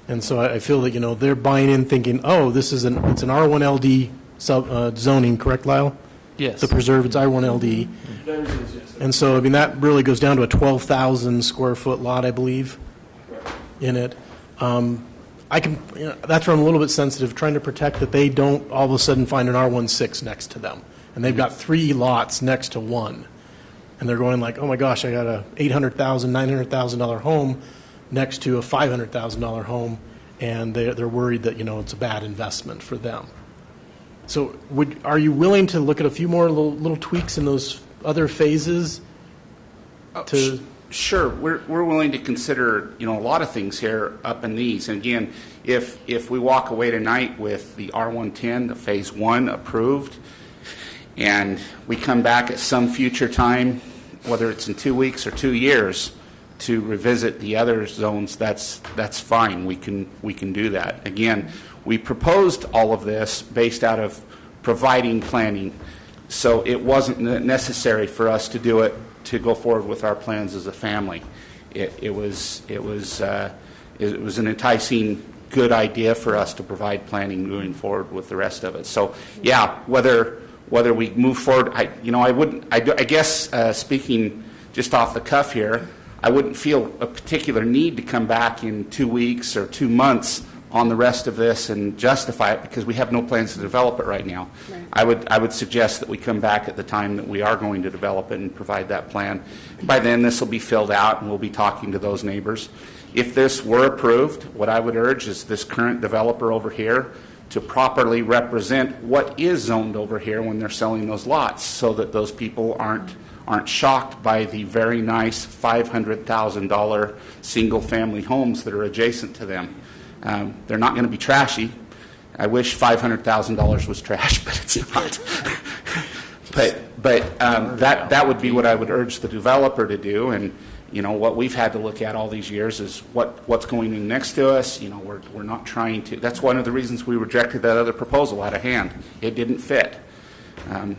S5: And so I feel that, they're buying in thinking, oh, it's an R1LD zoning, correct, Lyle?
S2: Yes.
S5: The preserve, it's R1LD. And so, that really goes down to a 12,000 square foot lot, I believe, in it. That's where I'm a little bit sensitive, trying to protect that they don't all of a sudden find an R16 next to them. And they've got 3 lots next to one. And they're going like, oh my gosh, I got a $800,000, $900,000 home next to a $500,000 home. And they're worried that, it's a bad investment for them. So are you willing to look at a few more little tweaks in those other phases?
S15: Sure, we're willing to consider a lot of things here up in these. And again, if we walk away tonight with the R110, the phase 1 approved, and we come back at some future time, whether it's in 2 weeks or 2 years, to revisit the other zones, that's fine. We can do that. Again, we proposed all of this based out of providing planning, so it wasn't necessary for us to do it to go forward with our plans as a family. It was an enticing, good idea for us to provide planning moving forward with the rest of it. So yeah, whether we move forward, I guess speaking just off the cuff here, I wouldn't feel a particular need to come back in 2 weeks or 2 months on the rest of this and justify it because we have no plans to develop it right now. Right. I would suggest that we come back at the time that we are going to develop it and provide that plan. By then this will be filled out and we'll be talking to those neighbors. If this were approved, what I would urge is this current developer over here to properly represent what is zoned over here when they're selling those lots so that those people aren't shocked by the very nice $500,000 single family homes that are adjacent to them. They're not going to be trashy. I wish $500,000 was trash, but it's not. but that would be what I would urge the developer to do. And what we've had to look at all these years is what's going in next to us. We're not trying to. That's one of the reasons we rejected that other proposal out of hand. It didn't fit.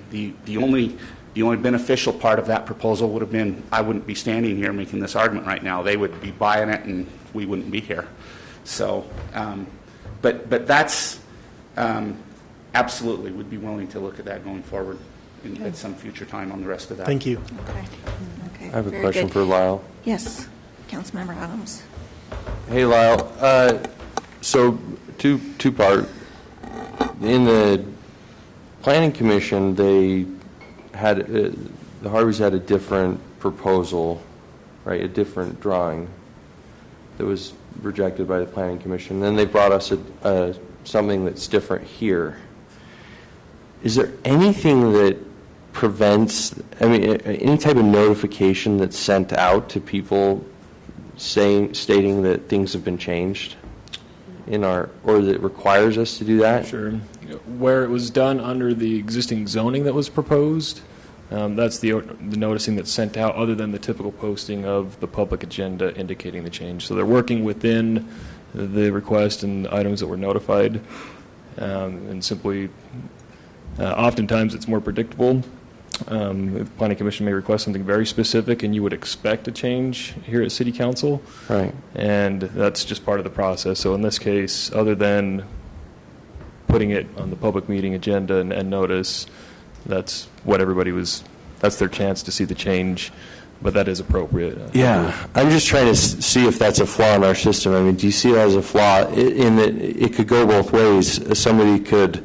S15: The only beneficial part of that proposal would have been I wouldn't be standing here making this argument right now. They would be buying it, and we wouldn't be here. So, but that's absolutely would be willing to look at that going forward at some future time on the rest of that.
S5: Thank you.
S1: Okay.
S20: I have a
S1: Very
S20: question
S1: good.
S20: for Lyle.
S1: Yes, Councilmember Adams.
S20: Hey, Lyle. So two-part. In the Planning Commission, they had, the Harveys had a different proposal, right, a different drawing that was rejected by the Planning Commission. Then they brought us something that's different here. Is there anything that prevents, I mean, any type of notification that's sent out to people stating that things have been changed or that requires us to do that?
S6: Sure. Where it was done under the existing zoning that was proposed, that's the noticing that's sent out, other than the typical posting of the public agenda indicating the change. So they're working within the request and items that were notified, and simply, oftentimes it's more predictable. The Planning Commission may request something very specific, and you would expect a change here at City Council.
S20: Right.
S6: And that's just part of the process. So in this case, other than putting it on the public meeting agenda and notice, that's what that's their chance to see the change, but that is appropriate.
S20: Yeah, I'm just trying to see if that's a flaw in our system. I mean, do you see it as a flaw in that it could go both ways? Somebody could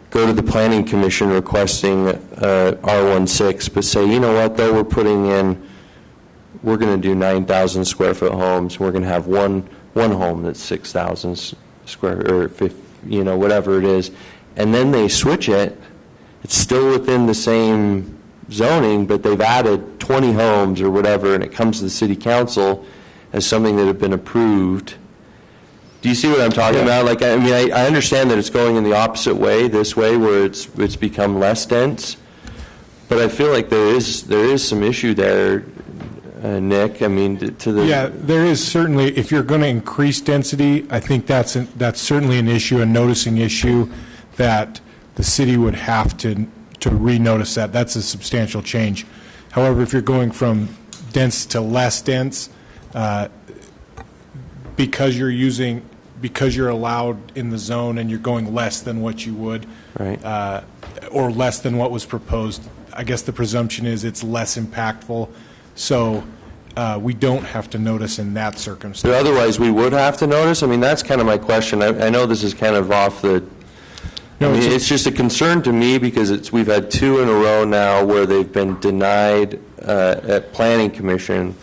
S20: go to the Planning Commission requesting R16, but say, you know what, though, we're going to do 9,000 square foot homes. We're going to have one home that's 6,000 square, or 50, whatever it is. And then they switch it. It's still within the same zoning, but they've added 20 homes or whatever, and it comes to the City Council as something that had been approved. Do you see what I'm talking about? Like, I mean, I understand that it's going in the opposite way, this way, where it's become less dense, but I feel like there is some issue there, Nick. I mean,
S14: Yeah, there is certainly. If you're going to increase density, I think that's certainly an issue, a noticing issue, that the city would have to renotice that. That's a substantial change. However, if you're going from dense to less dense, because you're allowed in the zone and you're going less than what you would,
S20: right,
S14: or less than what was proposed, I guess the presumption is it's less impactful. So we don't have to notice in that circumstance.
S20: But otherwise, we would have to notice? I mean, that's kind of my question. I know this is kind of off the... No, I mean, it's just a concern to me because we've had 2 in a row now where they've been denied at Planning Commission,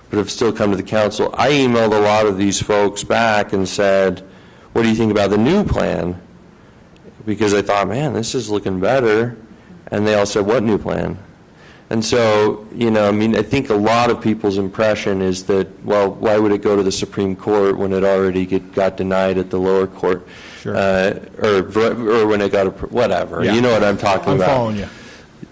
S20: but have still come to the council. I emailed a lot of these folks back and said, what do you think about the new plan? Because I thought, man, this is looking better. And they all said, what new plan? And so, I mean, I think a lot of people's impression is that, well, why would it go to the Supreme Court when it already got denied at the lower court?
S14: Sure.
S20: Or when it got, whatever.
S14: Yeah.
S20: You know what I'm talking about.
S14: I'm following you.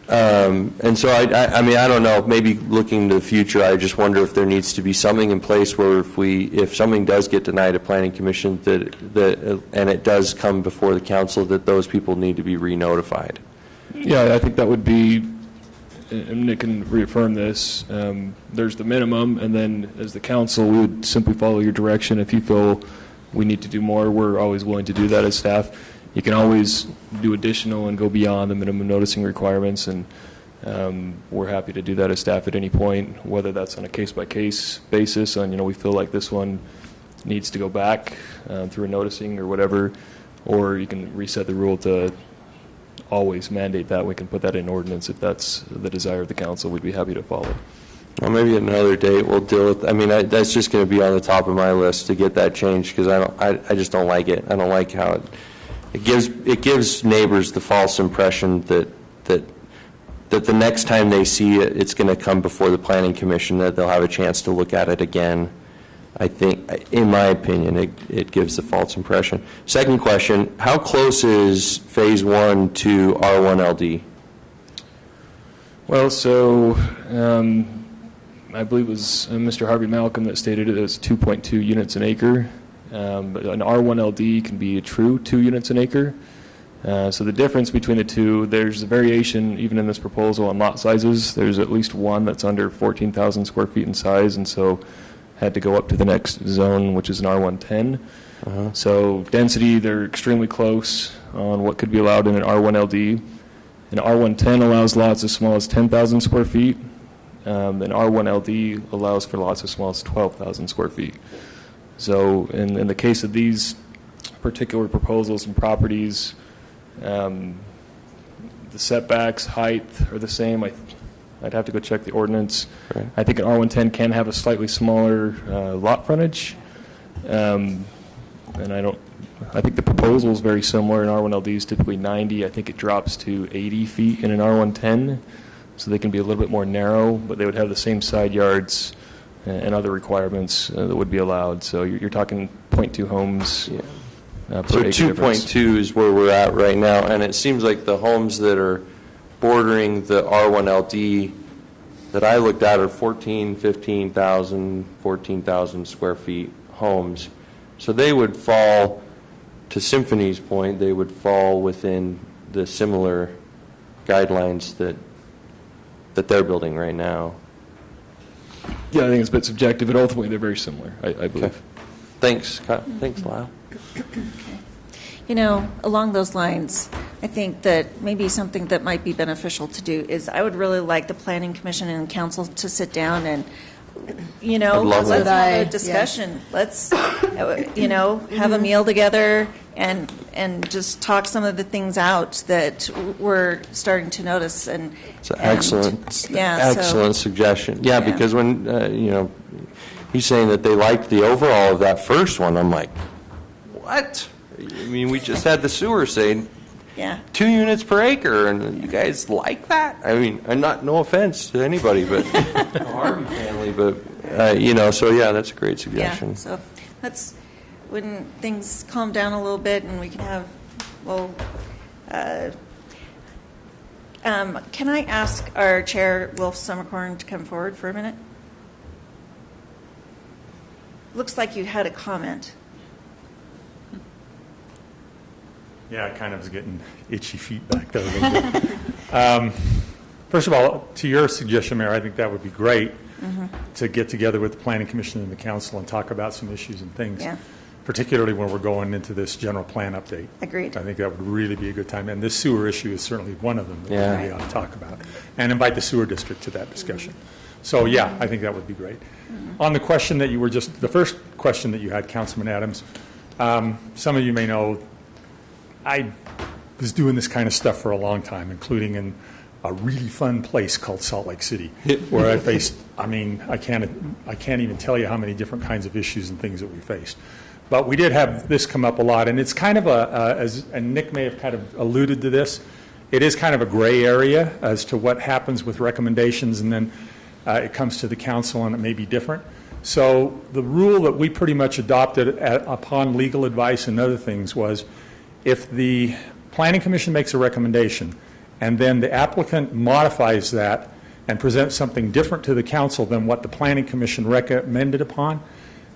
S20: And so, I mean, I don't know, maybe looking to the future, I just wonder if there needs to be something in place where if something does get denied at Planning Commission and it does come before the council, that those people need to be re-notified.
S6: Yeah, I think that would be, and Nick can reaffirm this, there's the minimum, and then as the council, we would simply follow your direction. If you feel we need to do more, we're always willing to do that as staff. You can always do additional and go beyond the minimum noticing requirements, and we're happy to do that as staff at any point, whether that's on a case-by-case basis, on, we feel like this one needs to go back through a noticing or whatever, or you can reset the rule to always mandate that. We can put that in ordinance if that's the desire of the council. We'd be happy to follow.
S20: Well, maybe another date we'll deal with. I mean, that's just going to be on the top of my list to get that changed because I just don't like it. I don't like how it gives neighbors the false impression that the next time they see it, it's going to come before the Planning Commission, that they'll have a chance to look at it again. I think, in my opinion, it gives the false impression. Second question, how close is Phase 1 to R1LD?
S6: Well, so I believe it was Mr. Harvey Malcolm that stated it as 2.2 units an acre. But an R1LD can be a true 2 units an acre. So the difference between the two, there's a variation even in this proposal on lot sizes. There's at least one that's under 14,000 square feet in size, and so had to go up to the next zone, which is an R110. So density, they're extremely close on what could be allowed in an R1LD. An R110 allows lots as small as 10,000 square feet. An R1LD allows for lots as small as 12,000 square feet. So in the case of these particular proposals and properties, the setbacks, height are the same. I'd have to go check the ordinance. Right. I think an R110 can have a slightly smaller lot frontage. And I think the proposal is very similar. An R1LD is typically 90. I think it drops to 80 feet in an R110. So they can be a little bit more narrow, but they would have the same side yards and other requirements that would be allowed. So you're talking 0.2 homes per
S20: So
S6: acre difference.
S20: 2.2 is where we're at right now, and it seems like the homes that are bordering the R1LD that I looked at are 15,000, 14,000 square feet homes. So they would fall, to Symphony's point, they would fall within the similar guidelines that they're building right now.
S6: Yeah, I think it's a bit subjective, but ultimately they're very similar, I believe.
S20: Okay. Thanks, Thanks, Lyle.
S1: You know, along those lines, I think that maybe something that might be beneficial to do is I would really like the Planning Commission and Council to sit down and, you know, let's have a discussion. Yes. Let's, you know, have a meal together and just talk some of the things out that we're starting to notice. And
S20: it's an excellent suggestion. Yeah, because when, you know, he's saying that they liked the overall of that first one, I'm like, what? I mean, we just had the sewer say 2 units per acre, and you guys like that? I mean, and no offense to anybody, but the Harvey family, but, you know, so yeah, that's a great suggestion.
S1: Yeah, so that's when things calm down a little bit and we can have, can I ask our chair, Wilf Summercorn, to come forward for a minute? Looks like you had a comment.
S16: Yeah, I kind of was getting itchy feet back there a little bit. First of all, to your suggestion, Mayor, I think that would be great to get together with the Planning Commission and the Council and talk about some issues and things, particularly when we're going into this general plan update.
S1: Agreed.
S16: I think that would really be a good time. And this sewer issue is certainly one of them that we really ought to talk about. And invite the sewer district to that discussion. So, yeah, I think that would be great. On the question that you were just, the first question that you had, Councilman Adams, some of you may know I was doing this kind of stuff for a long time, including in a really fun place called Salt Lake City, where I faced, I mean, I can't even tell you how many different kinds of issues and things that we faced. But we did have this come up a lot, and it's kind of and Nick may have kind of alluded to this, it is kind of a gray area as to what happens with recommendations, and then it comes to the council and it may be different. So the rule that we pretty much adopted upon legal advice and other things was, if the Planning Commission makes a recommendation and then the applicant modifies that and presents something different to the council than what the Planning Commission recommended upon,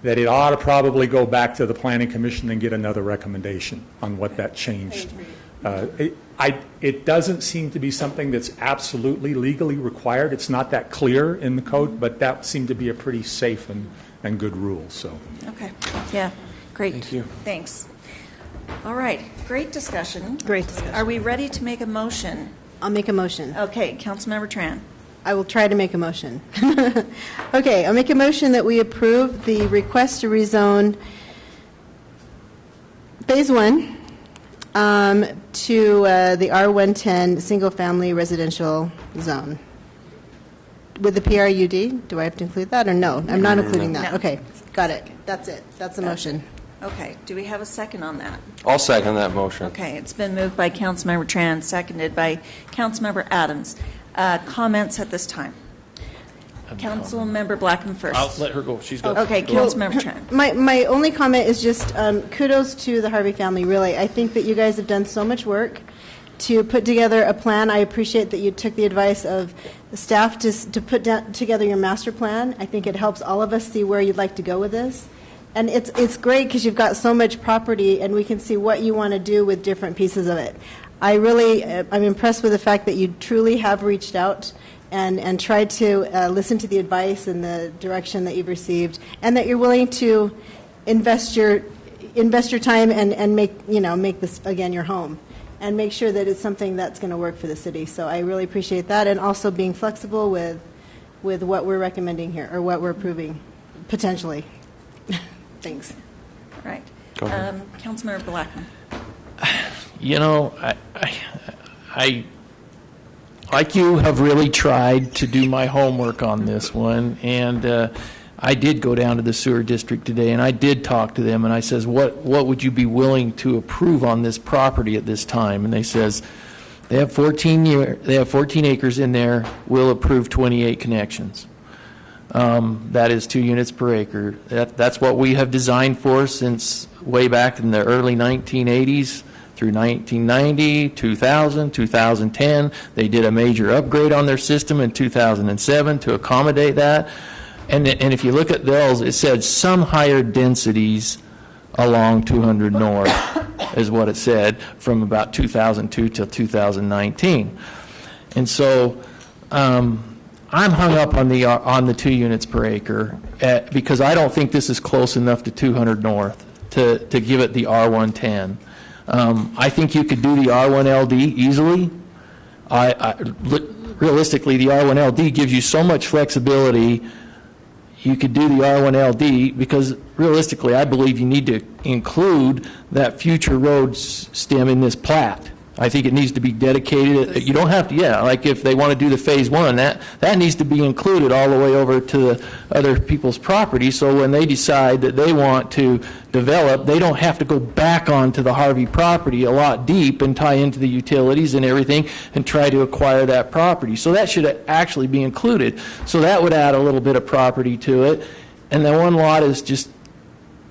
S16: that it ought to probably go back to the Planning Commission and get another recommendation on what that changed. It doesn't seem to be something that's absolutely legally required. It's not that clear in the code, but that seemed to be a pretty safe and good rule. So.
S1: Okay. Yeah. Great.
S16: Thank you.
S1: Thanks. All right. Great discussion.
S13: Great discussion.
S1: Are we ready to make a motion?
S13: I'll make a motion.
S1: Okay. Councilmember Tran.
S13: I will try to make a motion. Okay, I'll make a motion that we approve the request to rezone Phase 1 to the R110 single-family residential zone. With the PRUD, do I have to include that or no? I'm not including that.
S1: No.
S13: Okay, got it. That's it. That's the motion.
S1: Okay. Do we have a second on that?
S20: I'll second that motion.
S1: Okay. It's been moved by Councilmember Tran, seconded by Councilmember Adams. Comments at this time? Councilmember Blackham first.
S2: I'll let her go. She's got.
S1: Okay, Councilmember Tran.
S13: My only comment is just kudos to the Harvey family, really. I think that you guys have done so much work to put together a plan. I appreciate that you took the advice of the staff to put together your master plan. I think it helps all of us see where you'd like to go with this. And it's great because you've got so much property and we can see what you want to do with different pieces of it. I'm impressed with the fact that you truly have reached out and tried to listen to the advice and the direction that you've received, and that you're willing to invest your time and make this again your home, and make sure that it's something that's going to work for the city. So I really appreciate that, and also being flexible with what we're recommending here or what we're approving potentially. Thanks.
S1: All right. Councilmember Blackham.
S2: You know, I like you, have really tried to do my homework on this one, and I did go down to the sewer district today, and I did talk to them, and I says, what would you be willing to approve on this property at this time? And they says, they have 14 acres in there, we'll approve 28 connections. That is 2 units per acre. That's what we have designed for since way back in the early 1980s through 1990, 2000, 2010. They did a major upgrade on their system in 2007 to accommodate that. And if you look at those, it said some higher densities along 200 North is what it said from about 2002 till 2019. And so I'm hung up on the 2 units per acre because I don't think this is close enough to 200 North to give it the R110. I think you could do the R1LD easily. Realistically, the R1LD gives you so much flexibility. You could do the R1LD because realistically, I believe you need to include that future road stem in this plat. I think it needs to be dedicated. You don't have to, like if they want to do the phase 1, that needs to be included all the way over to the other people's property, so when they decide that they want to develop, they don't have to go back onto the Harvey property a lot deep and tie into the utilities and everything and try to acquire that property. So that should actually be included. So that would add a little bit of property to it. And the one lot is just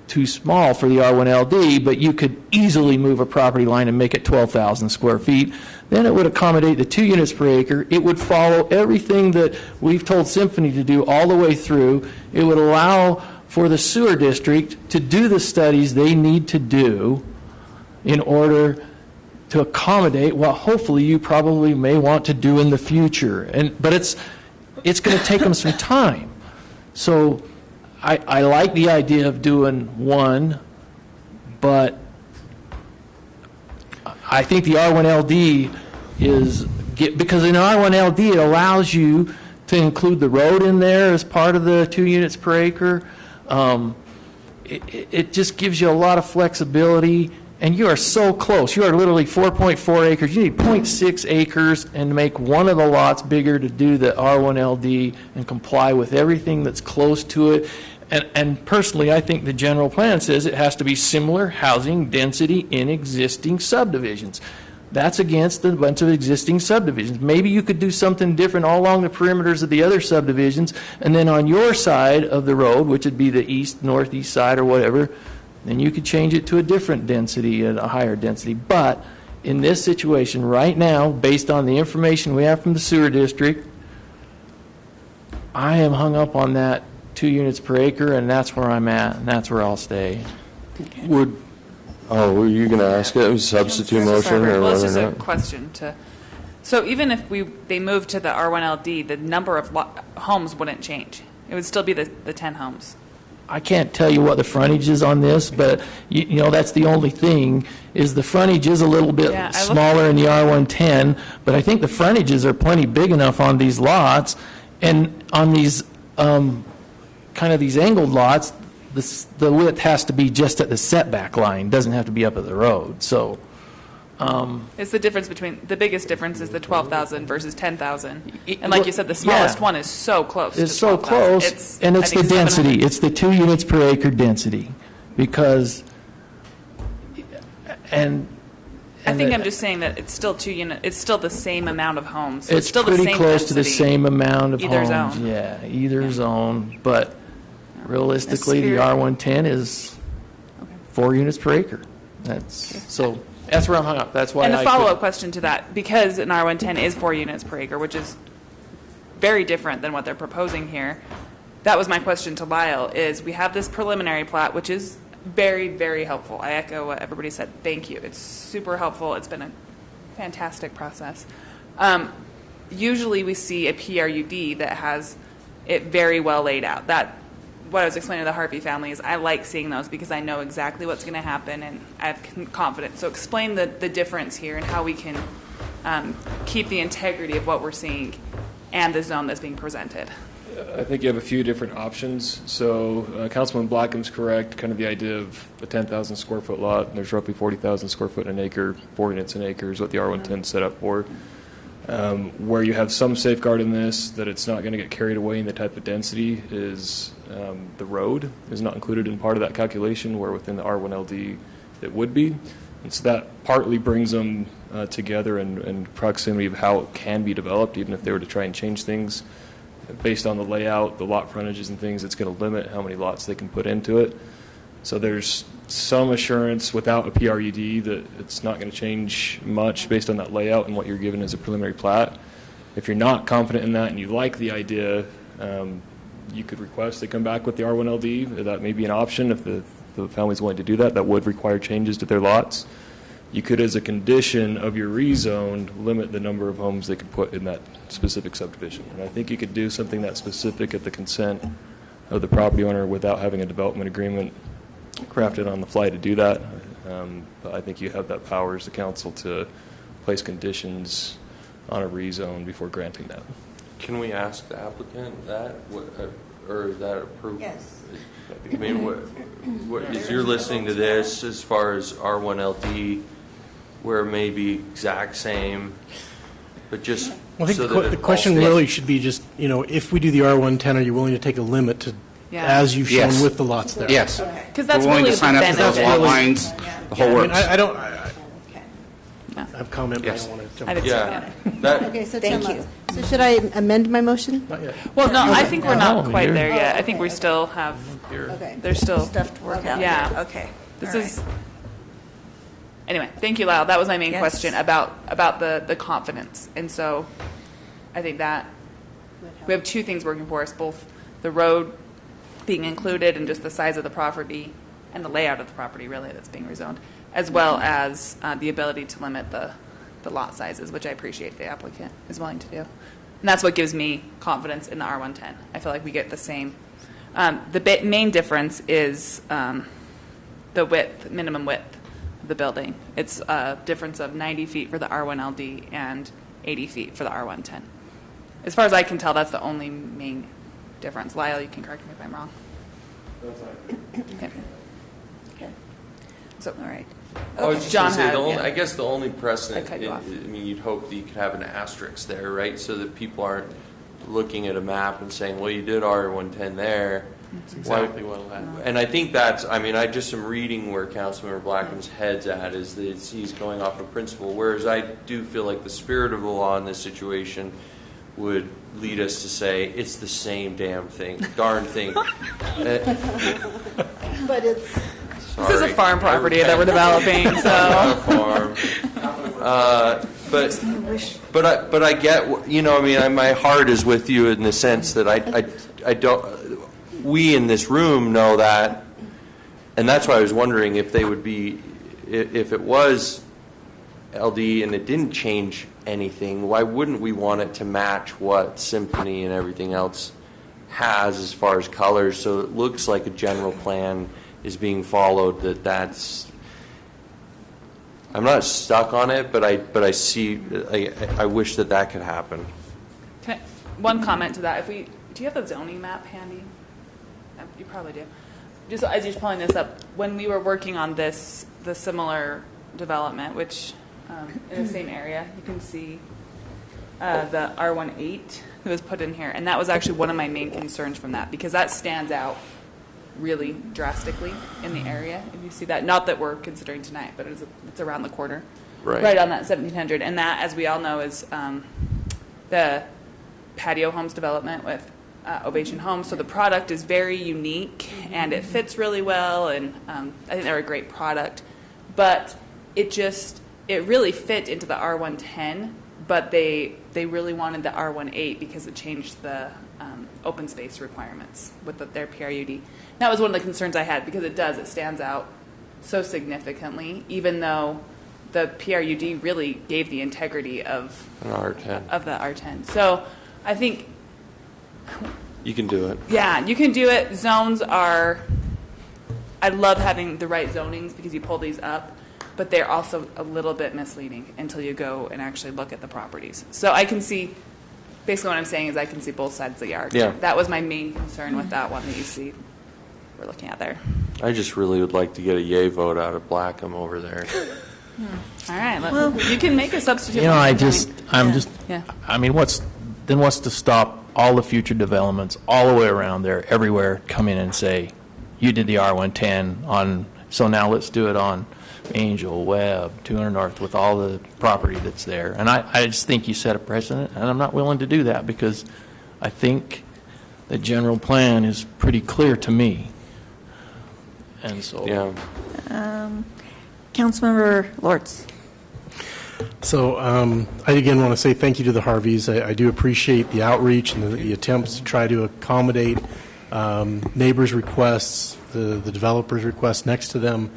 S2: too small for the R1LD, but you could easily move a property line and make it 12,000 square feet. Then it would accommodate the 2 units per acre. It would follow everything that we've told Symphony to do all the way through. It would allow for the sewer district to do the studies they need to do in order to accommodate what hopefully you probably may want to do in the future. But it's going to take them some time. So I like the idea of doing 1, but I think the R1LD because in R1LD it allows you to include the road in there as part of the 2 units per acre. It just gives you a lot of flexibility, and you are so close. You are literally 4.4 acres. You need 0.6 acres and make one of the lots bigger to do the R1LD and comply with everything that's close to it. And personally, I think the general plan says it has to be similar housing density in existing subdivisions. That's against a bunch of existing subdivisions. Maybe you could do something different all along the perimeters of the other subdivisions, and then on your side of the road, which would be the east, northeast side or whatever, then you could change it to a different density, a higher density. But in this situation right now, based on the information we have from the sewer district, I am hung up on that 2 units per acre, and that's where I'm at, and that's where I'll stay.
S20: Were you going to ask it? It was a substitute motion or
S8: well, it's
S20: whether
S8: just
S20: or
S8: a
S20: not?
S8: question to. So even if they move to the R1LD, the number of homes wouldn't change. It would still be the 10 homes.
S2: I can't tell you what the frontage is on this, but you know that's the only thing, is the frontage is a little bit smaller in the R110, but I think the frontages are plenty big enough on these lots, and on these kind of these angled lots, the width has to be just at the setback line, doesn't have to be up at the road. So
S8: it's the difference between, the biggest difference is the 12,000 versus 10,000. And like you said, the smallest one is so close.
S2: It's so close, and it's the density. It's the 2 units per acre density, because
S8: I think I'm just saying that it's still 2 units. It's still the same amount of homes. So
S2: it's
S8: still the
S2: pretty
S8: same
S2: close to the
S8: density,
S2: same amount of
S8: either
S2: homes.
S8: zone.
S2: Yeah, either zone. But realistically, the R110 is 4 units per acre. So that's where I'm hung up. That's why.
S8: And a follow-up question to that, because an R110 is 4 units per acre, which is very different than what they're proposing here. That was my question to Lyle, is we have this preliminary plat, which is very, very helpful. I echo what everybody said. Thank you. It's super helpful. It's been a fantastic process. Usually we see a PRUD that has it very well laid out. What I was explaining to the Harvey family is I like seeing those because I know exactly what's going to happen and I have confidence. So explain the difference here and how we can keep the integrity of what we're seeing and the zone that's being presented.
S6: I think you have a few different options. So Councilman Blackham's correct, kind of the idea of a 10,000 square foot lot, and there's roughly 40,000 square foot in an acre, 4 units an acre is what the R110 is set up for. Where you have some safeguard in this, that it's not going to get carried away in the type of density, is the road is not included in part of that calculation, where within the R1LD it would be. And so that partly brings them together in proximity of how it can be developed, even if they were to try and change things. Based on the layout, the lot frontages and things, it's going to limit how many lots they can put into it. So there's some assurance without a PRUD that it's not going to change much based on that layout and what you're given as a preliminary plat. If you're not confident in that and you like the idea, you could request they come back with the R1LD. That may be an option if the family's willing to do that. That would require changes to their lots. You could, as a condition of your rezone, limit the number of homes they could put in that specific subdivision. And I think you could do something that specific at the consent of the property owner without having a development agreement crafted on the fly to do that. But I think you have that power as the council to place conditions on a rezone before granting that.
S20: Can we ask the applicant that, or is that approved?
S1: Yes.
S20: I mean, what is you're listening to this as far as R1LD, where it may be exact same, but just
S5: Well, I think
S20: so that
S5: the question
S20: all
S5: really should be just, if we do the R110, are you willing to take a limit to, as you've shown
S15: Yes.
S5: with the lots there?
S15: Yes.
S8: Because that's
S15: We're willing
S8: really
S15: to sign up for those lot lines, the whole
S5: I mean,
S15: works.
S5: I don't, I have comment, but I
S15: Yes.
S5: don't want to
S8: I
S5: jump.
S8: did
S20: that,
S13: Okay, so
S1: Thank
S13: Tim,
S1: you.
S13: So should I amend my motion?
S5: Not yet.
S8: Well, no, I think we're not
S2: No,
S8: quite
S2: you're-
S8: there yet. I think we still have,
S13: Okay.
S8: there's still,
S1: Stuff to work out.
S8: Yeah.
S1: Here. Okay.
S8: this
S1: All
S8: is,
S1: right.
S8: anyway, thank you, Lyle. That was my main
S1: Yes.
S8: question about the confidence. And so I think that we have two things working for us, both the road being included and just the size of the property and the layout of the property, really, that's being rezoned, as well as the ability to limit the lot sizes, which I appreciate the applicant is willing to do. And that's what gives me confidence in the R110. I feel like we get the same. The main difference is the width, minimum width of the building. It's a difference of 90 feet for the R1LD and 80 feet for the R110. As far as I can tell, that's the only main difference. Lyle, you can correct me if I'm wrong. Okay.
S1: Okay.
S8: So,
S1: All right.
S20: I was just
S8: John
S20: going to say,
S8: had-
S20: the only,
S8: yeah.
S20: I guess the only precedent,
S8: I cut you off.
S20: I mean, you'd hope that you could have an asterisk there, right? So that people aren't looking at a map and saying, well, you did R110 there.
S6: That's exactly what will happen.
S20: And I think that's, I mean, I just am reading where Councilmember Blackman's head's at, is that he's going off of principle, whereas I do feel like the spirit of the law in this situation would lead us to say, it's the same damn thing, darn thing.
S13: But it's,
S8: This is a farm property that we're developing, so.
S20: But I get, I mean, my heart is with you in the sense that I don't, we in this room know that, and that's why I was wondering if they would be, if it was LD and it didn't change anything, why wouldn't we want it to match what Symphony and everything else has as far as colors, so it looks like a general plan is being followed, that's, I'm not stuck on it, but I see, I wish that could happen.
S8: One comment to that. Do you have the zoning map handy? You probably do. Just as you're pulling this up, when we were working on the similar development, which in the same area, you can see the R18 that was put in here, and that was actually one of my main concerns from that, because that stands out really drastically in the area. If you see that, not that we're considering tonight, but it's around the corner, right on that 1700, and that, as we all know, is the patio homes development with Ovation Homes. So the product is very unique and it fits really well, and I think they're a great product, but it really fit into the R110, but they really wanted the R18 because it changed the open space requirements with their PRUD. That was one of the concerns I had, because it stands out so significantly, even though the PRUD really gave the integrity of
S20: An R10.
S8: Of the R10. So I think
S20: You can do it.
S8: Yeah, you can do it. Zones are, I love having the right zonings because you pull these up, but they're also a little bit misleading until you go and actually look at the properties. So I can see, basically what I'm saying is I can see both sides of the yard.
S20: Yeah.
S8: That was my main concern with that one that you see we're looking at there.
S20: I just really would like to get a yay vote out of Blackham over there.
S8: All right. You can make a substitute.
S2: You know,
S8: motion. Yeah.
S2: I mean, what's to stop all the future developments all the way around there, everywhere, come in and say, you did the R110 on, so now let's do it on Angel, Webb, 200 North, with all the property that's there. And I just think you set a precedent, and I'm not willing to do that because I think the general plan is pretty clear to me. And so,
S1: Councilmember Lortz.
S5: So I again want to say thank you to the Harveys. I do appreciate the outreach and the attempts to try to accommodate neighbors' requests, the developers' requests next to them,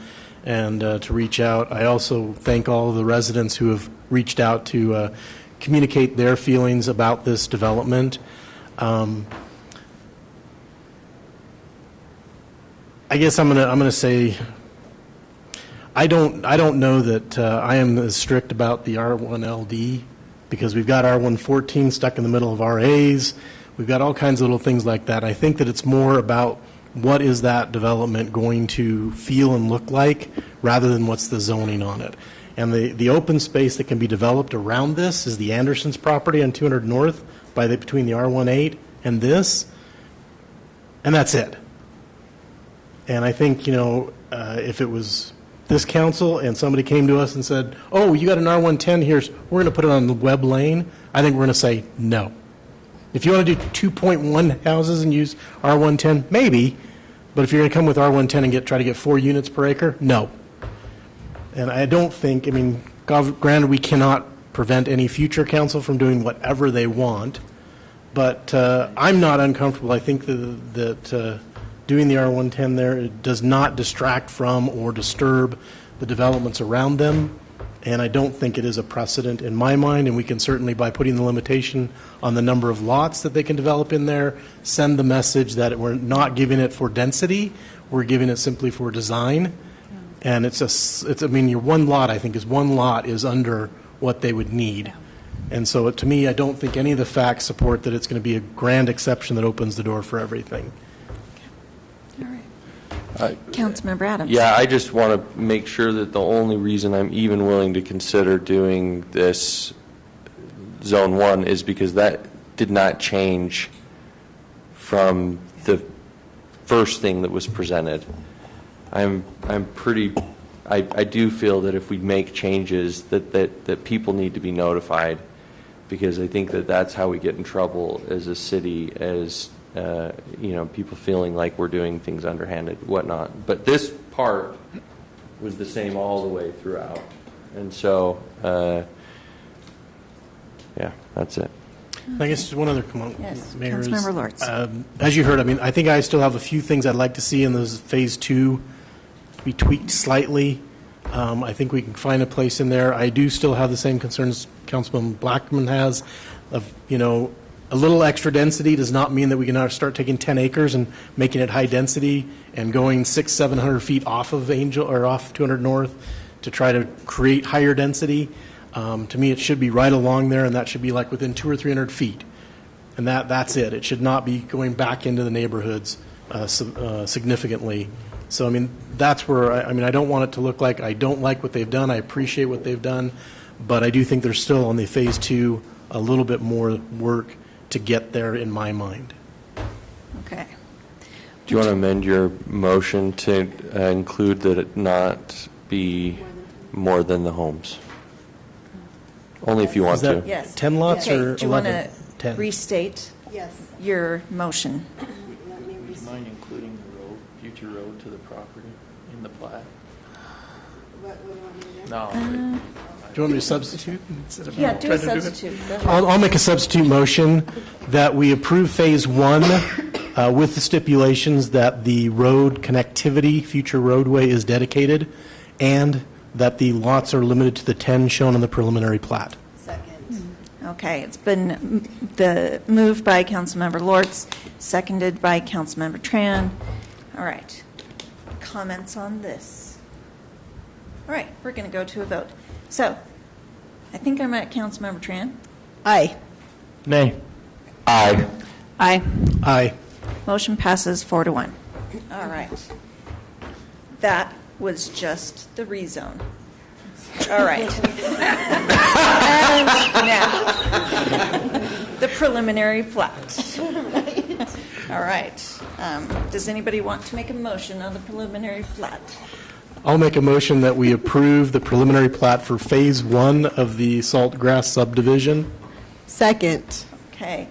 S5: and to reach out. I also thank all of the residents who have reached out to communicate their feelings about this development. I guess I'm gonna say I don't know that I am as strict about the R1LD because we've got R114 stuck in the middle of RAs. We've got all kinds of little things like that. I think that it's more about what is that development going to feel and look like rather than what's the zoning on it. And the open space that can be developed around this is the Anderson's property on 200 North between the R18 and this, and that's it. And I think, if it was this council and somebody came to us and said, oh, you got an R110 here, we're going to put it on the Webb Lane, I think we're going to say no. If you want to do 2.1 houses and use R110, maybe, but if you're going to come with R110 and try to get 4 units per acre, no. And I don't think, granted, we cannot prevent any future council from doing whatever they want, but I'm not uncomfortable. I think that doing the R110 there, it does not distract from or disturb the developments around them, and I don't think it is a precedent in my mind, and we can certainly, by putting the limitation on the number of lots that they can develop in there, send the message that we're not giving it for density, we're giving it simply for design. And your one lot, I think, one lot is under what they would need. And so to me, I don't think any of the facts support that it's going to be a grand exception that opens the door for everything.
S1: All right. Councilmember Adams.
S20: Yeah, I just want to make sure that the only reason I'm even willing to consider doing this Zone 1 is because that did not change from the first thing that was presented. I do feel that if we make changes that people need to be notified, because I think that that's how we get in trouble as a city, as people feeling like we're doing things underhanded, whatnot. But this part was the same all the way throughout, and so that's it.
S5: I guess just one other comment,
S1: yes,
S5: Mayor.
S1: Councilmember Lortz.
S5: As you heard, I think I still have a few things I'd like to see in those Phase 2 be tweaked slightly. I think we can find a place in there. I do still have the same concerns Councilman Blackman has of, a little extra density does not mean that we can now start taking 10 acres and making it high density and going 600-700 feet off of Angel or off 200 North to try to create higher density. To me, it should be right along there, and that should be like within 200 or 300 feet. And that's it. It should not be going back into the neighborhoods significantly. So, that's where, I don't want it to look like I don't like what they've done. I appreciate what they've done. But I do think there's still, on the Phase 2, a little bit more work to get there in my mind.
S1: Okay.
S20: Do you want to amend your motion to include that it not be more than the homes? Only if you want to.
S1: Yes.
S5: 10 lots
S1: okay.
S5: or 11?
S1: Do you want to
S5: 10.
S1: restate your motion?
S2: would you mind including the future road to the property in the plat? No.
S5: Do you want me to substitute? Instead of
S1: Do a
S5: trying to
S1: substitute.
S5: do it? I'll make a substitute motion that we approve Phase 1 with the stipulations that the road connectivity, future roadway, is dedicated, and that the lots are limited to the 10 shown on the preliminary plat.
S1: Okay, it's been moved by Councilmember Lortz, seconded by Councilmember Tran. All right. Comments on this? All right, we're going to go to a vote. So, I think I'm at Councilmember Tran.
S13: Aye.
S2: Nay.
S20: Aye.
S8: Aye.
S5: Aye.
S1: Motion passes 4-1. All right. That was just the rezone. All right. And now, the preliminary plat. All right. Does anybody want to make a motion on the preliminary plat?
S5: I'll make a motion that we approve the preliminary plat for Phase 1 of the Saltgrass subdivision.
S13: Second.
S1: Okay.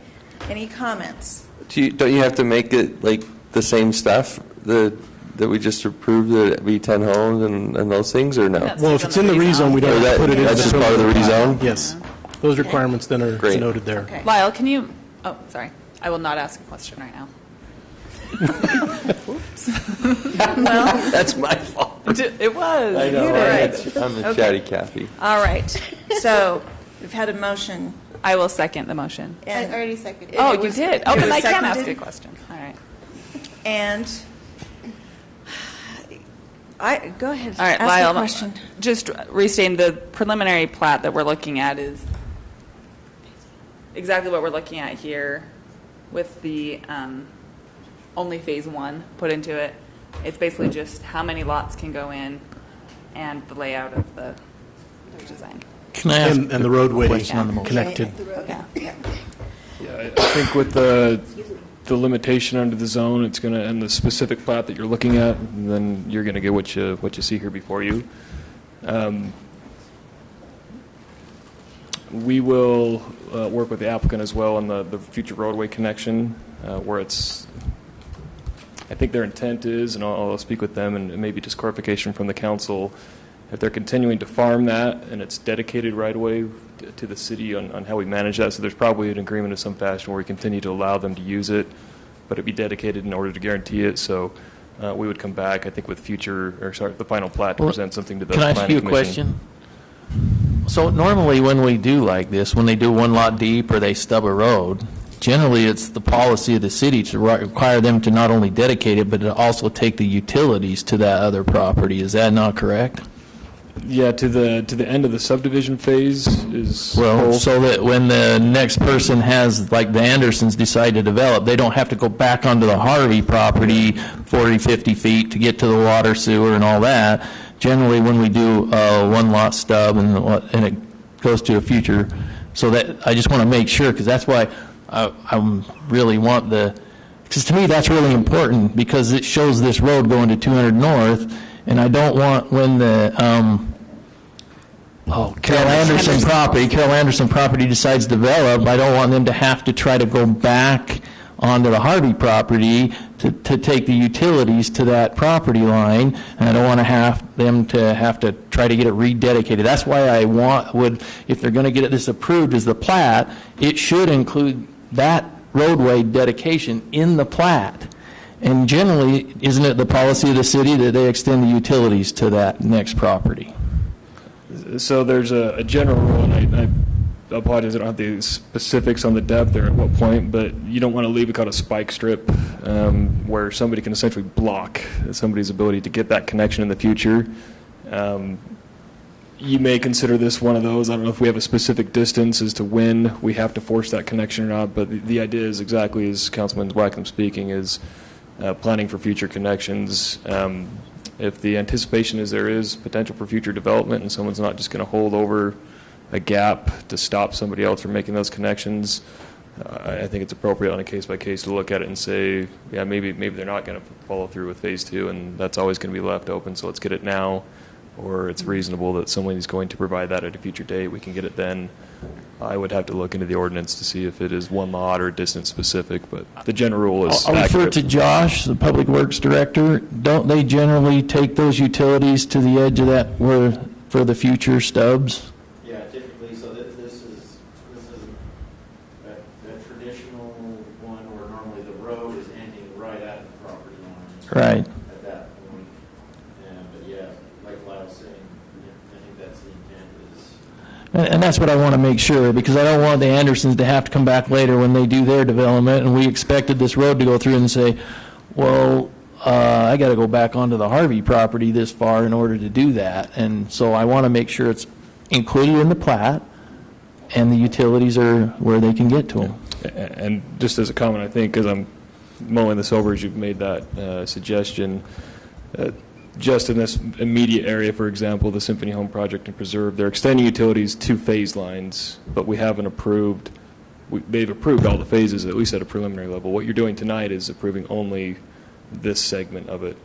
S1: Any comments?
S20: Don't you have to make it like the same stuff that we just approved, the V10 homes and those things, or no?
S5: Well, if it's in the rezone, we don't have to put it in.
S20: That's just part of the rezone?
S5: Yes. Those requirements then are noted there.
S8: Okay. Lyle, can you, oh, sorry. I will not ask a question right now.
S1: Well,
S20: that's my fault.
S8: It was.
S20: I know.
S1: All right.
S20: I'm a
S1: Okay.
S20: chatty Cathy.
S1: All right. So we've had a motion.
S8: I will second the motion.
S13: I already seconded.
S8: Oh, you did? Oh,
S1: it
S8: then
S1: was
S8: I can ask
S1: seconded?
S8: you a question. All right.
S1: And go ahead.
S8: All right,
S1: ask
S8: Lyle,
S1: a question.
S8: just restating, the preliminary plat that we're looking at is exactly what we're looking at here with the only Phase 1 put into it. It's basically just how many lots can go in and the layout of the design.
S2: Can I ask
S5: And the roadway
S2: question on the motion?
S5: connected.
S8: Yeah.
S6: Yeah, I think with the limitation under the zone, it's going to, and the specific plat that you're looking at, then you're going to get what you see here before you. We will work with the applicant as well on the future roadway connection, where it's, I think their intent is, and I'll speak with them, and maybe just clarification from the council, if they're continuing to farm that and it's dedicated right away to the city on how we manage that. So there's probably an agreement of some fashion where we continue to allow them to use it, but it'd be dedicated in order to guarantee it. So we would come back, I think, with the final plat to present something to the
S2: Can I ask
S6: planning
S2: you a
S6: commission.
S2: question? So normally when we do like this, when they do one lot deep or they stub a road, generally it's the policy of the city to require them to not only dedicate it, but to also take the utilities to that other property. Is that not correct?
S6: Yeah, to the end of the subdivision phase is
S2: Well, so that when the next person has, like the Andersons decide to develop, they don't have to go back onto the Harvey property 40, 50 feet to get to the water, sewer, and all that. Generally, when we do one lot stub and it goes to a future, so that I just want to make sure, because that's why I really want because to me that's really important, because it shows this road going to 200 North, and I don't want when the Carol Anderson property decides to develop, I don't want them to have to try to go back onto the Harvey property to take the utilities to that property line, and I don't want to have them to have to try to get it rededicated. That's why I if they're going to get this approved as the plat, it should include that roadway dedication in the plat. And generally, isn't it the policy of the city that they extend the utilities to that next property?
S6: So there's a general rule, and I apologize, I don't have the specifics on the depth or at what point, but you don't want to leave it called a spike strip, where somebody can essentially block somebody's ability to get that connection in the future. You may consider this one of those. I don't know if we have a specific distance as to when we have to force that connection or not, but the idea is exactly as Councilman Blackham speaking, is planning for future connections. If the anticipation is there is potential for future development and someone's not just going to hold over a gap to stop somebody else from making those connections, I think it's appropriate on a case-by-case to look at it and say, yeah, maybe they're not going to follow through with Phase 2, and that's always going to be left open, so let's get it now. Or it's reasonable that somebody's going to provide that at a future date, we can get it then. I would have to look into the ordinance to see if it is one lot or distance specific, but the general rule is
S2: I'll refer
S6: accurate.
S2: to Josh, the Public Works Director. Don't they generally take those utilities to the edge of that for the future stubs?
S12: Yeah, typically, so this is a traditional one where normally the road is ending right at the property line.
S2: Right.
S12: At that point. But yeah, like Lyle's saying, I think that's the intent is.
S2: And that's what I want to make sure, because I don't want the Andersons to have to come back later when they do their development, and we expected this road to go through and say, well, I got to go back onto the Harvey property this far in order to do that. And so I want to make sure it's included in the plat, and the utilities are where they can get to them.
S6: And just as a comment, I think, as I'm mulling this over as you've made that suggestion, just in this immediate area, for example, the Symphony Home Project and Preserve, they're extending utilities to phase lines, but we haven't approved, they've approved all the phases, at least at a preliminary level. What you're doing tonight is approving only this segment of it,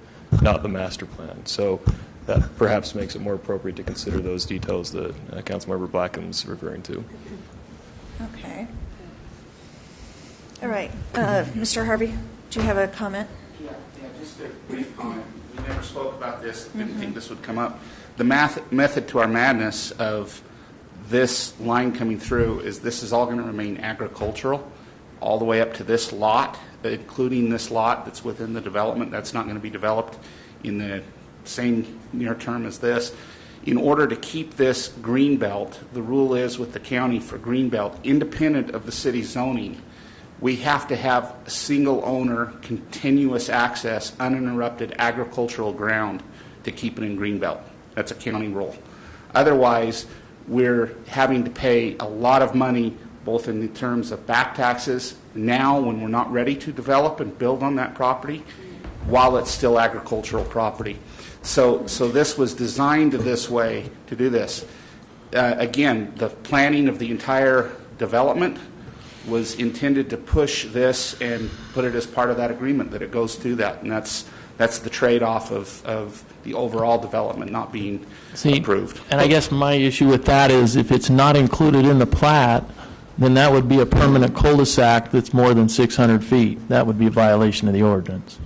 S6: not the master plan. So that perhaps makes it more appropriate to consider those details that Councilmember Blackham's referring to.
S1: Okay. All right. Mr. Harvey, do you have a comment?
S15: Yeah, just a brief comment. We never spoke about this. Didn't think this would come up. The method to our madness of this line coming through is this is all going to remain agricultural all the way up to this lot, including this lot that's within the development. That's not going to be developed in the same near term as this. In order to keep this green belt, the rule is with the county for green belt, independent of the city zoning, we have to have single owner, continuous access, uninterrupted agricultural ground to keep it in green belt. That's a county rule. Otherwise, we're having to pay a lot of money, both in terms of back taxes now when we're not ready to develop and build on that property, while it's still agricultural property. So this was designed this way to do this. Again, the planning of the entire development was intended to push this and put it as part of that agreement, that it goes through that. And that's the trade-off of the overall development not being approved.
S2: And I guess my issue with that is if it's not included in the plat, then that would be a permanent cul-de-sac that's more than 600 feet. That would be a violation of the ordinance.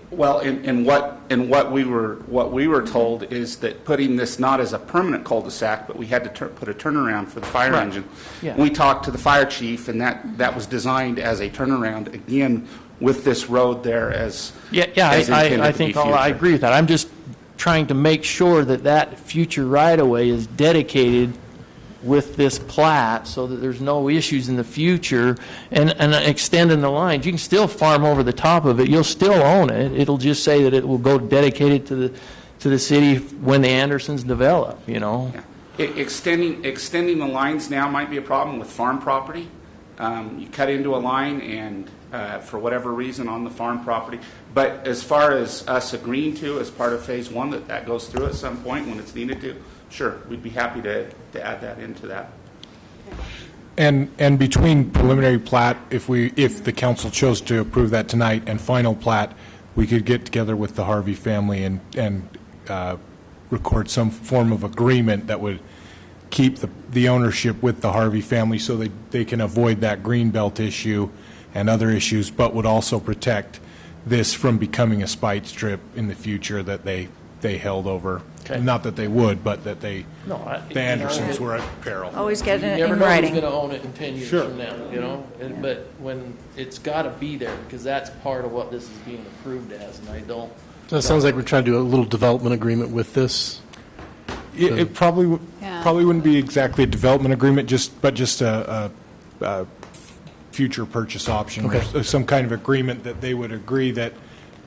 S15: Well, and what we were told is that putting this not as a permanent cul-de-sac, but we had to put a turnaround for the fire engine.
S2: Yeah.
S15: We talked to the fire chief, and that was designed as a turnaround, again, with this road there as
S2: I think I agree with that. I'm just trying to make sure that that future right-of-way is dedicated with this plat so that there's no issues in the future and extending the lines. You can still farm over the top of it. You'll still own it. It'll just say that it will go dedicated to the city when the Andersons develop, you know.
S15: Yeah. Extending the lines now might be a problem with farm property. You cut into a line and for whatever reason on the farm property. But as far as us agreeing to as part of phase one that goes through at some point when it's needed to, sure, we'd be happy to add that into that.
S14: And between preliminary plat, if the council chose to approve that tonight, and final plat, we could get together with the Harvey family and record some form of agreement that would keep the ownership with the Harvey family so they can avoid that green belt issue and other issues, but would also protect this from becoming a spite strip in the future that they held over. Okay. Not that they would, but that the Andersons were at peril.
S1: Always get it
S2: you never
S1: in
S2: know
S1: writing.
S2: who's going to own it in 10 years from now, you know? But when it's got to be there, because that's part of what this is being approved as, and I don't...
S5: So it sounds like we're trying to do a little development agreement with this.
S14: It probably wouldn't be exactly a development agreement, but just a future purchase option, or some kind of agreement that they would agree that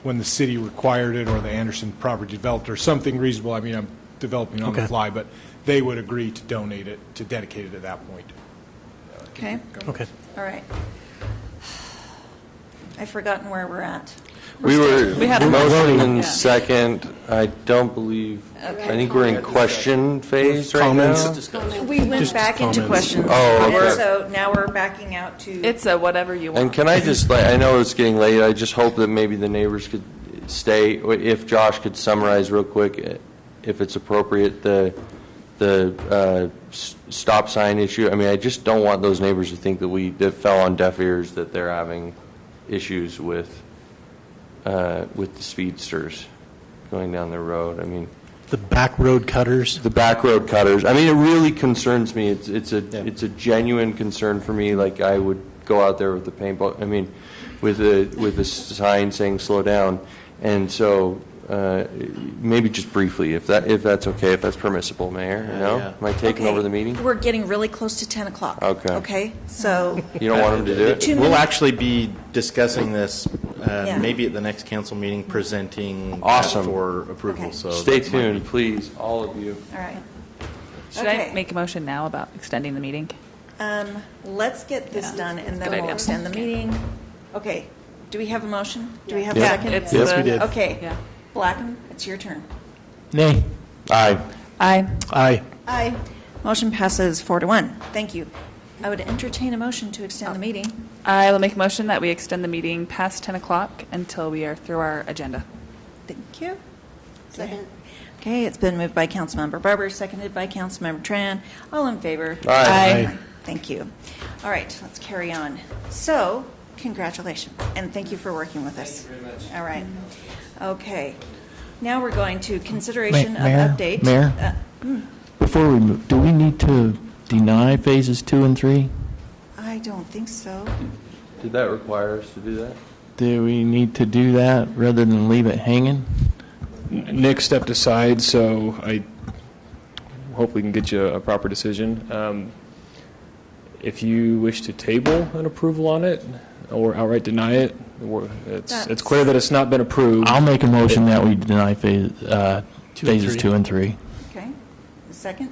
S14: when the city required it or the Anderson property developed or something reasonable. I mean, I'm developing on the fly, but they would agree to donate it, to dedicate it at that point.
S1: Okay.
S5: Okay.
S1: All right. I've forgotten where we're at.
S20: We had a motion and second. I don't believe.
S1: Okay.
S20: I think we're in question phase right now.
S1: We went back into questions.
S20: Oh, okay.
S1: And so now we're backing out to...
S8: It's a whatever you want.
S20: And can I just, I know it's getting late. I just hope that maybe the neighbors could stay. If Josh could summarize real quick, if it's appropriate, the stop sign issue. I mean, I just don't want those neighbors to think that fell on deaf ears that they're having issues with the speedsters going down the road. I mean,
S5: the back road cutters.
S20: The back road cutters. I mean, it really concerns me. It's a genuine concern for me. Like I would go out there with the paintball. I mean, with a sign saying "slow down," and so maybe just briefly, if that's okay, if that's permissible, Mayor. No, am I taking over the meeting?
S1: We're getting really close to 10 o'clock.
S20: Okay.
S1: Okay. So
S20: you don't want him to do it.
S21: We'll actually be discussing this maybe at the next council meeting, presenting for approval.
S1: Okay.
S21: So
S20: stay tuned, please, all of you.
S1: All right.
S8: Should I make a motion now about extending the meeting?
S1: Let's get this done, and then
S8: good
S1: we'll
S8: idea.
S1: extend the meeting. Okay. Do we have a motion? Do we have a
S8: Yeah,
S1: second?
S8: it's
S5: Yes, we did.
S1: Okay.
S8: Yeah.
S1: Blackham, it's your turn.
S2: Nay.
S20: Aye.
S8: Aye.
S5: Aye.
S1: Aye. Motion passes 4-1. Thank you. I would entertain a motion to extend the meeting.
S8: I will make a motion that we extend the meeting past 10 o'clock until we are through our agenda.
S1: Thank you.
S13: Second.
S1: Okay, it's been moved by Councilmember Barber, seconded by Councilmember Tran. All in favor?
S8: Aye.
S1: Thank you. All right, let's carry on. So, congratulations, and thank you for working with us. Thank you very much. All right. Okay. Now we're going to consideration of update.
S2: Mayor? Before we move, do we need to deny phases 2 and 3?
S1: I don't think so.
S20: Did that require us to do that?
S2: Do we need to do that rather than leave it hanging?
S6: Nick stepped aside, so I hope we can get you a proper decision. If you wish to table an approval on it or outright deny it, it's clear that it's not been approved.
S2: I'll make a motion that we deny phases 2 and 3.
S1: Okay. A second?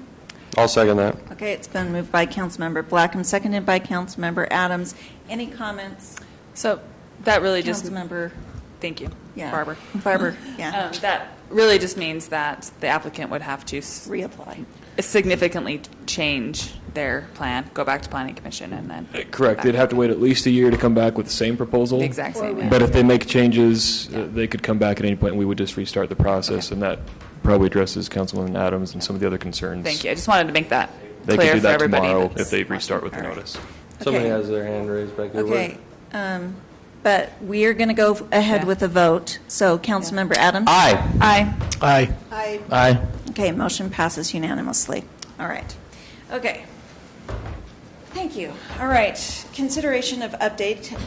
S20: I'll second that.
S1: Okay, it's been moved by Councilmember Blackham, seconded by Councilmember Adams. Any comments?
S8: So that really just...
S1: Councilmember.
S8: Thank you.
S1: Yeah.
S8: Barber.
S1: Yeah.
S8: That really just means that the applicant would have to
S1: Reapply.
S8: significantly change their plan, go back to Planning Commission, and then...
S6: Correct. They'd have to wait at least a year to come back with the same proposal.
S8: The exact same, yeah.
S6: But if they make changes, they could come back at any point, and we would just restart the process, and that probably addresses Councilwoman Adams and some of the other concerns.
S8: Thank you. I just wanted to make that
S6: They
S8: clear
S6: could do
S8: for
S6: that
S8: everybody.
S6: tomorrow
S8: that's
S6: if they restart with the
S8: All right.
S6: notice.
S20: Somebody
S1: Okay.
S20: has their hand raised back there.
S1: Okay. But we are going to go ahead with a vote. So, Councilmember Adams?
S2: Aye.
S8: Aye.
S5: Aye.
S1: Aye.
S2: Aye.
S1: Okay, motion passes unanimously. All right. Okay. Thank you. All right. Consideration of updated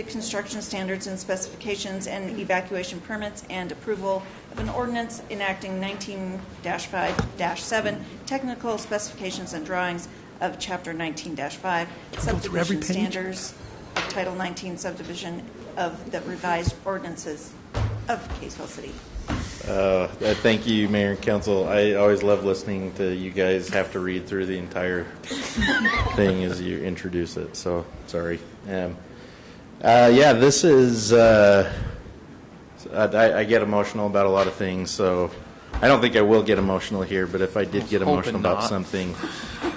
S1: construction standards and specifications and evacuation permits and approval of an ordinance enacting 19-5-7 technical specifications and drawings of Chapter 19-5 subdivision standards of Title 19 subdivision of the revised ordinances of Kaysville City.
S21: Thank you, Mayor and Council. I always love listening to you guys have to read through the entire thing as you introduce it, so sorry. This is, I get emotional about a lot of things, so I don't think I will get emotional here, but if I did get emotional about something,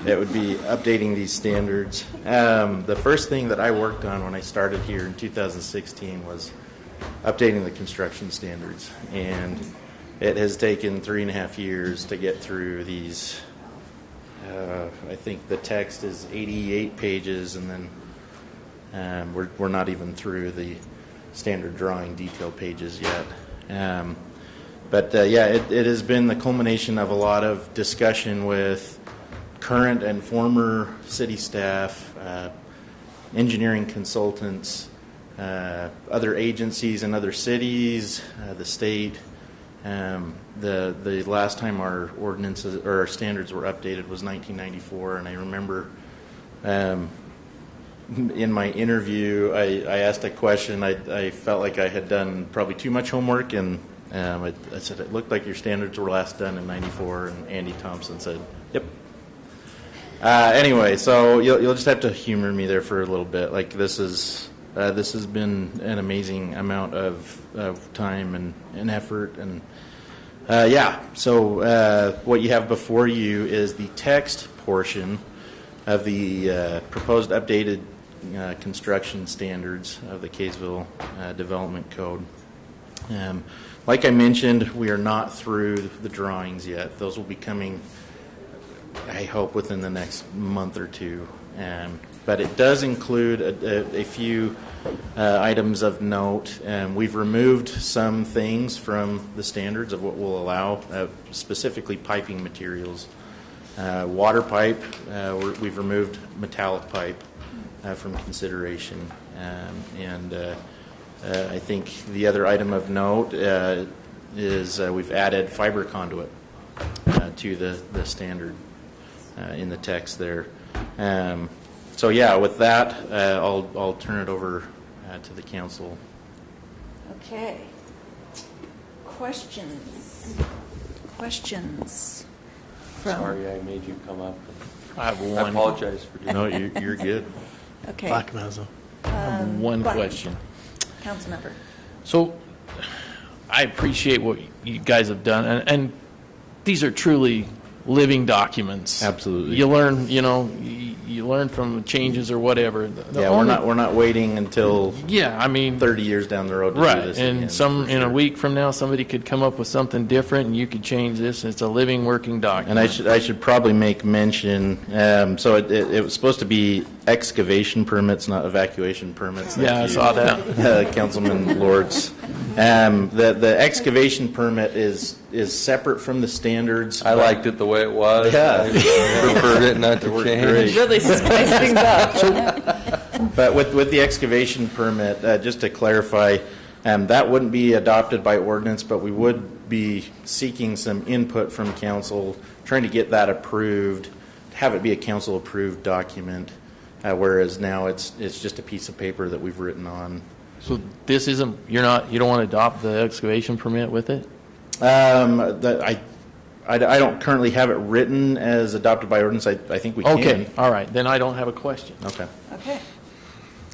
S21: it would be updating these standards. The first thing that I worked on when I started here in 2016 was updating the construction standards, and it has taken 3.5 years to get through these. I think the text is 88 pages, and then we're not even through the standard drawing detail pages yet. It has been the culmination of a lot of discussion with current and former city staff, engineering consultants, other agencies in other cities, the state. The last time our ordinances or our standards were updated was 1994, and I remember in my interview I asked a question. I felt like I had done probably too much homework, and I said it looked like your standards were last done in 94, and Andy Thompson said, "Yep." Anyway, so you'll just have to humor me there for a little bit. Like this has been an amazing amount of time and effort, and So what you have before you is the text portion of the proposed updated construction standards of the Kaysville Development Code. Like I mentioned, we are not through the drawings yet. Those will be coming, I hope, within the next month or two. But it does include a few items of note. We've removed some things from the standards of what we'll allow, specifically piping materials. Water pipe, we've removed metallic pipe from consideration. I think the other item of note is we've added fiber conduit to the standard in the text there. With that, I'll turn it over to the council.
S1: Okay. Questions?
S20: Sorry I made you come up.
S2: I have one.
S20: I apologize for doing
S21: No, you're good.
S1: Okay.
S5: Black Mazza.
S2: One
S1: Black.
S2: question.
S1: Council member.
S2: So I appreciate what you guys have done, and these are truly living documents.
S21: Absolutely.
S2: You learn, you learn from changes or whatever.
S21: We're not waiting until 30 years down the road to
S2: right,
S21: do this
S2: and
S21: again,
S2: in a week from now, somebody could come up with something different, and you could change this. And it's a living, working document.
S21: And I should probably make mention. So it was supposed to be excavation permits, not evacuation permits.
S2: Yeah, I saw that.
S21: Councilman Lords. The excavation permit is separate from the standards.
S18: I liked it the way it was.
S21: Yeah.
S18: I preferred it not to change.
S8: Really spice things up.
S21: But with the excavation permit, just to clarify, that wouldn't be adopted by ordinance, but we would be seeking some input from council, trying to get that approved, have it be a council-approved document, whereas now it's just a piece of paper that we've written on.
S2: So this isn't, you don't want to adopt the excavation permit with it?
S21: I don't currently have it written as adopted by ordinance. I think we can.
S2: Okay, all right. Then I don't have a question.
S21: Okay.
S1: Okay.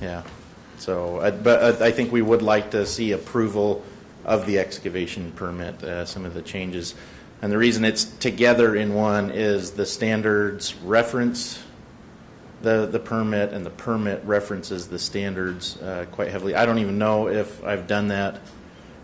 S21: Yeah. So, but I think we would like to see approval of the excavation permit, some of the changes. And the reason it's together in one is the standards reference the permit, and the permit references the standards quite heavily. I don't even know if I've done that,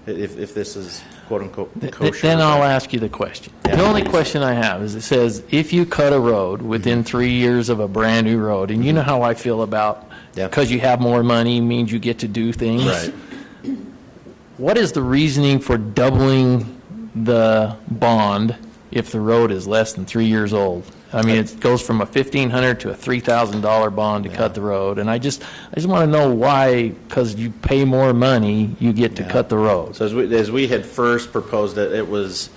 S21: if this is quote-unquote kosher.
S2: Then I'll ask you the question.
S21: Yeah,
S2: the only
S21: please.
S2: question I have is, it says, if you cut a road within 3 years of a brand-new road, and you know how I feel about, because you have more money means you get to do things.
S21: Right.
S2: What is the reasoning for doubling the bond if the road is less than 3 years old? I mean, it goes from a $1,500 to a $3,000 bond to cut the road, and I just want to know why. Because you pay more money, you get to cut the road.
S21: So as we had first proposed it, it was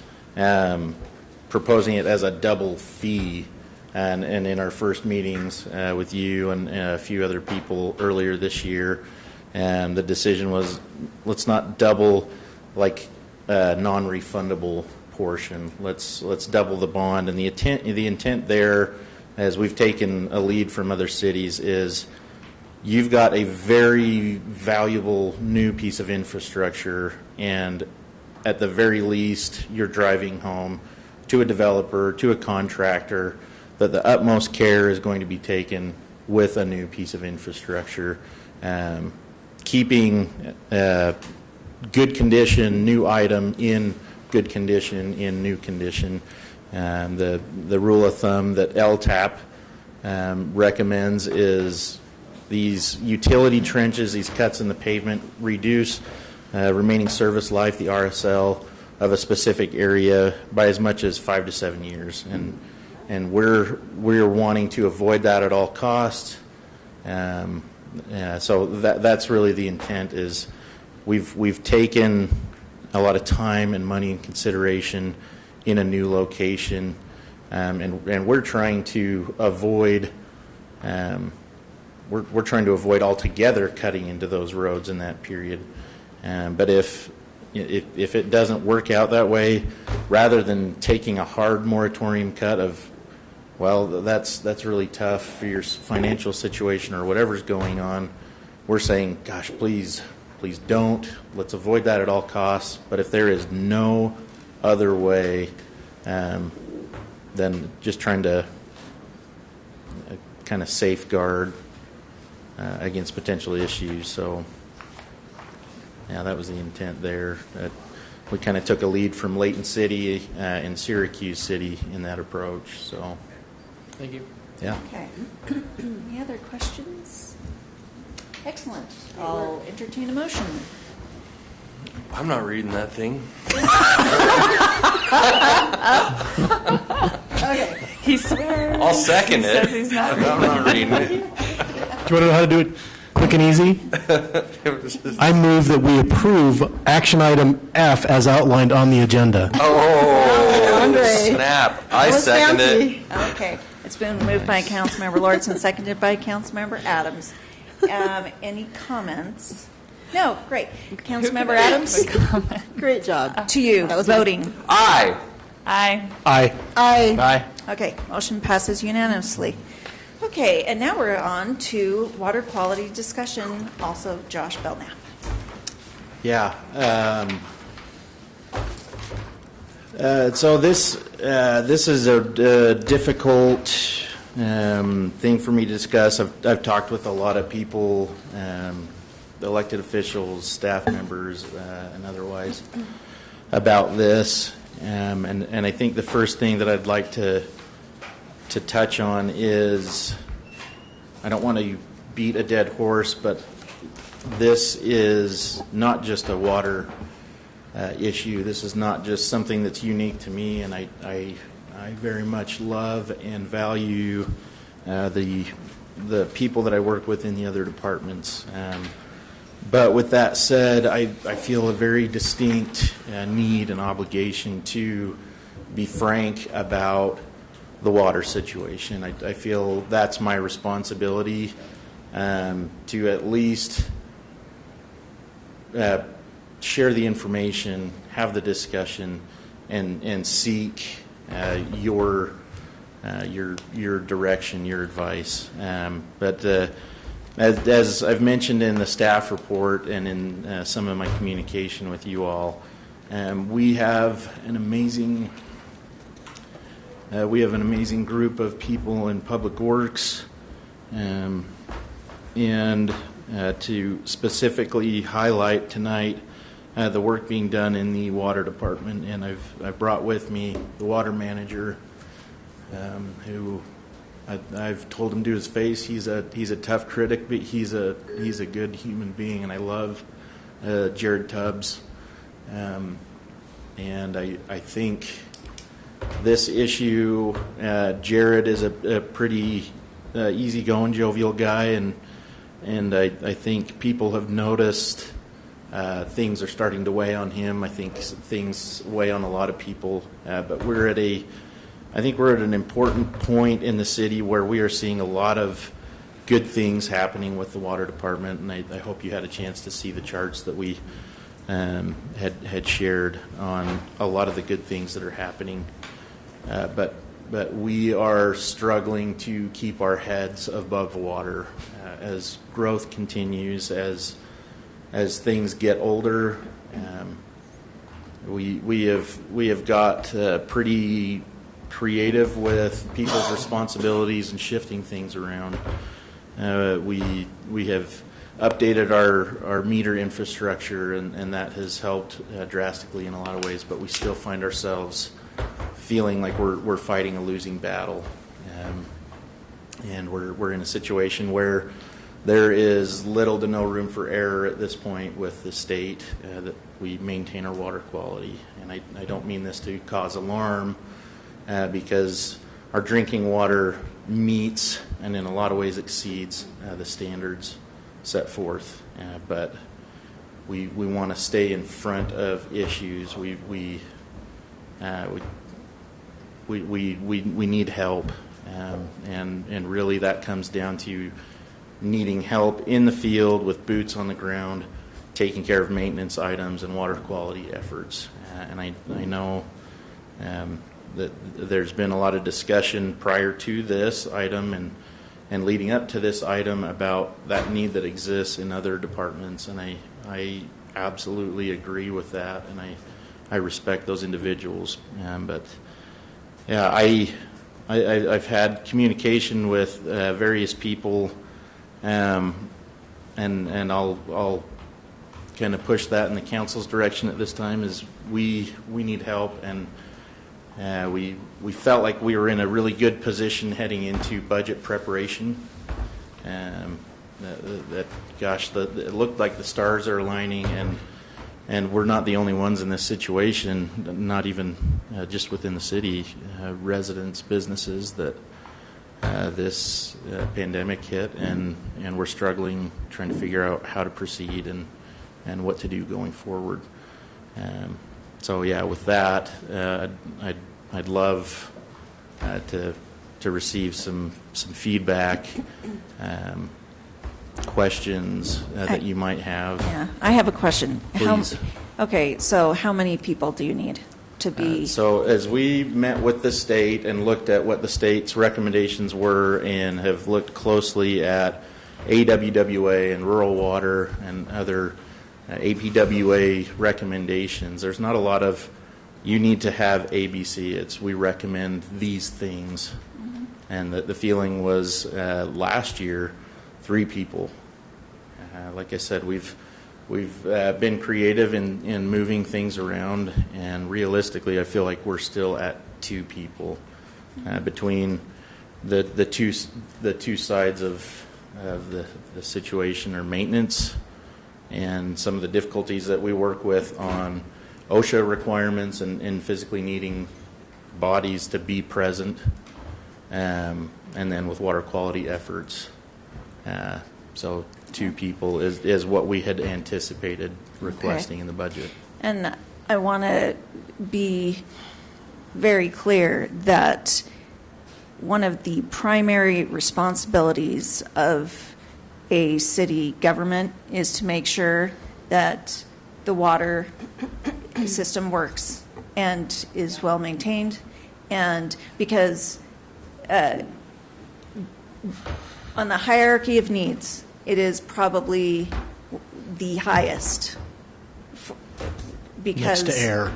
S21: proposing it as a double fee, and in our first meetings with you and a few other people earlier this year, and the decision was, let's not double like non-refundable portion. Let's double the bond, and the intent there, as we've taken a lead from other cities, is you've got a very valuable new piece of infrastructure, and at the very least you're driving home to a developer, to a contractor, that the utmost care is going to be taken with a new piece of infrastructure, keeping good condition new item in good condition, in new condition. The rule of thumb that LTAP recommends is these utility trenches, these cuts in the pavement, reduce remaining service life, the RSL, of a specific area by as much as 5 to 7 years. And we're wanting to avoid that at all costs. So that's really the intent. Is we've taken a lot of time and money and consideration in a new location, and we're trying to avoid we're trying to avoid altogether cutting into those roads in that period. But if it doesn't work out that way, rather than taking a hard moratorium cut of, well, that's really tough for your financial situation or whatever's going on, we're saying, gosh, please don't. Let's avoid that at all costs. But if there is no other way, then just trying to kind of safeguard against potential issues. So, yeah, that was the intent there. We kind of took a lead from Layton City and Syracuse City in that approach. So,
S2: thank you.
S21: Yeah.
S1: Okay. Any other questions? Excellent. I'll entertain a motion.
S4: I'm not reading that thing.
S1: Okay.
S8: He swears.
S4: I'll second
S8: He
S4: it.
S8: says he's not
S4: I'm not reading it.
S5: Do you want to know how to do it quick and easy? I move that we approve action item F as outlined on the agenda.
S4: Oh, snap. I second it.
S1: Okay. It's been moved by Councilmember Lords and seconded by Councilmember Adams. Any comments? No, great. Councilmember Adams?
S13: Great job.
S1: To you, voting.
S4: Aye.
S8: Aye.
S5: Aye.
S13: Aye.
S2: Aye.
S1: Okay, motion passes unanimously. Okay, and now we're on to water quality discussion, also Josh Belknap.
S21: Yeah. So this is a difficult thing for me to discuss. I've talked with a lot of people, elected officials, staff members, and otherwise about this. And I think the first thing that I'd like to touch on is, I don't want to beat a dead horse, but this is not just a water issue. This is not just something that's unique to me, and I very much love and value the people that I work with in the other departments. But with that said, I feel a very distinct need and obligation to be frank about the water situation. I feel that's my responsibility, to at least share the information, have the discussion, and seek your direction, your advice. But as I've mentioned in the staff report and in some of my communication with you all, we have an amazing group of people in Public Works, and to specifically highlight tonight the work being done in the water department. And I've brought with me the water manager, who I've told him to his face he's a tough critic, but he's a good human being, and I love Jared Tubbs, and I think this issue, Jared is a pretty easygoing, jovial guy, and I think people have noticed things are starting to weigh on him. I think things weigh on a lot of people, but I think we're at an important point in the city where we are seeing a lot of good things happening with the water department, and I hope you had a chance to see the charts that we had shared on a lot of the good things that are happening. But we are struggling to keep our heads above water as growth continues, as things get older. We have got pretty creative with people's responsibilities and shifting things around. We have updated our meter infrastructure, and that has helped drastically in a lot of ways, but we still find ourselves feeling like we're fighting a losing battle, and we're in a situation where there is little to no room for error at this point with the state that we maintain our water quality. And I don't mean this to cause alarm, because our drinking water meets and in a lot of ways exceeds the standards set forth, but we want to stay in front of issues. We need help, and really that comes down to needing help in the field with boots on the ground, taking care of maintenance items and water quality efforts. And I know that there's been a lot of discussion prior to this item and leading up to this item about that need that exists in other departments, and I absolutely agree with that, and I respect those individuals. But yeah, I've had communication with various people, and I'll kind of push that in the council's direction at this time. Is we need help, and we felt like we were in a really good position heading into budget preparation. It looked like the stars are aligning, and we're not the only ones in this situation, not even just within the city. Residents, businesses that this pandemic hit, and we're struggling trying to figure out how to proceed and what to do going forward. So yeah, with that, I'd love to receive some feedback, questions that you might have.
S1: Yeah, I have a question.
S21: Please.
S1: Okay, so how many people do you need? to be?
S21: So as we met with the state and looked at what the state's recommendations were and have looked closely at AWWA and rural water and other APWA recommendations, there's not a lot of you need to have ABC. It's we recommend these things. Mm-hmm. And the feeling was last year, 3 people. Like I said, we've been creative in moving things around, and realistically, I feel like we're still at 2 people between the two sides of the situation, or maintenance, and some of the difficulties that we work with on OSHA requirements and physically needing bodies to be present, and then with water quality efforts. So 2 people is what we had anticipated requesting in the budget.
S1: And I want to be very clear that one of the primary responsibilities of a city government is to make sure that the water system works and is well maintained, and because on the hierarchy of needs, it is probably the highest because
S5: next to air.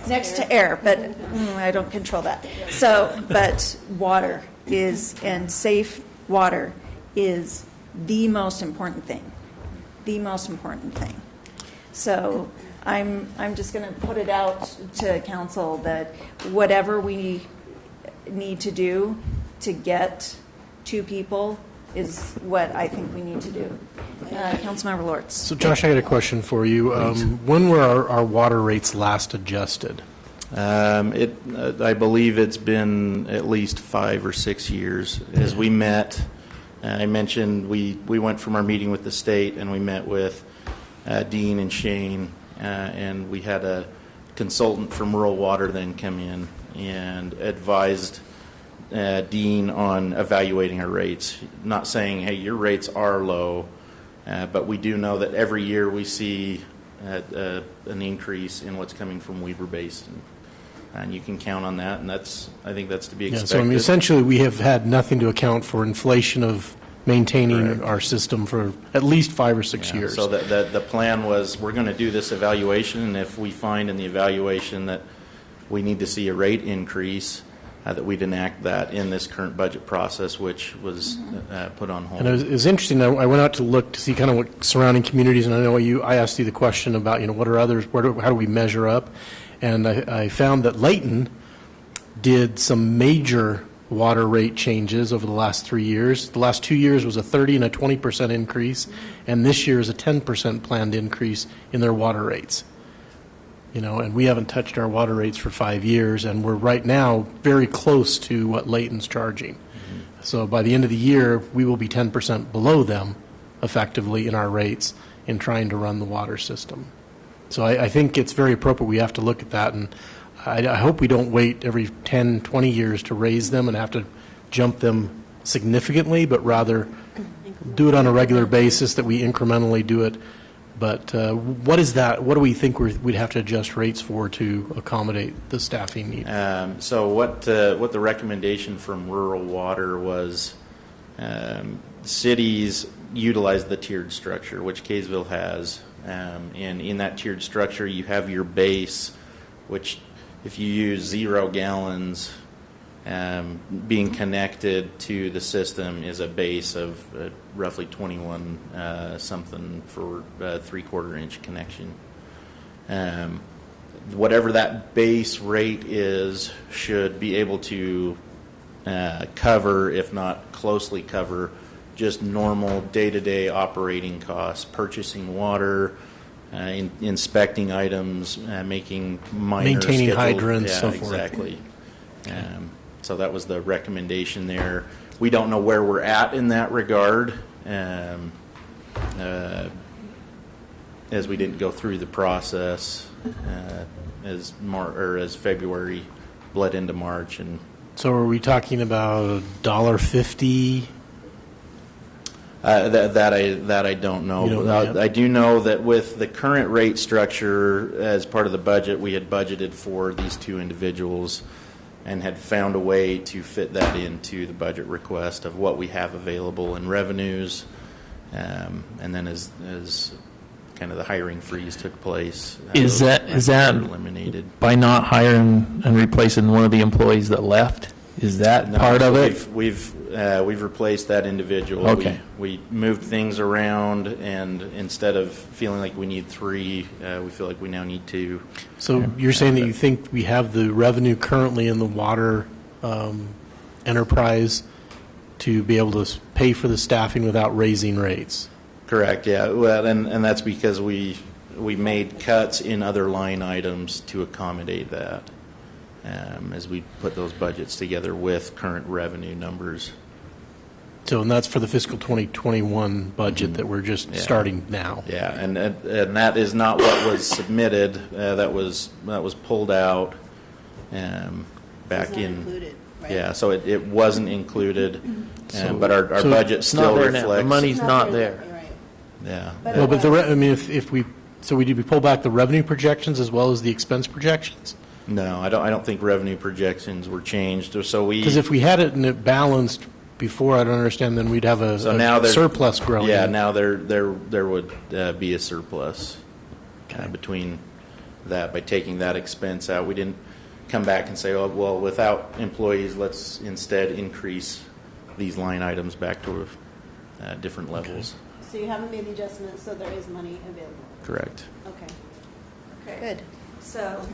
S1: Next to air, but I don't control that. So, but water is, and safe water is the most important thing. The most important thing. So I'm just going to put it out to council that whatever we need to do to get 2 people is what I think we need to do. Councilmember Lortz.
S5: So, Josh, I got a question for you. When were our water rates last adjusted?
S21: I believe it's been at least 5 or 6 years. As we met, I mentioned we went from our meeting with the state and we met with Dean and Shane, and we had a consultant from Rural Water then come in and advised Dean on evaluating our rates. Not saying, hey, your rates are low, but we do know that every year we see an increase in what's coming from Weber Basin. And you can count on that, and I think that's to be expected.
S5: So I mean, essentially we have had nothing to account for inflation of maintaining our system for at least 5 or 6 years.
S21: So the plan was we're going to do this evaluation, and if we find in the evaluation that we need to see a rate increase, that we'd enact that in this current budget process, which was put on hold.
S5: And it was interesting. I went out to look to see kind of what surrounding communities, and I know I asked you the question about what are others, how do we measure up, and I found that Layton did some major water rate changes over the last 3 years. The last 2 years was a 30% and a 20% increase, and this year is a 10% planned increase in their water rates. And we haven't touched our water rates for 5 years, and we're right now very close to what Layton's charging. Mm-hmm. So by the end of the year, we will be 10% below them effectively in our rates in trying to run the water system. So I think it's very appropriate we have to look at that, and I hope we don't wait every 10, 20 years to raise them and have to jump them significantly, but rather do it on a regular basis, that we incrementally do it. But what is that? What do we think we'd have to adjust rates for to accommodate the staffing need?
S21: So what the recommendation from Rural Water was, cities utilize the tiered structure, which Kaysville has. And in that tiered structure, you have your base, which if you use 0 gallons, being connected to the system is a base of roughly 21 something for a 3/4 inch connection. Whatever that base rate is should be able to cover, if not closely cover, just normal day-to-day operating costs, purchasing water, inspecting items, making minor
S5: maintaining
S21: scheduled,
S5: hydrants, so forth.
S21: Exactly. So that was the recommendation there. We don't know where we're at in that regard, as we didn't go through the process as February bled into March. And
S5: so are we talking about $1.50?
S21: That I don't know.
S5: You don't know yet?
S21: I do know that with the current rate structure, as part of the budget, we had budgeted for these two individuals and had found a way to fit that into the budget request of what we have available in revenues. And then as kind of the hiring freeze took place,
S2: Is that
S21: eliminated
S2: by not hiring and replacing one of the employees that left? Is that
S21: No,
S2: part of
S21: so
S2: it?
S21: We've replaced that individual.
S2: Okay.
S21: We moved things around, and instead of feeling like we need 3, we feel like we now need 2.
S5: So you're saying that you think we have the revenue currently in the water enterprise to be able to pay for the staffing without raising rates?
S21: Correct. Yeah. Well, and that's because we made cuts in other line items to accommodate that, as we put those budgets together with current revenue numbers.
S5: So, and that's for the fiscal 2021 budget that we're just starting now.
S21: Yeah, and that is not what was submitted. That was pulled out back
S13: It's not
S21: in.
S13: included, right?
S21: Yeah, so it wasn't included, but our budget
S2: it's
S21: still
S2: not there now.
S21: reflects.
S2: The money's not there.
S21: Yeah.
S5: Well, but I mean, if we pull back the revenue projections as well as the expense projections?
S21: No, I don't think revenue projections were changed. So
S5: Because if we had it and it balanced before, I don't understand, then we'd have a surplus growing.
S21: Yeah, now there would be a surplus between that by taking that expense out. We didn't come back and say, oh, well, without employees, let's instead increase these line items back to different levels.
S13: So you haven't made the adjustment, so there is money available.
S21: Correct.
S13: Okay. Good.
S1: So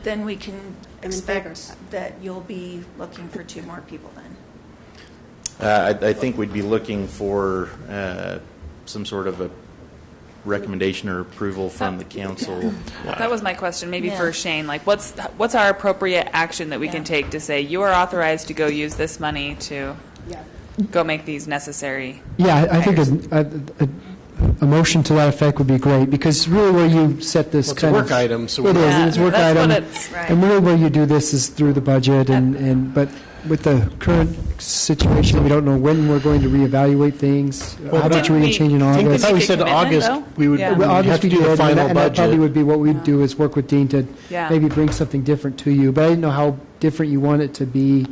S1: then we can
S13: I'm in favor.
S1: expect that you'll be looking for 2 more people then.
S21: I think we'd be looking for some sort of a recommendation or approval from the council.
S8: That was my question, maybe
S1: Yeah.
S8: for Shane. Like, what's our appropriate action that we can take to say you are authorized to go use this money to go make these necessary?
S7: Yeah, I think a motion to that effect would be great, because really where you set this
S5: Well, it's a
S7: kind
S5: work
S7: of...
S5: item, so
S7: It is,
S8: Yeah,
S7: it's a work
S8: that's
S7: item.
S8: what it's- right.
S7: And really where you do this is through the budget, but with the current situation, we don't know when we're going to reevaluate things.
S5: Well,
S7: How much are we going to change in
S5: I
S7: August?
S5: thought we said
S8: commitment,
S5: August,
S8: though?
S5: we would
S8: Yeah.
S5: we would
S7: August
S5: have to
S7: we
S5: do the
S7: did,
S5: final
S7: and that probably
S5: budget.
S7: would be what we'd do, is work with Dean to
S8: Yeah.
S7: maybe bring something different to you. But I didn't know how different you want it to be.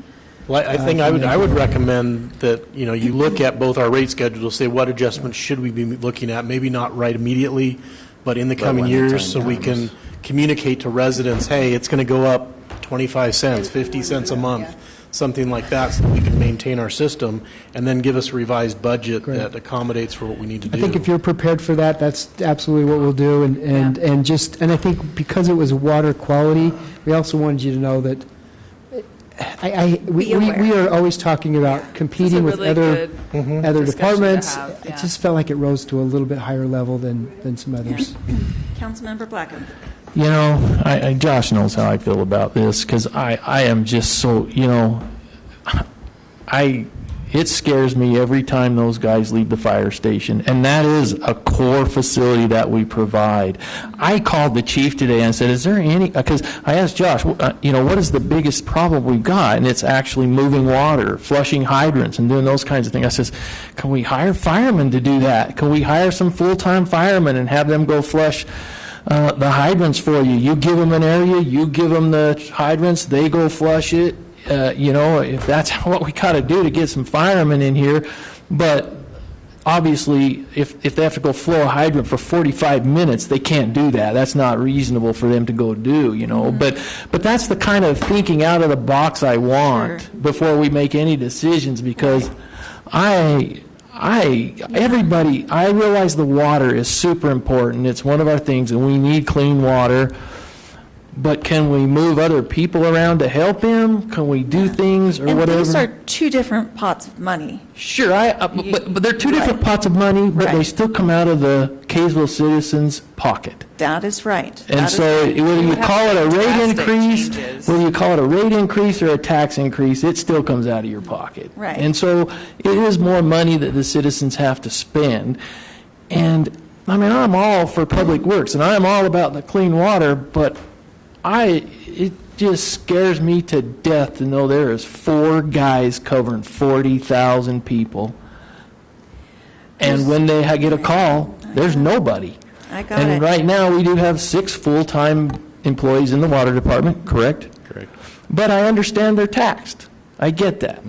S5: Well, I think I would recommend that, you look at both our rate schedules, say what adjustments should we be looking at, maybe not right immediately, but in the coming
S21: when the
S5: years,
S21: time
S5: so we
S21: comes.
S5: can communicate to residents, hey, it's going to go up 25 cents, 50 cents a month, something like that, so that we can maintain our system, and then give us a revised budget that accommodates for what we need to do.
S7: I think if you're prepared for that, that's absolutely what we'll do. And I think because it was water quality, we also wanted you to know that we are always talking about competing with
S8: really
S7: other
S8: good
S7: other
S8: discussion to
S7: departments.
S8: have,
S7: It
S8: yeah.
S7: just felt like it rose to a little bit higher level than some others.
S1: Councilmember Blackham.
S2: Josh knows how I feel about this, because I am just so, it scares me every time those guys leave the fire station, and that is a core facility that we provide. I called the chief today and said, is there any, because I asked Josh, what is the biggest problem we've got? And it's actually moving water, flushing hydrants, and doing those kinds of things. I says, can we hire firemen to do that? Can we hire some full-time firemen and have them go flush the hydrants for you? You give them an area, you give them the hydrants, they go flush it. If that's what we got to do to get some firemen in here. But obviously, if they have to go flow a hydrant for 45 minutes, they can't do that. That's not reasonable for them to go do, But that's the kind of thinking out of the box I want before we make any decisions, because I realize the water is super important. It's one of our things, and we need clean water. But can we move other people around to help him? Can we do things or
S1: And
S2: whatever?
S1: these are 2 different pots of money.
S2: Sure, but they're 2 different pots of money, but they still come out of the Kaysville citizens' pocket.
S1: That is right.
S2: And so whether you call it a rate increase or a tax increase, it still comes out of your pocket.
S1: Right.
S2: And so it is more money that the citizens have to spend. And I'm all for public works, and I'm all about the clean water, but it just scares me to death to know there is 4 guys covering 40,000 people. And when they get a call, there's nobody.
S1: I got
S2: and
S1: it.
S2: right now, we do have 6 full-time employees in the water department, correct?
S21: Correct.
S2: But I understand they're taxed. I get that.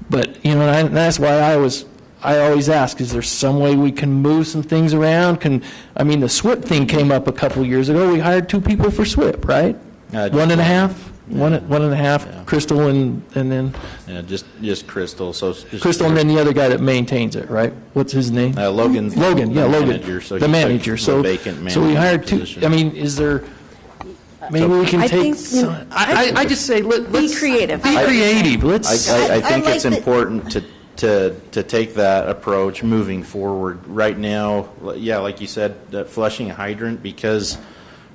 S2: But, you know, and that's why I always ask, is there some way we can move some things around? I mean, the SWIP thing came up a couple years ago. We hired 2 people for SWIP, right? 1.5? One and a half, yeah. Crystal and then?
S21: Yeah, just Crystal. So
S2: Crystal and then the other guy that maintains it, right? What's his name?
S21: Logan.
S2: Logan, yeah, Logan.
S21: Manager, so
S2: the manager. So we hired 2. I mean, is there... Maybe we can I just say let's
S1: be creative.
S2: Be creative.
S21: I think it's important to take that approach moving forward. Right now, yeah, like you said, flushing a hydrant, because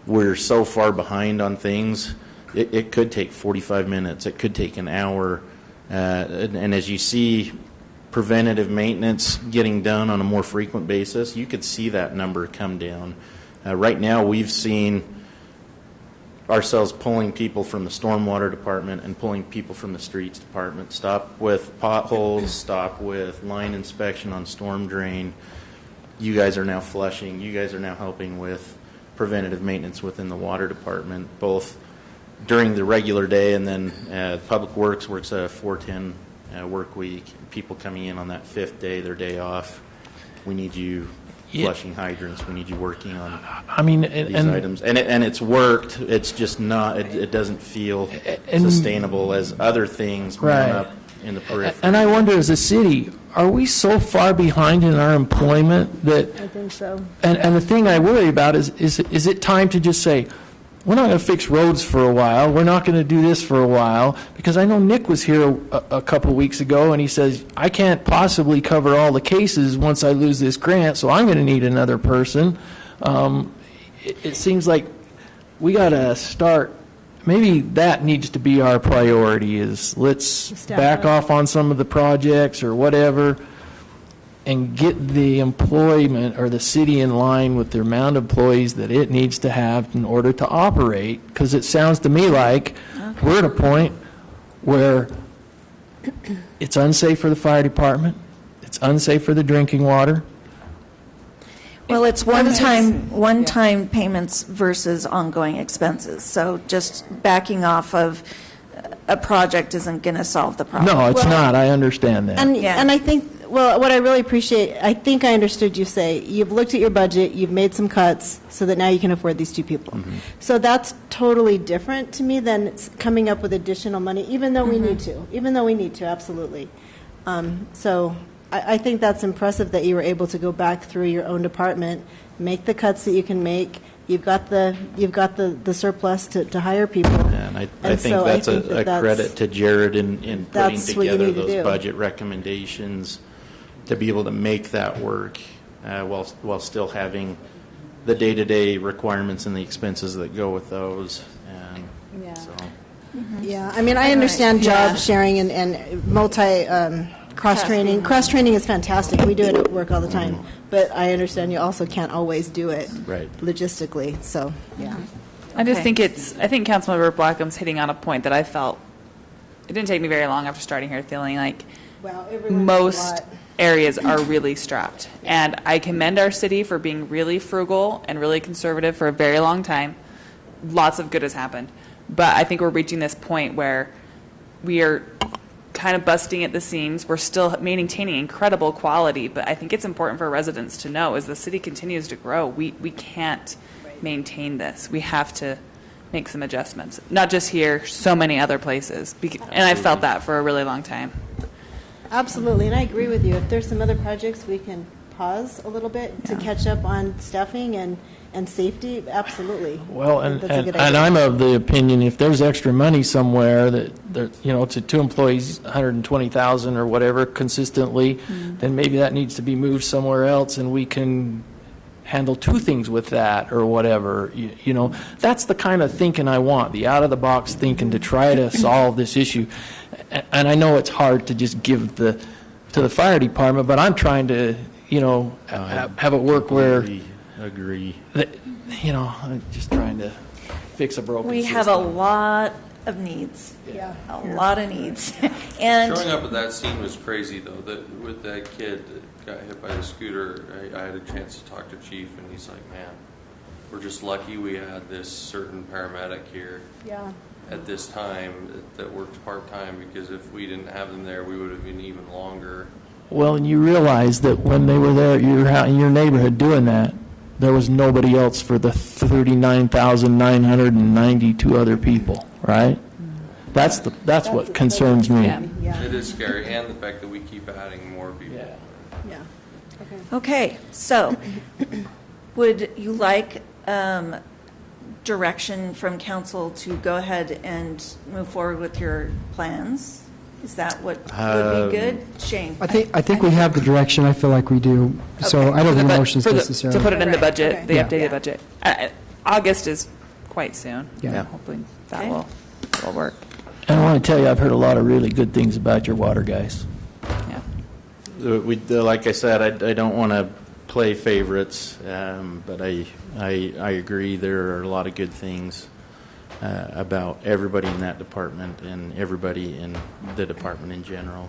S21: we're so far behind on things. It could take 45 minutes. It could take an hour. And as you see preventative maintenance getting done on a more frequent basis, you could see that number come down. Right now, we've seen ourselves pulling people from the stormwater department and pulling people from the streets department. Stop with potholes, stop with line inspection on storm drain. You guys are now flushing. You guys are now helping with preventative maintenance within the water department, both during the regular day, and then Public Works works a 4-10 work week. People coming in on that 5th day, their day off. We need you flushing hydrants. We need you working on these items. And it's worked. It's just not, it doesn't feel sustainable as other things run up in the periphery.
S2: And I wonder, as a city, are we so far behind in our employment that...
S13: I think so.
S2: And the thing I worry about is it time to just say, we're not going to fix roads for a while. We're not going to do this for a while. Because I know Nick was here a couple weeks ago, and he says, I can't possibly cover all the cases once I lose this grant, so I'm going to need another person. It seems like we got to start, maybe that needs to be our priority, is let's back off on some of the projects or whatever, and get the employment or the city in line with the amount of employees that it needs to have in order to operate. Because it sounds to me like we're at a point where it's unsafe for the fire department, it's unsafe for the drinking water.
S1: Well, it's one-time payments versus ongoing expenses. So just backing off of a project isn't going to solve the problem.
S2: No, it's not. I understand that.
S13: And I think, well, what I really appreciate, I think I understood you say, you've looked at your budget, you've made some cuts so that now you can afford these 2 people. So that's totally different to me than coming up with additional money, even though we need to, absolutely. So I think that's impressive that you were able to go back through your own department, make the cuts that you can make. You've got the surplus to hire people.
S21: Yeah, and I think that's a credit to Jared in putting together those budget recommendations to be able to make that work while still having the day-to-day requirements and the expenses that go with those. And so.
S13: Yeah, I mean, I understand job sharing and cross-training. Cross-training is fantastic. We do it at work all the time. But I understand you also can't always do it logistically. So, yeah.
S8: I just think I think Councilmember Blackham's hitting on a point that I felt, it didn't take me very long after starting here feeling like most areas are really strapped. And I commend our city for being really frugal and really conservative for a very long time. Lots of good has happened. But I think we're reaching this point where we are kind of busting at the seams. We're still maintaining incredible quality, but I think it's important for residents to know as the city continues to grow, we can't maintain this. We have to make some adjustments. Not just here, so many other places. And I felt that for a really long time.
S13: Absolutely, and I agree with you. If there's some other projects we can pause a little bit to catch up on staffing and safety, absolutely.
S2: Well, and I'm of the opinion if there's extra money somewhere that to 2 employees, $120,000 or whatever consistently, then maybe that needs to be moved somewhere else, and we can handle 2 things with that or whatever. That's the kind of thinking I want, the out-of-the-box thinking to try to solve this issue. And I know it's hard to just give to the fire department, but I'm trying to, have it work where.
S21: Agree.
S2: I'm just trying to fix a broken system.
S1: We have a lot of needs.
S13: Yeah.
S1: A lot of needs. And
S4: showing up at that scene was crazy, though, with that kid. got hit by the scooter, I had a chance to talk to Chief, and he's like, man, we're just lucky we had this certain paramedic here at this time that worked part-time, because if we didn't have them there, we would have been even longer.
S2: Well, and you realize that when they were there in your neighborhood doing that, there was nobody else for the 39,992 other people, right? That's what concerns me.
S4: It is scary, and the fact that we keep adding more people.
S13: Yeah.
S1: Okay, so would you like direction from council to go ahead and move forward with your plans? Is that what would be good? Shane?
S7: I think we have the direction. I feel like we do. So I don't think motion's necessary.
S8: To put it in the budget,
S1: Okay.
S8: the
S7: Yeah.
S8: updated budget. August is quite soon.
S7: Yeah.
S8: Hopefully that will work.
S2: And I want to tell you, I've heard a lot of really good things about your water guys.
S21: Like I said, I don't want to play favorites, but I agree there are a lot of good things about everybody in that department and everybody in the department in general.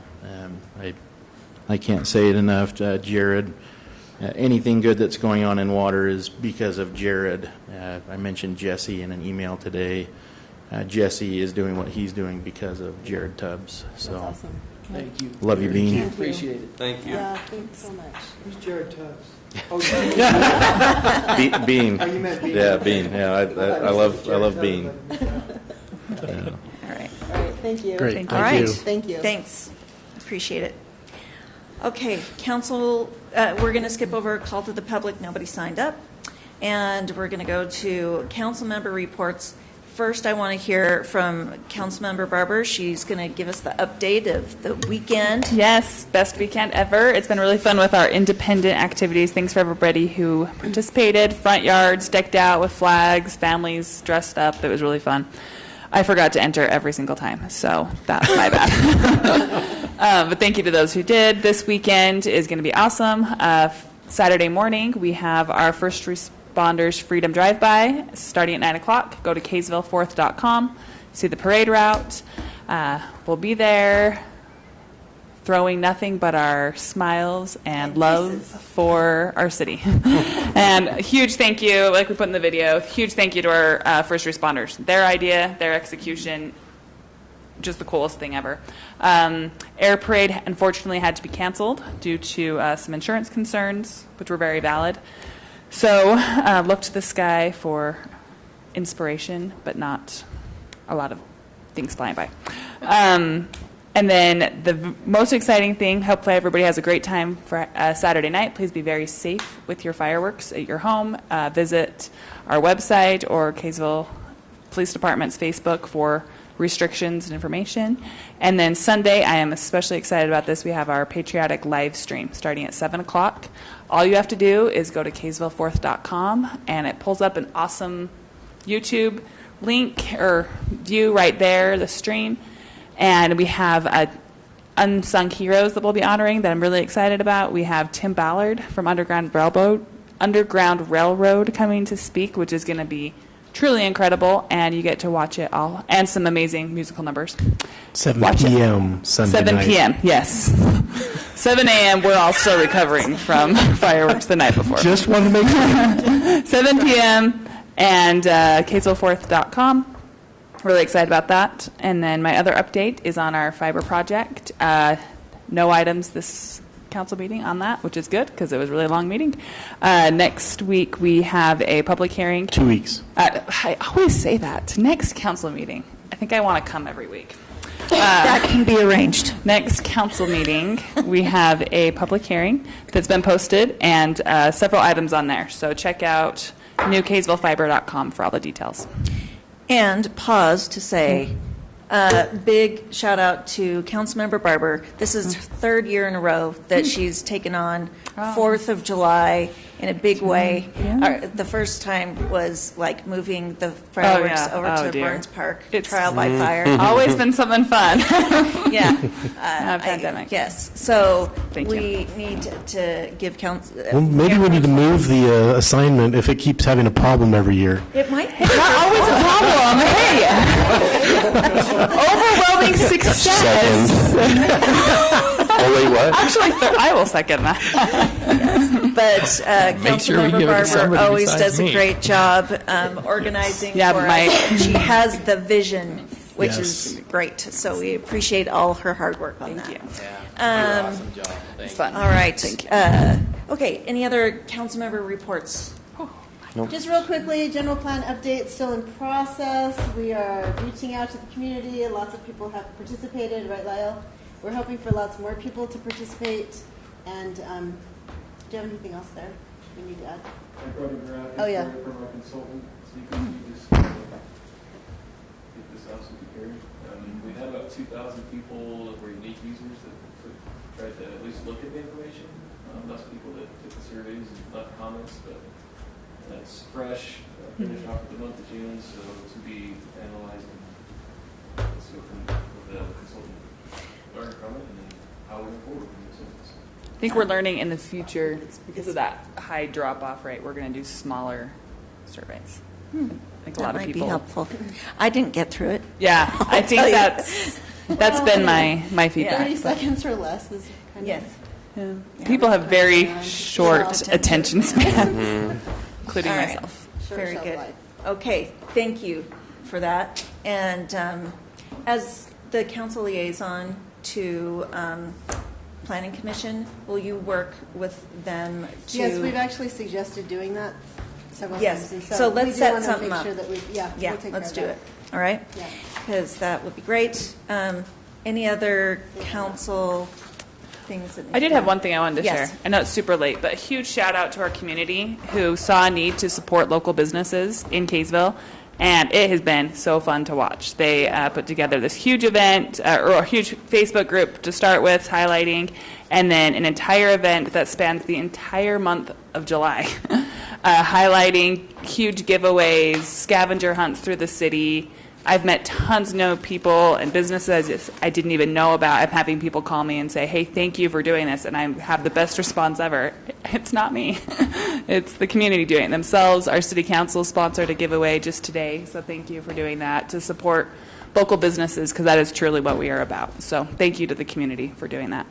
S21: I can't say it enough. Jared, anything good that's going on in water is because of Jared. I mentioned Jesse in an email today. Jesse is doing what he's doing because of Jared Tubbs. So,
S13: That's awesome.
S2: Thank you.
S21: Love you, Bean.
S2: Appreciate it.
S4: Thank you.
S13: Yeah, thanks so much.
S2: Who's Jared Tubbs?
S21: Bean.
S2: Oh, you meant Bean.
S21: Yeah, Bean. Yeah, I love Bean. Yeah.
S1: All right.
S13: All right, thank you.
S5: Great.
S1: All
S5: Thank
S1: right.
S5: you.
S13: Thank you.
S1: Thanks. Appreciate it. Okay, council, we're going to skip over a call to the public. Nobody signed up. And we're going to go to council member reports. First, I want to hear from Councilmember Barber. She's going to give us the update of the weekend.
S8: Yes, best weekend ever. It's been really fun with our independent activities. Thanks for everybody who participated. Front yards decked out with flags, families dressed up. It was really fun. I forgot to enter every single time, so that's my bad. But thank you to those who did. This weekend is going to be awesome. Saturday morning, we have our first responders Freedom Drive-By starting at 9 o'clock. Go to kaysvillefourth.com, see the parade route. We'll be there throwing nothing but our smiles and love for our city. And a huge thank you, like we put in the video, huge thank you to our first responders. Their idea, their execution, just the coolest thing ever. Air Parade, unfortunately, had to be canceled due to some insurance concerns, which were very valid. So look to the sky for inspiration, but not a lot of things flying by. And then the most exciting thing, hopefully everybody has a great time for Saturday night. Please be very safe with your fireworks at your home. Visit our website or Kaysville Police Department's Facebook for restrictions and information. And then Sunday, I am especially excited about this. We have our patriotic live stream starting at 7 o'clock. All you have to do is go to kaysvillefourth.com, and it pulls up an awesome YouTube link or view right there, the stream. And we have unsung heroes that we'll be honoring that I'm really excited about. We have Tim Ballard from Underground Railroad coming to speak, which is going to be truly incredible, and you get to watch it all, and some amazing musical numbers.
S5: 7 p.m. Sunday night.
S8: 7 p.m., yes. 7 a.m., we're all still recovering from fireworks the night before.
S5: Just wanted to make sure.
S8: 7 p.m. and kaysvillefourth.com. Really excited about that. And then my other update is on our fiber project. No items this council meeting on that, which is good because it was a really long meeting. Next week we have a public hearing.
S5: 2 weeks.
S8: I always say that. Next council meeting. I think I want to come every week.
S1: That can be arranged.
S8: Next council meeting, we have a public hearing that's been posted and several items on there. So check out newkaysvillefiber.com for all the details.
S1: And pause to say, big shout out to Councilmember Barber. This is her third year in a row that she's taken on 4th of July in a big way. The first time was like moving the fireworks over to Burns Park, trial by fire.
S8: Always been something fun.
S1: Yeah.
S8: Pandemic.
S1: Yes. So
S8: Thank
S1: we need to give council.
S5: Well, maybe we need to move the assignment if it keeps having a problem every year.
S1: It might.
S8: It's not always a problem. Hey, overwhelming success.
S20: wait, what?
S8: Actually, I will second that.
S1: But
S2: Make sure we
S1: Councilmember
S2: give it to
S1: Barber
S2: somebody
S1: always
S2: besides
S1: does a
S2: me.
S1: great job organizing
S8: Yeah,
S1: for
S8: my-
S1: us. And she has the vision, which
S5: Yes.
S1: is great. So we appreciate all her hard work on that.
S8: Thank you.
S1: Awesome
S6: job.
S8: It's fun.
S1: All right.
S8: Thank you.
S1: Okay, any other council member reports?
S13: Just real quickly, general plan update still in process. We are reaching out to the community. Lots of people have participated, right, Lyle? We're hoping for lots more people to participate. And do you have anything else there we need to add?
S6: I brought a graph
S13: Oh, yeah.
S6: from our consultant, so you can just get this out so you can hear. We had about 2,000 people that were unique users that tried to at least look at the information. Lots of people that took the surveys and left comments, but that's fresh, finished off with the month of June, so to be analyzed. And let's go from what the consultant learned from it and then how we move forward from this.
S8: I think we're learning in the future, because of that high drop-off rate, we're going to do smaller surveys. I think a lot
S1: That
S8: of
S1: might
S8: people.
S1: be helpful. I didn't get through it.
S8: Yeah, I think
S1: tell you.
S8: that's been my feedback.
S13: 30 seconds or less is kind
S1: Yes.
S8: Yeah. People have very short
S13: Yeah.
S8: attention spans, including
S1: All right.
S8: myself.
S13: Short
S1: Very
S13: shelf
S1: good.
S13: life.
S1: Okay, thank you for that. And as the council liaison to Planning Commission, will you work with them to?
S13: Yes, we've actually suggested doing that several
S1: Yes,
S13: times. And
S1: so
S13: we
S1: let's
S13: do
S1: set
S13: wanna
S1: something
S13: make
S1: up.
S13: Sure that
S1: Yeah,
S13: we'll take
S1: let's do
S13: care
S1: it.
S13: of
S1: All right?
S13: Yeah.
S1: Because that would be great. Any other council things that?
S8: I did have one thing I wanted to
S1: Yes.
S8: share. I know it's super late, but a huge shout out to our community who saw a need to support local businesses in Kaysville. And it has been so fun to watch. They put together this huge event, or a huge Facebook group to start with, highlighting, and then an entire event that spans the entire month of July, highlighting huge giveaways, scavenger hunts through the city. I've met tons of new people and businesses I didn't even know about. I'm having people call me and say, hey, thank you for doing this, and I have the best response ever. It's not me. It's the community doing it themselves. Our city council sponsored a giveaway just today, so thank you for doing that to support local businesses, because that is truly what we are about. So thank you to the community for doing that.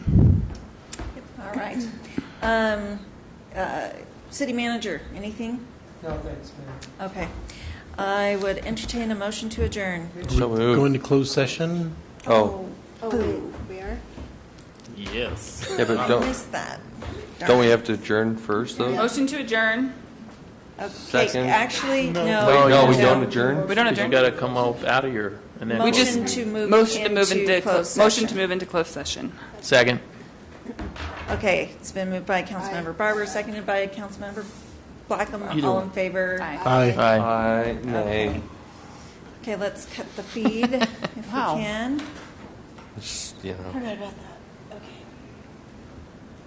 S1: All right. City manager, anything?
S7: No, thanks, Mayor.
S1: Okay. I would entertain a motion to adjourn.
S2: So moved.
S5: Go into closed session?
S20: Oh,
S13: Oh, wait, we are?
S6: Yes.
S20: yeah, but
S1: I missed that.
S20: don't we have to adjourn first, though?
S8: Motion to adjourn.
S1: Okay,
S20: Second.
S1: actually, no.
S20: Wait, no, we don't adjourn?
S8: We don't
S2: You
S8: adjourn.
S2: got to come out of your, and then.
S1: Motion to move
S8: motion to move
S1: into
S8: into
S1: closed
S8: motion to
S1: session.
S8: move into closed session.
S2: Second.
S1: Okay, it's been moved by Councilmember Barber, seconded by Councilmember Blackham.
S2: Either
S1: All
S2: one.
S1: in favor?
S5: Aye.
S20: Aye, nay.
S1: Okay, let's cut the feed if
S8: Wow.
S1: we can.
S20: Just, you know.
S1: Forgot about that.